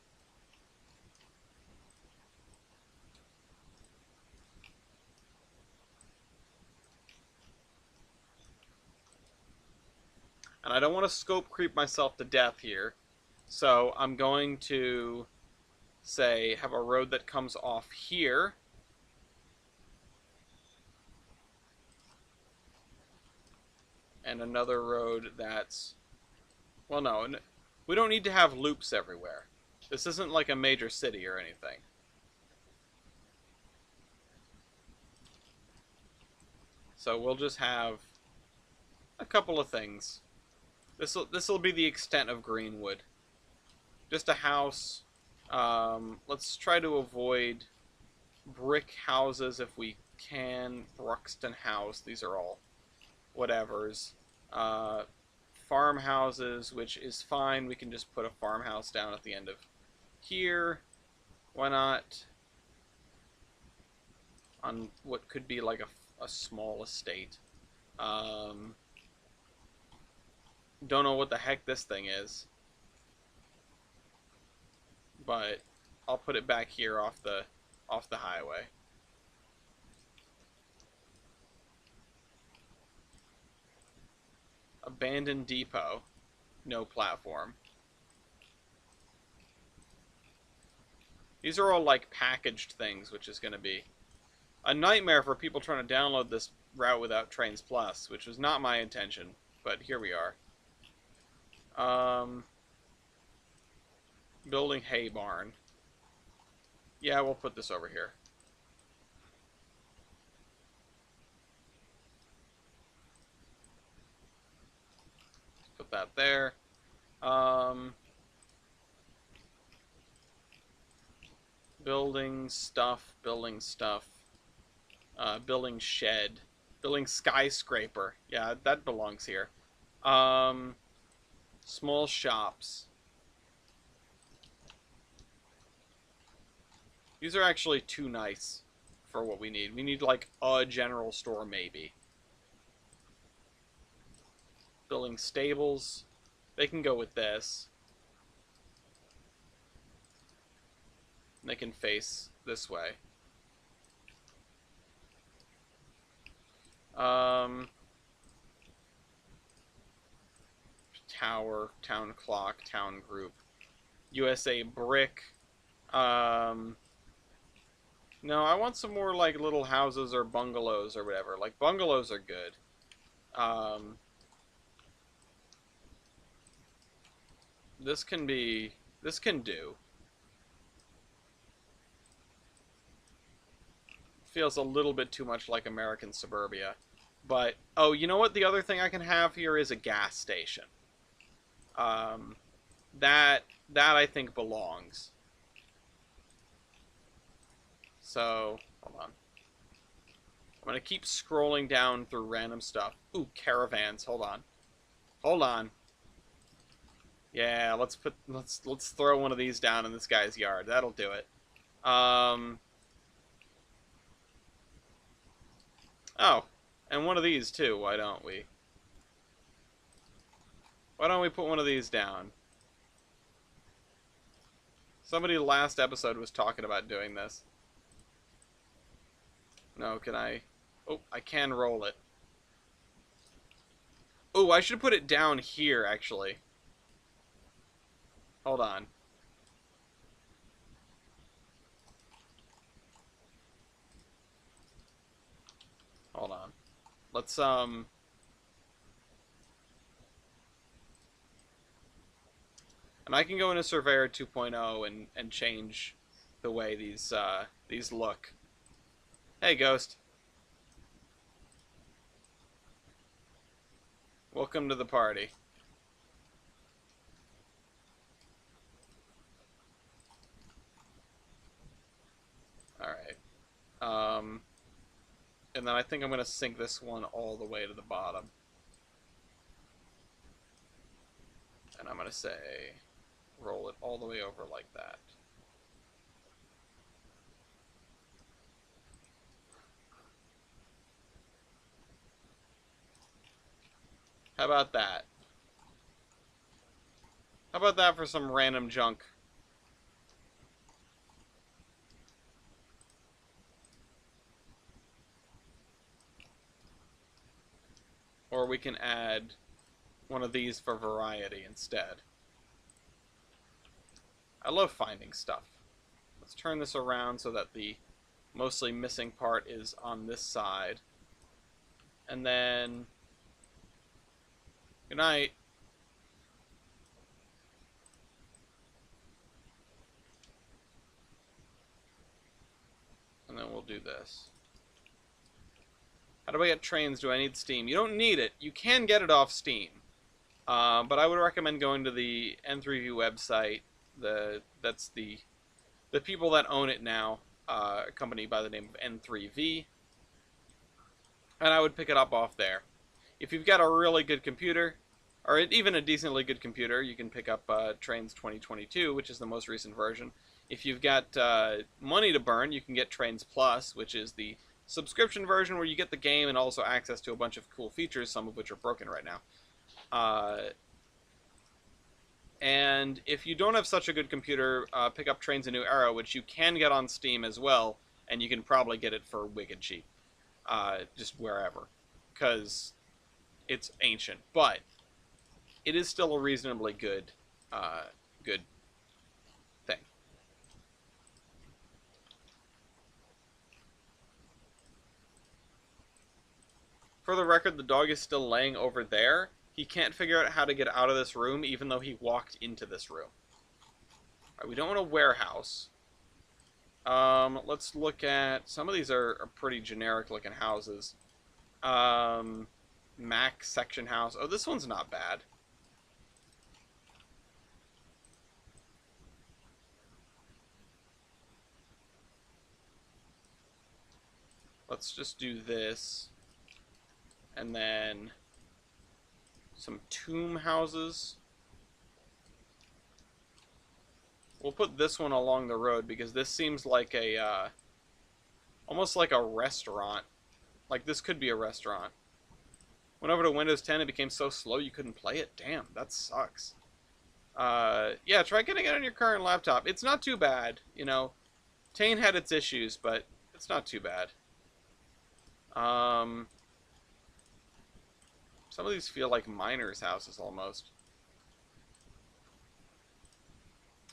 And I don't want to scope creep myself to death here. So I'm going to say have a road that comes off here. And another road that's... Well, no. We don't need to have loops everywhere. This isn't like a major city or anything. So we'll just have a couple of things. This'll be the extent of Greenwood. Just a house. Let's try to avoid brick houses if we can. Bruxton House. These are all whatevers. Farmhouses, which is fine. We can just put a farmhouse down at the end of here. Why not? On what could be like a small estate. Don't know what the heck this thing is. But I'll put it back here off the highway. Abandoned depot. No platform. These are all like packaged things, which is going to be a nightmare for people trying to download this route without Trainz Plus, which was not my intention, but here we are. Building hay barn. Yeah, we'll put this over here. Put that there. Building stuff, building stuff. Building shed. Building skyscraper. Yeah, that belongs here. Small shops. These are actually too nice for what we need. We need like a general store maybe. Building stables. They can go with this. And they can face this way. Tower, town clock, town group. USA brick. No, I want some more like little houses or bungalows or whatever. Like bungalows are good. This can do. Feels a little bit too much like American suburbia. But, oh, you know what? The other thing I can have here is a gas station. That I think belongs. So, hold on. I'm going to keep scrolling down through random stuff. Ooh, caravans. Hold on. Hold on. Yeah, let's throw one of these down in this guy's yard. That'll do it. Um. Oh, and one of these too. Why don't we? Why don't we put one of these down? Somebody last episode was talking about doing this. No, can I? Oh, I can roll it. Oh, I should put it down here, actually. Hold on. Hold on. Let's, And I can go into Surveyor 2.0 and change the way these look. Hey, Ghost. Welcome to the party. Alright. And then I think I'm going to sink this one all the way to the bottom. And I'm going to say, roll it all the way over like that. How about that? How about that for some random junk? Or we can add one of these for variety instead. I love finding stuff. Let's turn this around so that the mostly missing part is on this side. And then... Good night. And then we'll do this. How do I get Trainz? Do I need Steam? You don't need it. You can get it off Steam. But I would recommend going to the N3V website. That's the people that own it now, a company by the name of N3V. And I would pick it up off there. If you've got a really good computer, or even a decently good computer, you can pick up Trainz 2022, which is the most recent version. If you've got money to burn, you can get Trainz Plus, which is the subscription version where you get the game and also access to a bunch of cool features, some of which are broken right now. And if you don't have such a good computer, pick up Trainz: A New Era, which you can get on Steam as well, and you can probably get it for wicked cheap, just wherever, because it's ancient, but it is still a reasonably good thing. For the record, the dog is still laying over there. He can't figure out how to get out of this room, even though he walked into this room. Alright, we don't want a warehouse. Let's look at... Some of these are pretty generic-looking houses. Mac section house. Oh, this one's not bad. Let's just do this. And then some tomb houses. We'll put this one along the road because this seems like a, almost like a restaurant. Like this could be a restaurant. Went over to Windows 10, it became so slow you couldn't play it. Damn, that sucks. Yeah, try getting it on your current laptop. It's not too bad, you know. Tane had its issues, but it's not too bad. Some of these feel like miners' houses almost.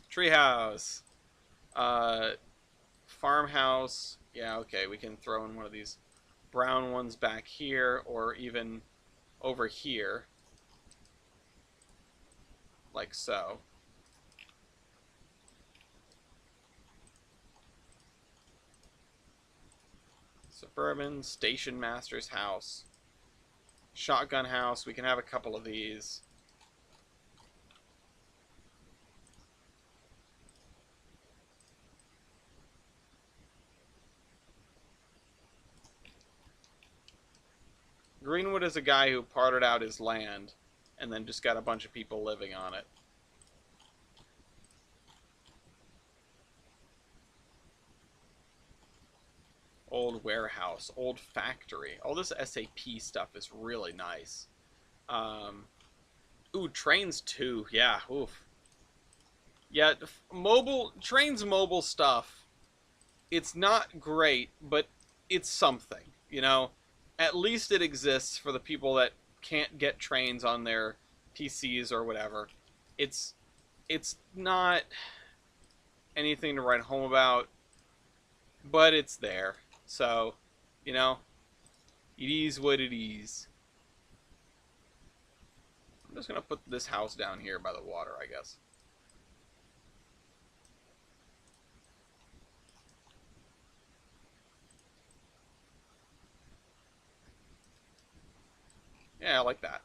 Treehouse. Farmhouse. Yeah, okay, we can throw in one of these brown ones back here, or even over here. Like so. Suburban Station Master's house. Shotgun house. We can have a couple of these. Greenwood is a guy who parted out his land and then just got a bunch of people living on it. Old warehouse, old factory. All this SAP stuff is really nice. Um, ooh, Trainz 2. Yeah, oof. Yeah, Trainz mobile stuff, it's not great, but it's something, you know? At least it exists for the people that can't get Trainz on their PCs or whatever. It's it's not anything to write home about, but it's there. So, you know, it is what it is. I'm just gonna put this house down here by the water, I guess. Yeah, I like that.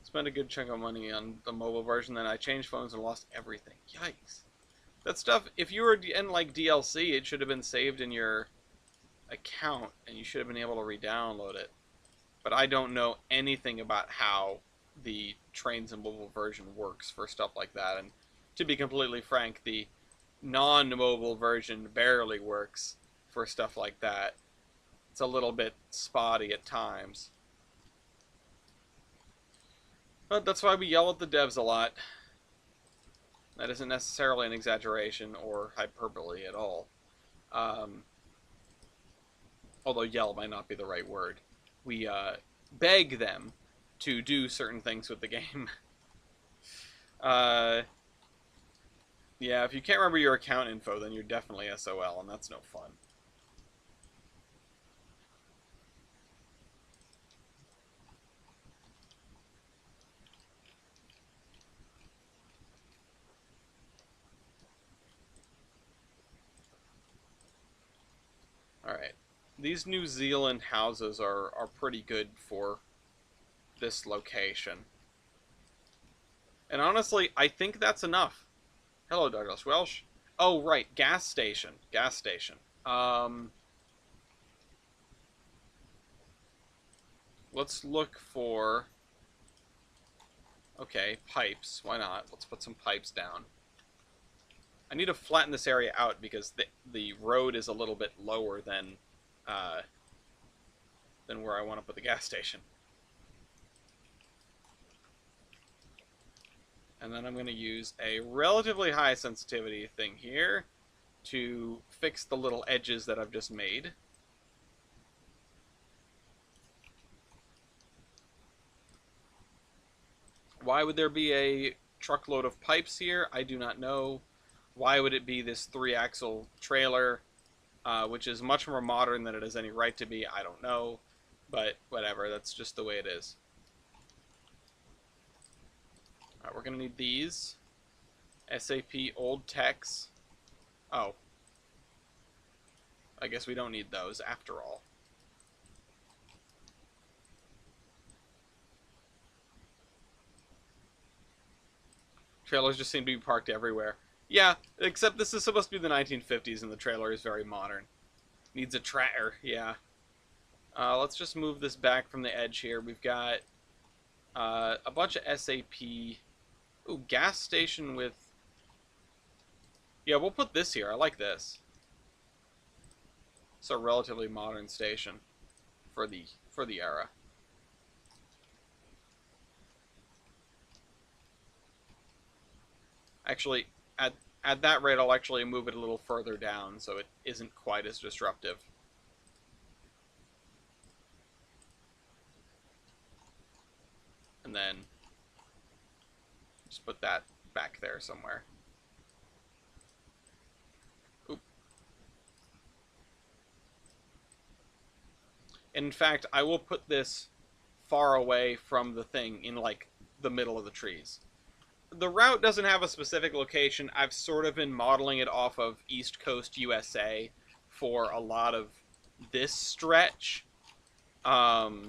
Spent a good chunk of money on the mobile version, then I changed phones and lost everything. Yikes. That stuff, if you were in like DLC, it should have been saved in your account and you should have been able to re-download it. But I don't know anything about how the Trainz and mobile version works for stuff like that. And to be completely frank, the non-mobile version barely works for stuff like that. It's a little bit spotty at times. But that's why we yell at the devs a lot. That isn't necessarily an exaggeration or hyperbole at all. Um, although yell might not be the right word. We beg them to do certain things with the game. Yeah, if you can't remember your account info, then you're definitely SOL, and that's no fun. Alright. These New Zealand houses are pretty good for this location. And honestly, I think that's enough. Hello, Douglas Welsh. Oh, right, gas station. Gas station. Let's look for... Okay, pipes. Why not? Let's put some pipes down. I need to flatten this area out because the road is a little bit lower than where I want to put the gas station. And then I'm going to use a relatively high sensitivity thing here to fix the little edges that I've just made. Why would there be a truckload of pipes here? I do not know. Why would it be this 3-axle trailer, which is much more modern than it has any right to be? I don't know. But whatever, that's just the way it is. Alright, we're going to need these. SAP old techs. Oh. I guess we don't need those after all. Trailers just seem to be parked everywhere. Yeah, except this is supposed to be the 1950s and the trailer is very modern. Needs a tractor, yeah. Let's just move this back from the edge here. We've got a bunch of SAP. Ooh, gas station with... Yeah, we'll put this here. I like this. It's a relatively modern station for the era. Actually, at that rate, I'll actually move it a little further down so it isn't quite as disruptive. And then just put that back there somewhere. Oop. In fact, I will put this far away from the thing in like the middle of the trees. The route doesn't have a specific location. I've sort of been modeling it off of East Coast USA for a lot of this stretch. But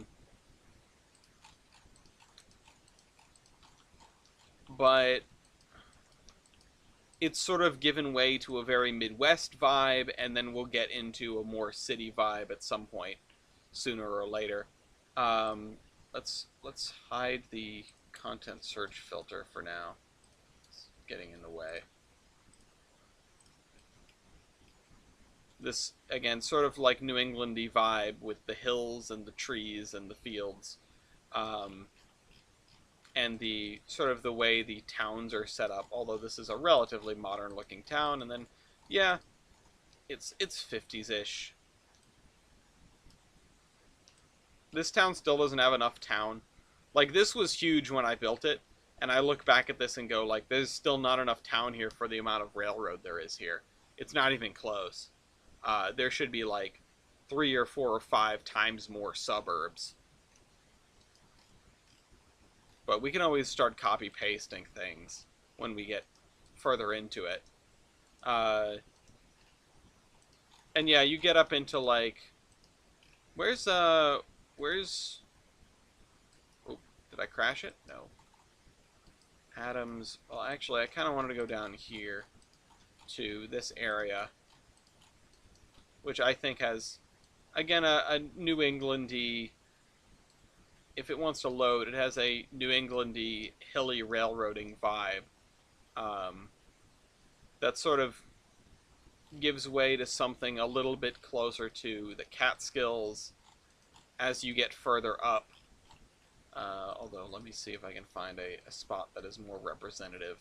it's sort of given way to a very Midwest vibe, and then we'll get into a more city vibe at some point, sooner or later. Let's hide the content search filter for now. It's getting in the way. this, again, sort of like New Englandy vibe with the hills and the trees and the fields, um, and the sort of the way the towns are set up. Although this is a relatively modern looking town, and then yeah, it's 50s ish. This town still doesn't have enough town. Like, this was huge when I built it, and I look back at this and go, like, there's still not enough town here for the amount of railroad there is here. It's not even close. There should be, like, 3 or 4 or 5 times more suburbs. But we can always start copy-pasting things when we get further into it. Uh, and yeah, you get up into, like... Where's, where's... Oh, did I crash it? No. Adams. Well, actually, I kind of wanted to go down here to this area, which I think has, again, a New Englandy. If it wants to load, it has a New Englandy hilly railroading vibe. That sort of gives way to something a little bit closer to the Catskills as you get further up. Although, let me see if I can find a spot that is more representative.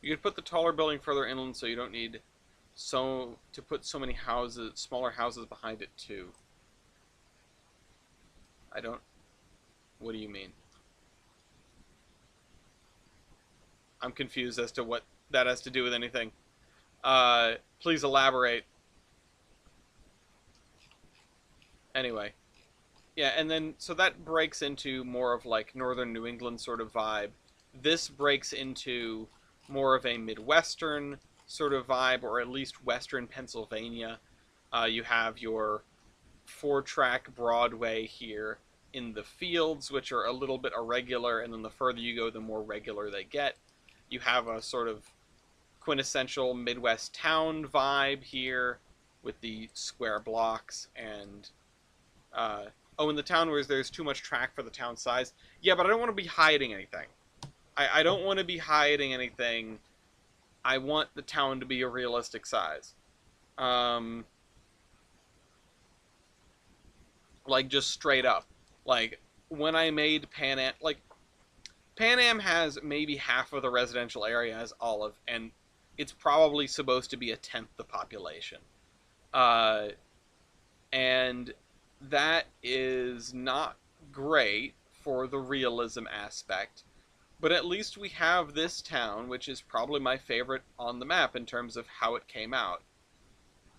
You could put the taller building further inland so you don't need to put so many houses, smaller houses behind it too. I don't... What do you mean? I'm confused as to what that has to do with anything. Please elaborate. Anyway. Yeah, and then, so that breaks into more of like northern New England sort of vibe. This breaks into more of a Midwestern sort of vibe, or at least Western Pennsylvania. You have your 4-track Broadway here in the fields, which are a little bit irregular, and then the further you go, the more regular they get. You have a sort of quintessential Midwest town vibe here with the square blocks and oh, in the town where there's too much track for the town size. Yeah, but I don't want to be hiding anything. I don't want to be hiding anything. I want the town to be a realistic size. Like, just straight up. Like, when I made Pan Am... Like, Pan Am has maybe half of the residential area as Olive, and it's probably supposed to be 1/10 the population. And that is not great for the realism aspect, but at least we have this town, which is probably my favorite on the map in terms of how it came out.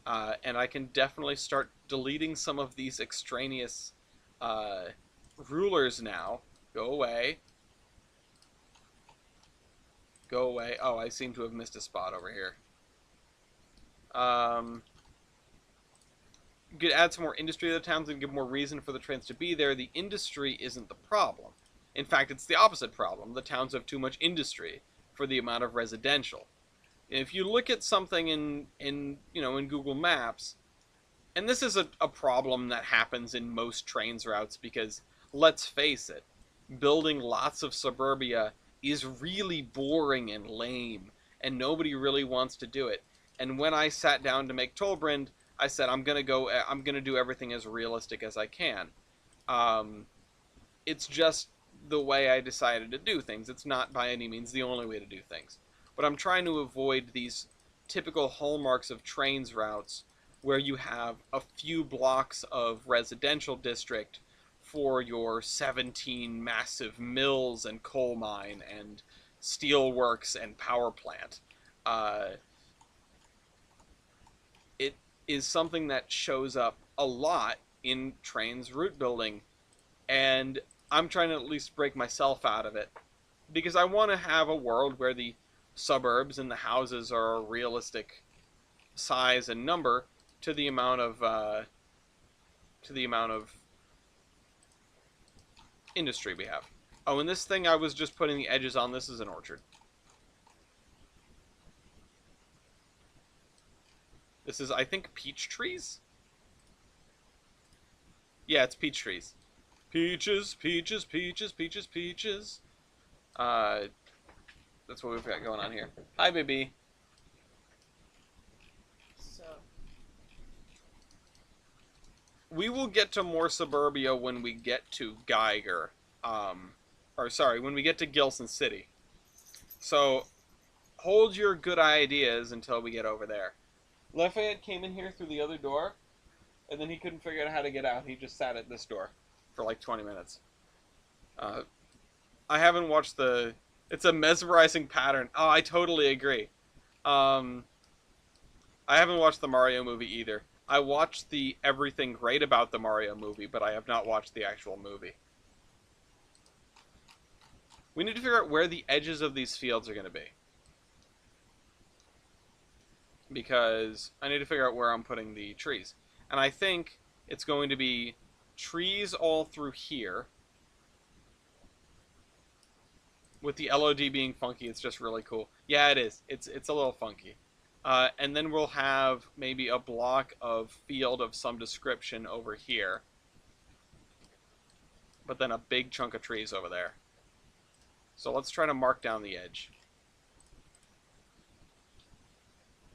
And I can definitely start deleting some of these extraneous rulers now. Go away. Go away. Oh, I seem to have missed a spot over here. You could add some more industry to the towns and give more reason for the trains to be there. The industry isn't the problem. In fact, it's the opposite problem. The towns have too much industry for the amount of residential. If you look at something in Google Maps, and this is a problem that happens in most Trainz routes because, let's face it, building lots of suburbia is really boring and lame, and nobody really wants to do it. And when I sat down to make Tolbrand, I said I'm gonna do everything as realistic as I can. It's just the way I decided to do things. It's not by any means the only way to do things. But I'm trying to avoid these typical hallmarks of Trainz routes where you have a few blocks of residential district for your 17 massive mills and coal mine and steel works and power plant. It is something that shows up a lot in Trainz route building, and I'm trying to at least break myself out of it because I want to have a world where the suburbs and the houses are a realistic size and number to the amount of industry we have. Oh, and this thing I was just putting the edges on, this is an orchard. This is, I think, peach trees? Yeah, it's peach trees. Peaches, peaches, peaches, peaches, peaches. Uh, that's what we've got going on here. Hi, baby. So we will get to more suburbia when we get to Geiger. Or sorry, when we get to Gilson City. So hold your good ideas until we get over there. Lafayette came in here through the other door, and then he couldn't figure out how to get out. He just sat at this door for like 20 minutes. Uh, I haven't watched the. It's a mesmerizing pattern. Oh, I totally agree. Um, I haven't watched the Mario movie either. I watched the everything great about the Mario movie, but I have not watched the actual movie. We need to figure out where the edges of these fields are going to be. Because I need to figure out where I'm putting the trees. And I think it's going to be trees all through here. With the LOD being funky, it's just really cool. Yeah, it is. It's a little funky. And then we'll have maybe a block of field of some description over here. But then a big chunk of trees over there. So let's try to mark down the edge.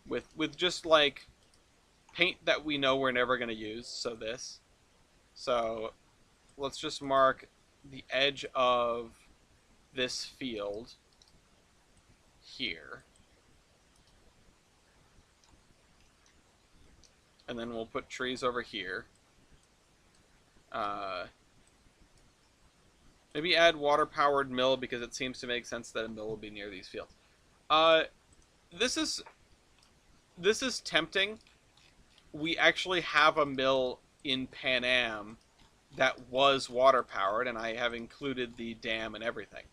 With just like paint that we know we're never going to use, so this. So let's just mark the edge of this field here. And then we'll put trees over here. Maybe add water-powered mill because it seems to make sense that a mill will be near these fields. This is tempting. We actually have a mill in Pan Am that was water-powered, and I have included the dam and everything.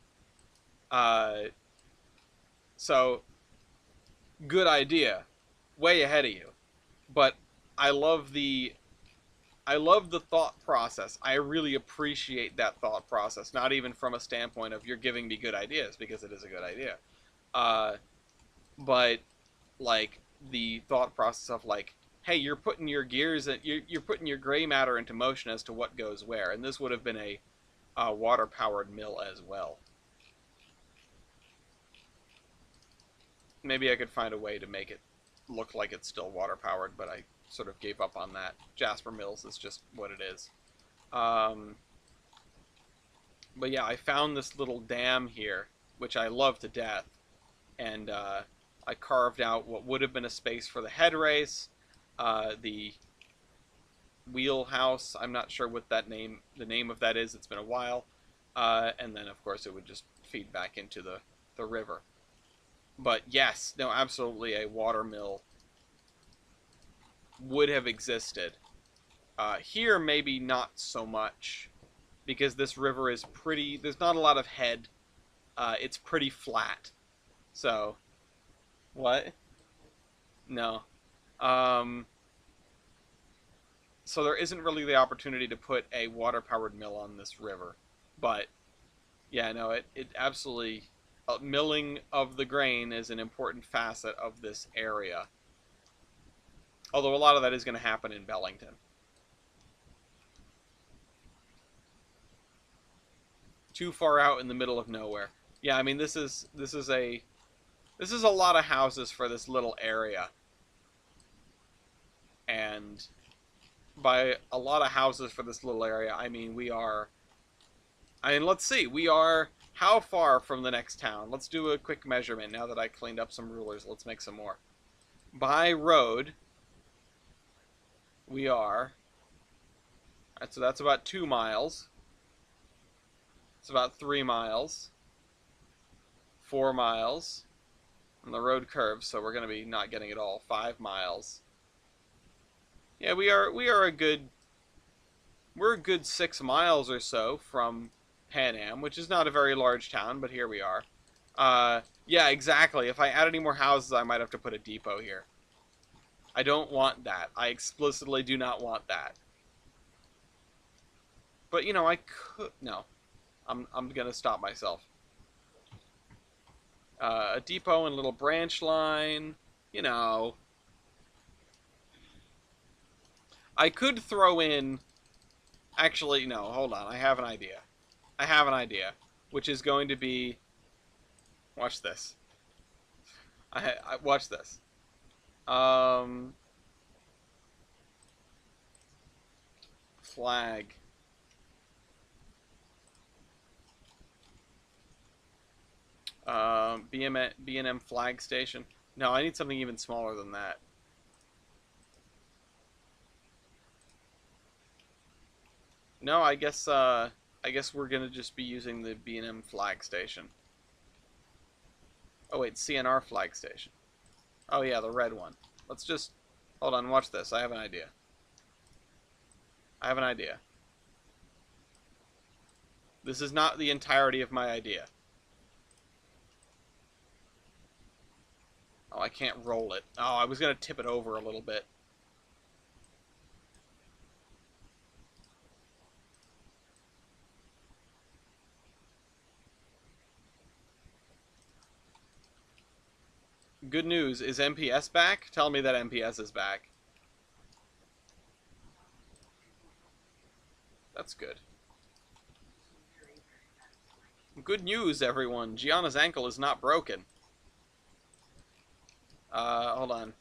So, good idea. Way ahead of you. But I love the thought process. I really appreciate that thought process. Not even from a standpoint of you're giving me good ideas, because it is a good idea. But like the thought process of like, hey, you're putting your gears, you're putting your gray matter into motion as to what goes where, and this would have been a water-powered mill as well. Maybe I could find a way to make it look like it's still water-powered, but I sort of gave up on that. Jasper Mills is just what it is. But yeah, I found this little dam here, which I love to death, and I carved out what would have been a space for the head race, the wheelhouse. I'm not sure what the name of that is. It's been a while, and then of course it would just feed back into the river. But yes, no, absolutely, a water mill would have existed. Here, maybe not so much, because this river is pretty. There's not a lot of head. It's pretty flat. So, what? No. So there isn't really the opportunity to put a water-powered mill on this river. But, yeah, no, it absolutely... milling of the grain is an important facet of this area. Although a lot of that is going to happen in Bellington. Too far out in the middle of nowhere. Yeah, I mean this is a lot of houses for this little area. And by a lot of houses for this little area, I mean let's see, we are how far from the next town? Let's do a quick measurement now that I cleaned up some rulers. Let's make some more. By road, we are... Alright, so that's about 2 miles. It's about 3 miles. 4 miles. And the road curves, so we're going to be not getting it all. 5 miles. Yeah, we're a good 6 miles or so from Pan Am, which is not a very large town, but here we are. Yeah, exactly. If I add any more houses, I might have to put a depot here. I don't want that. I explicitly do not want that. But, you know, I could... No. I'm going to stop myself. A depot and a little branch line. You know. I could throw in... Actually, no, hold on. I have an idea. Which is going to be Watch this. I watch this. Um, Flag. B&M flag station. No, I need something even smaller than that. No, I guess we're gonna just be using the B&M flag station. Oh wait, CNR flag station. Oh yeah, the red one. Let's just hold on. Watch this. I have an idea. I have an idea. This is not the entirety of my idea. Oh, I can't roll it. Oh, I was gonna tip it over a little bit. Good news. Is MPS back? Tell me that MPS is back. That's good. Good news, everyone. Gianna's ankle is not broken. Hold on.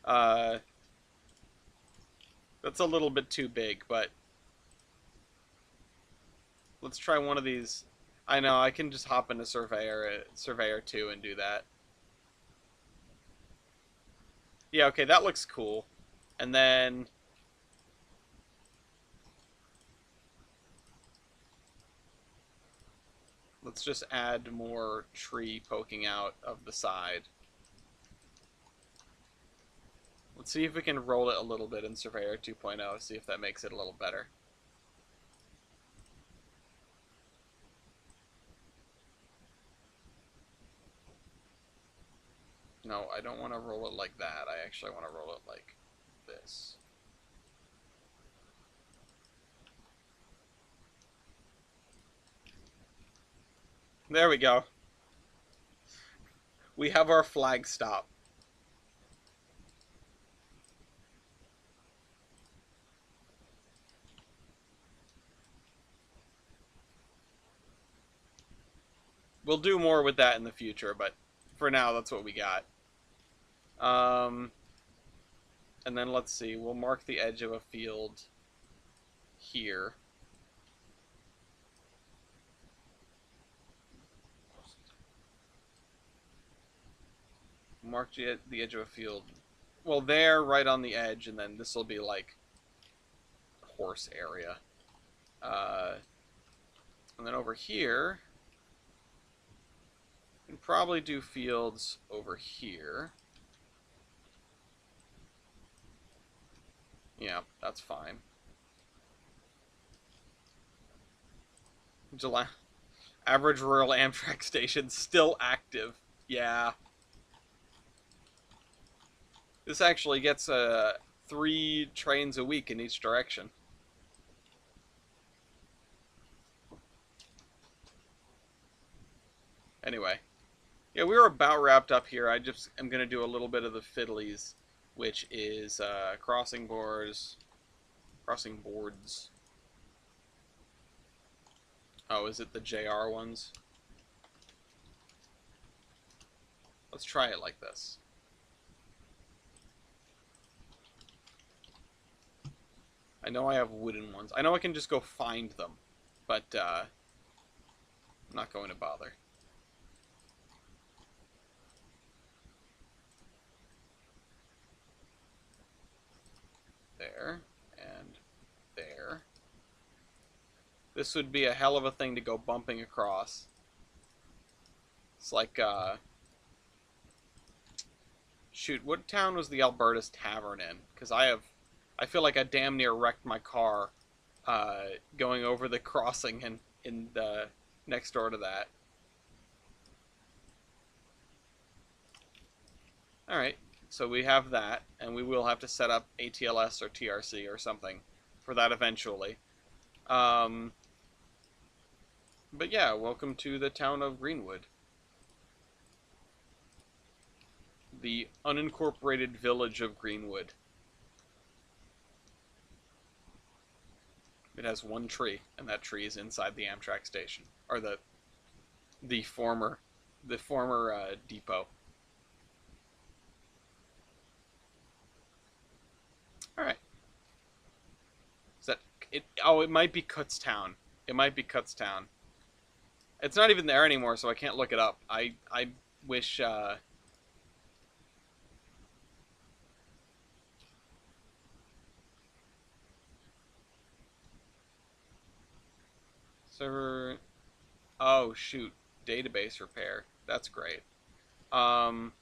Uh, that's a little bit too big, but let's try one of these. I know, I can just hop into Surveyor 2 and do that. Yeah, okay, that looks cool. And then let's just add more tree poking out of the side. Let's see if we can roll it a little bit in Surveyor 2.0, see if that makes it a little better. No, I don't want to roll it like that. I actually want to roll it like this. There we go. We have our flag stop. We'll do more with that in the future, but for now, that's what we got. And then let's see, we'll mark the edge of a field here. Mark the edge of a field. Well, there, right on the edge, and then this will be like horse area. And then over here, we can probably do fields over here. Yeah, that's fine. July. Average rural Amtrak station still active. Yeah. This actually gets 3 trains a week in each direction. Anyway. Yeah, we were about wrapped up here. I just am going to do a little bit of the fiddlies, which is crossing boards. Oh, is it the JR ones? Let's try it like this. I know I have wooden ones. I know I can just go find them, but I'm not going to bother. There, and there. This would be a hell of a thing to go bumping across. It's like, shoot, what town was the Alberta's Tavern in? Because I feel like I damn near wrecked my car going over the crossing in the next door to that. Alright, so we have that, and we will have to set up ATLS or TRC or something for that eventually. But yeah, welcome to the town of Greenwood. The unincorporated village of Greenwood. It has one tree, and that tree is inside the Amtrak station, or the former depot. All right. Is that it? Oh, it might be Kutztown. It might be Kutztown. It's not even there anymore, so I can't look it up. I wish. Server. Oh shoot, database repair. That's great. Um,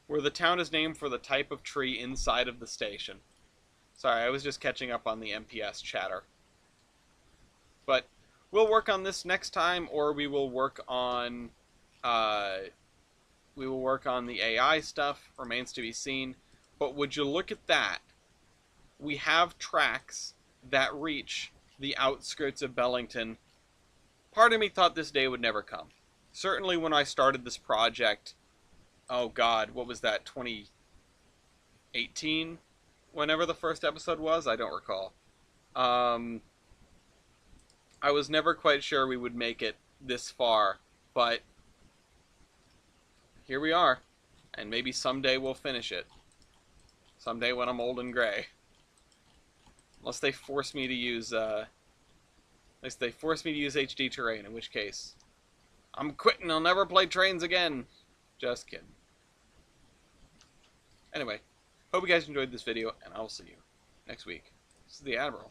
where the town is named for the type of tree inside of the station. Sorry, I was just catching up on the MPS chatter. But we'll work on this next time, or we will work on the AI stuff. Remains to be seen. But would you look at that? We have tracks that reach the outskirts of Bellington. Part of me thought this day would never come. Certainly when I started this project, oh god, what was that, 2018? Whenever the first episode was, I don't recall. I was never quite sure we would make it this far, but here we are, and maybe someday we'll finish it. Someday when I'm old and gray. Unless they force me to use, HD terrain, in which case, I'm quitting, I'll never play Trainz again! Just kidding. Anyway, hope you guys enjoyed this video, and I'll see you next week. This is the Admiral.